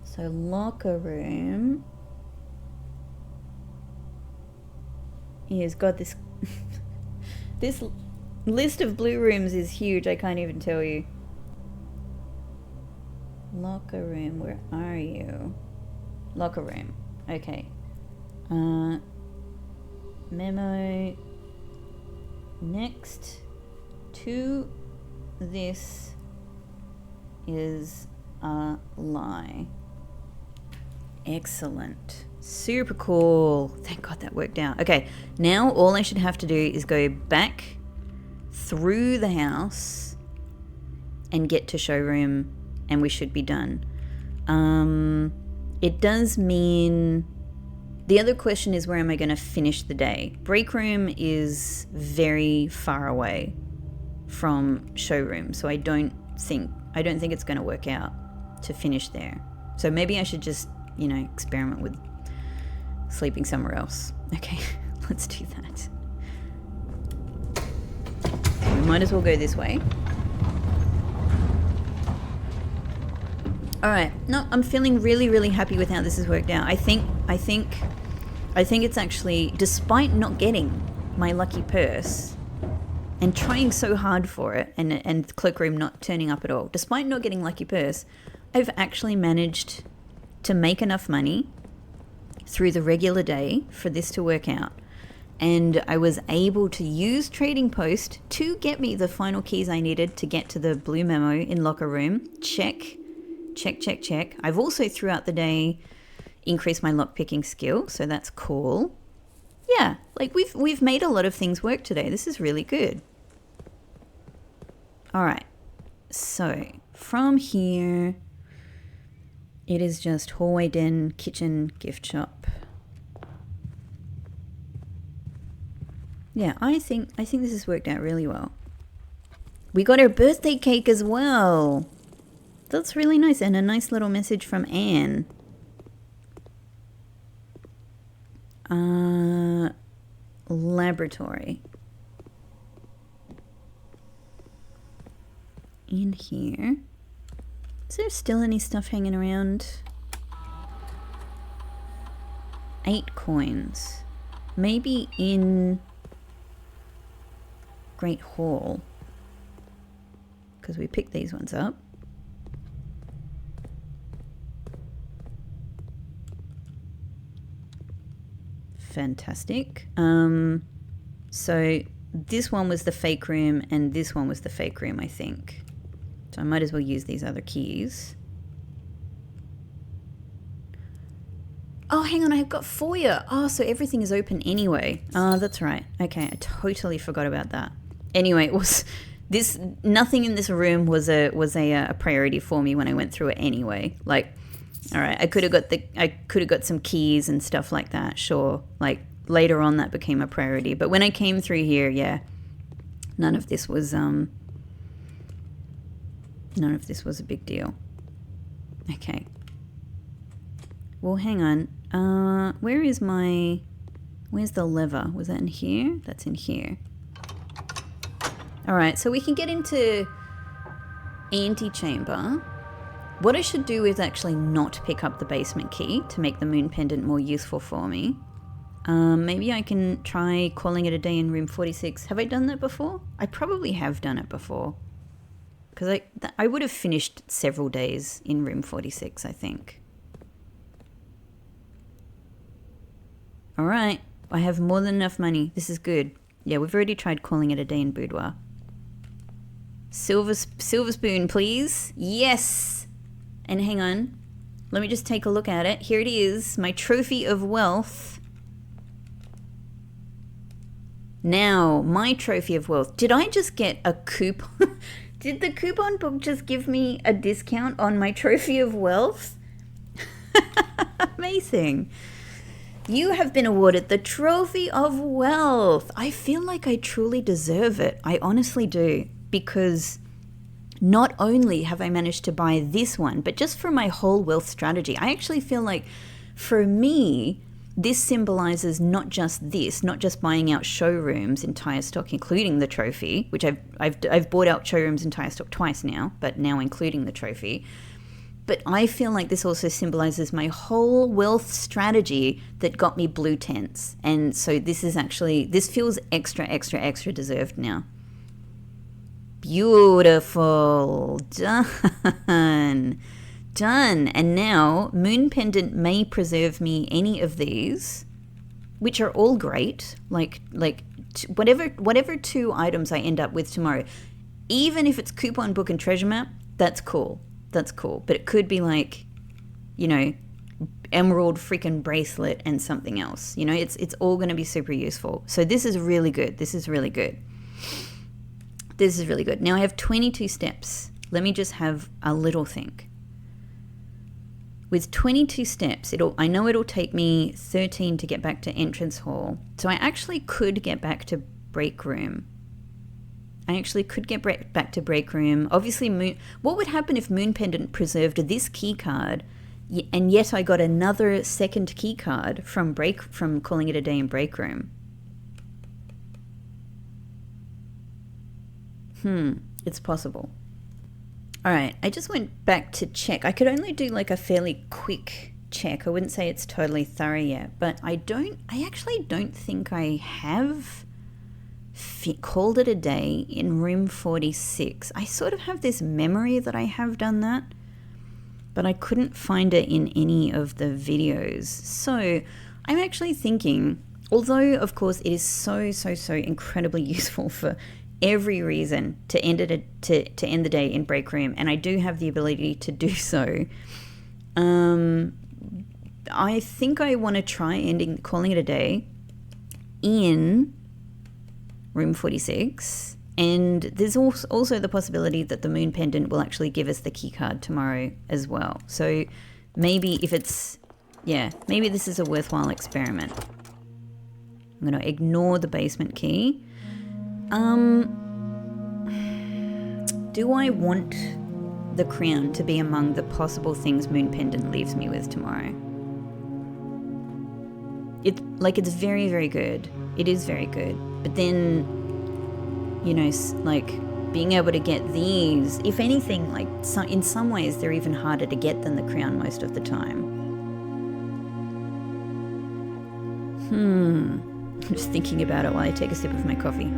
So locker room. Yes, God, this this list of blue rooms is huge. I can't even tell you. Locker room, where are you? Locker room. Okay. Memo. Next to this is a lie. Excellent. Super cool. Thank God that worked out. Okay, now all I should have to do is go back through the house and get to showroom, and we should be done. It does mean... The other question is, where am I going to finish the day? Break room is very far away from showroom, so I don't think it's going to work out to finish there. So maybe I should just, experiment with sleeping somewhere else. Okay, let's do that. We might as well go this way. All right. No, I'm feeling really, really happy with how this has worked out. I think it's actually, despite not getting my lucky purse and trying so hard for it, and cloakroom not turning up at all, despite not getting lucky purse, I've actually managed to make enough money through the regular day for this to work out. And I was able to use Trading Post to get me the final keys I needed to get to the blue memo in locker room. Check. I've also throughout the day increased my lockpicking skill, so that's cool. Yeah, like we've made a lot of things work today. This is really good. All right, so from here, it is just hallway, den, kitchen, gift shop. Yeah, I think this has worked out really well. We got our birthday cake as well. That's really nice, and a nice little message from Anne. Laboratory. In here. Is there still any stuff hanging around? 8 coins. Maybe in Great Hall. Because we picked these ones up. Fantastic. So this one was the fake room and this one was the fake room, I think. So I might as well use these other keys. Oh, hang on, I've got foyer. Oh, so everything is open anyway. Oh, that's right. Okay, I totally forgot about that. Anyway, it was this. Nothing in this room was a priority for me when I went through it anyway. Like, all right, I could have got some keys and stuff like that. Sure, like later on that became a priority. But when I came through here, yeah, none of this was a big deal. Okay. Well, hang on. Where's the lever? Was that in here? That's in here. All right, so we can get into antechamber. What I should do is actually not pick up the basement key to make the moon pendant more useful for me. Maybe I can try calling it a day in room 46. Have I done that before? I probably have done it before. Because I would have finished several days in room 46, I think. All right, I have more than enough money. This is good. Yeah, we've already tried calling it a day in boudoir. Silver spoon, please. Yes. And hang on. Let me just take a look at it. Here it is, my trophy of wealth. Now, my trophy of wealth. Did I just get a coupon? Did the coupon book just give me a discount on my trophy of wealth? Amazing. You have been awarded the trophy of wealth. I feel like I truly deserve it. I honestly do. Because not only have I managed to buy this one, but just for my whole wealth strategy, I actually feel like for me, this symbolizes not just buying out Showroom's entire stock, including the trophy, which I've bought out Showroom's entire stock twice now, but now including the trophy. But I feel like this also symbolizes my whole wealth strategy that got me blue tents. And so this feels extra deserved now. Beautiful. Done. And now, Moon Pendant may preserve me any of these. which are all great, whatever 2 items I end up with tomorrow, even if it's coupon book and treasure map, that's cool. But it could be like, emerald freaking bracelet and something else. It's all going to be super useful. So this is really good. This is really good. Now I have 22 steps. Let me just have a little think. With 22 steps, I know it'll take me 13 to get back to entrance hall. So I actually could get back to break room. Obviously, what would happen if Moon Pendant preserved this key card, and yet I got another second key card from calling it a day in break room? It's possible. All right, I just went back to check. I could only do like a fairly quick check. I wouldn't say it's totally thorough yet, but I actually don't think I have called it a day in room 46. I sort of have this memory that I have done that, but I couldn't find it in any of the videos. So I'm actually thinking, although of course it is so incredibly useful for every reason to end the day in break room, and I do have the ability to do so, I think I want to try calling it a day in room 46, and there's also the possibility that the Moon Pendant will actually give us the key card tomorrow as well. So maybe this is a worthwhile experiment. I'm going to ignore the basement key. Do I want the crown to be among the possible things Moon Pendant leaves me with tomorrow? It's very, very good. It is very good. But then, being able to get these, if anything, in some ways they're even harder to get than the crown most of the time. I'm just thinking about it while I take a sip of my coffee.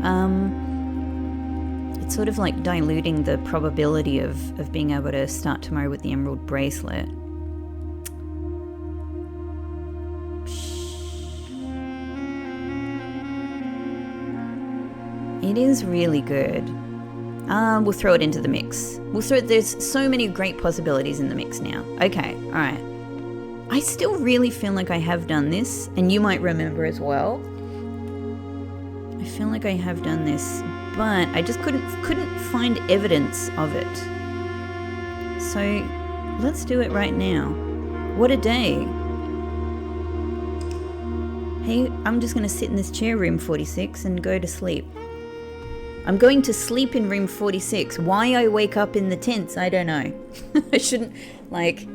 It's sort of like diluting the probability of being able to start tomorrow with the emerald bracelet. It is really good. We'll throw it into the mix. There's so many great possibilities in the mix now. Okay, all right. I still really feel like I have done this, and you might remember as well. I feel like I have done this, but I just couldn't find evidence of it. So let's do it right now. What a day. Hey, I'm just going to sit in this chair, room 46, and go to sleep. I'm going to sleep in room 46. Why I wake up in the tents, I don't know. I shouldn't,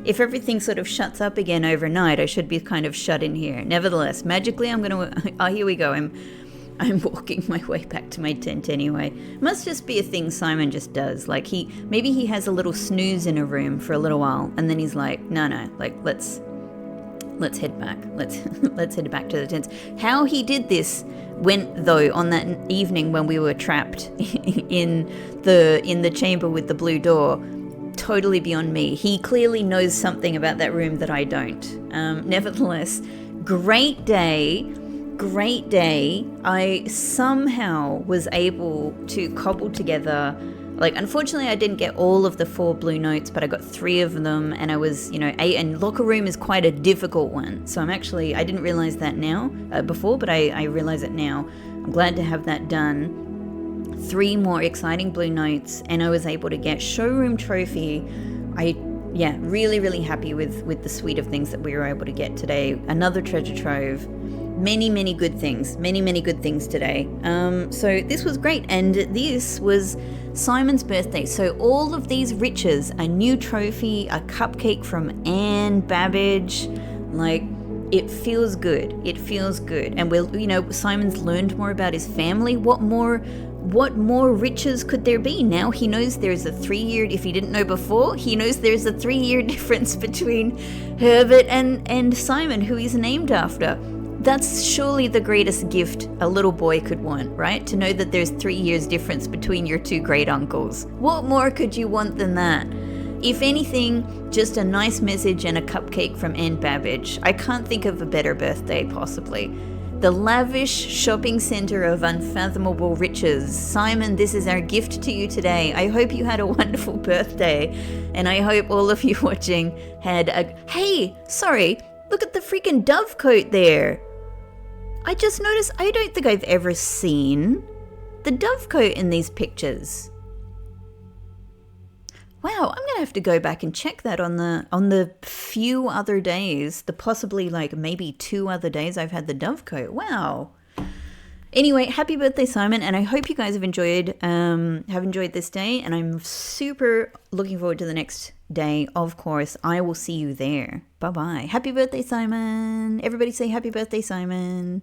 if everything sort of shuts up again overnight, I should be kind of shut in here. Nevertheless, magically I'm going to, here we go. I'm walking my way back to my tent anyway. Must just be a thing Simon just does. Maybe he has a little snooze in a room for a little while, and then he's like, no, let's head back. Let's head back to the tents. How he did this went, though, on that evening when we were trapped in the chamber with the blue door, totally beyond me. He clearly knows something about that room that I don't. Nevertheless, great day. I somehow was able to cobble together, unfortunately I didn't get all of the 4 blue notes, but I got 3 of them, and I was, and locker room is quite a difficult one. So I didn't realize that before, but I realize it now. I'm glad to have that done. 3 more exciting blue notes, and I was able to get showroom trophy. Really, really happy with the suite of things that we were able to get today. Another treasure trove. Many good things today. So this was great, and this was Simon's birthday. So all of these riches, a new trophy, a cupcake from Anne Babbage, it feels good. And Simon's learned more about his family. What more riches could there be? Now he knows there's a 3-year, if he didn't know before, he knows there's a 3-year difference between Herbert and Simon, who he's named after. That's surely the greatest gift a little boy could want, right? To know that there's 3 years difference between your 2 great uncles. What more could you want than that? If anything, just a nice message and a cupcake from Anne Babbage. I can't think of a better birthday, possibly. The lavish shopping centre of unfathomable riches. Simon, this is our gift to you today. I hope you had a wonderful birthday, and I hope all of you watching had a... Hey, sorry, look at the freaking dove coat there. I just noticed I don't think I've ever seen the dove coat in these pictures. Wow, I'm gonna have to go back and check that on the few other days, the possibly like maybe 2 other days I've had the dove coat. Wow. Anyway, happy birthday, Simon, and I hope you guys have enjoyed this day, and I'm super looking forward to the next day. Of course, I will see you there. Bye bye. Happy birthday, Simon. Everybody say happy birthday, Simon.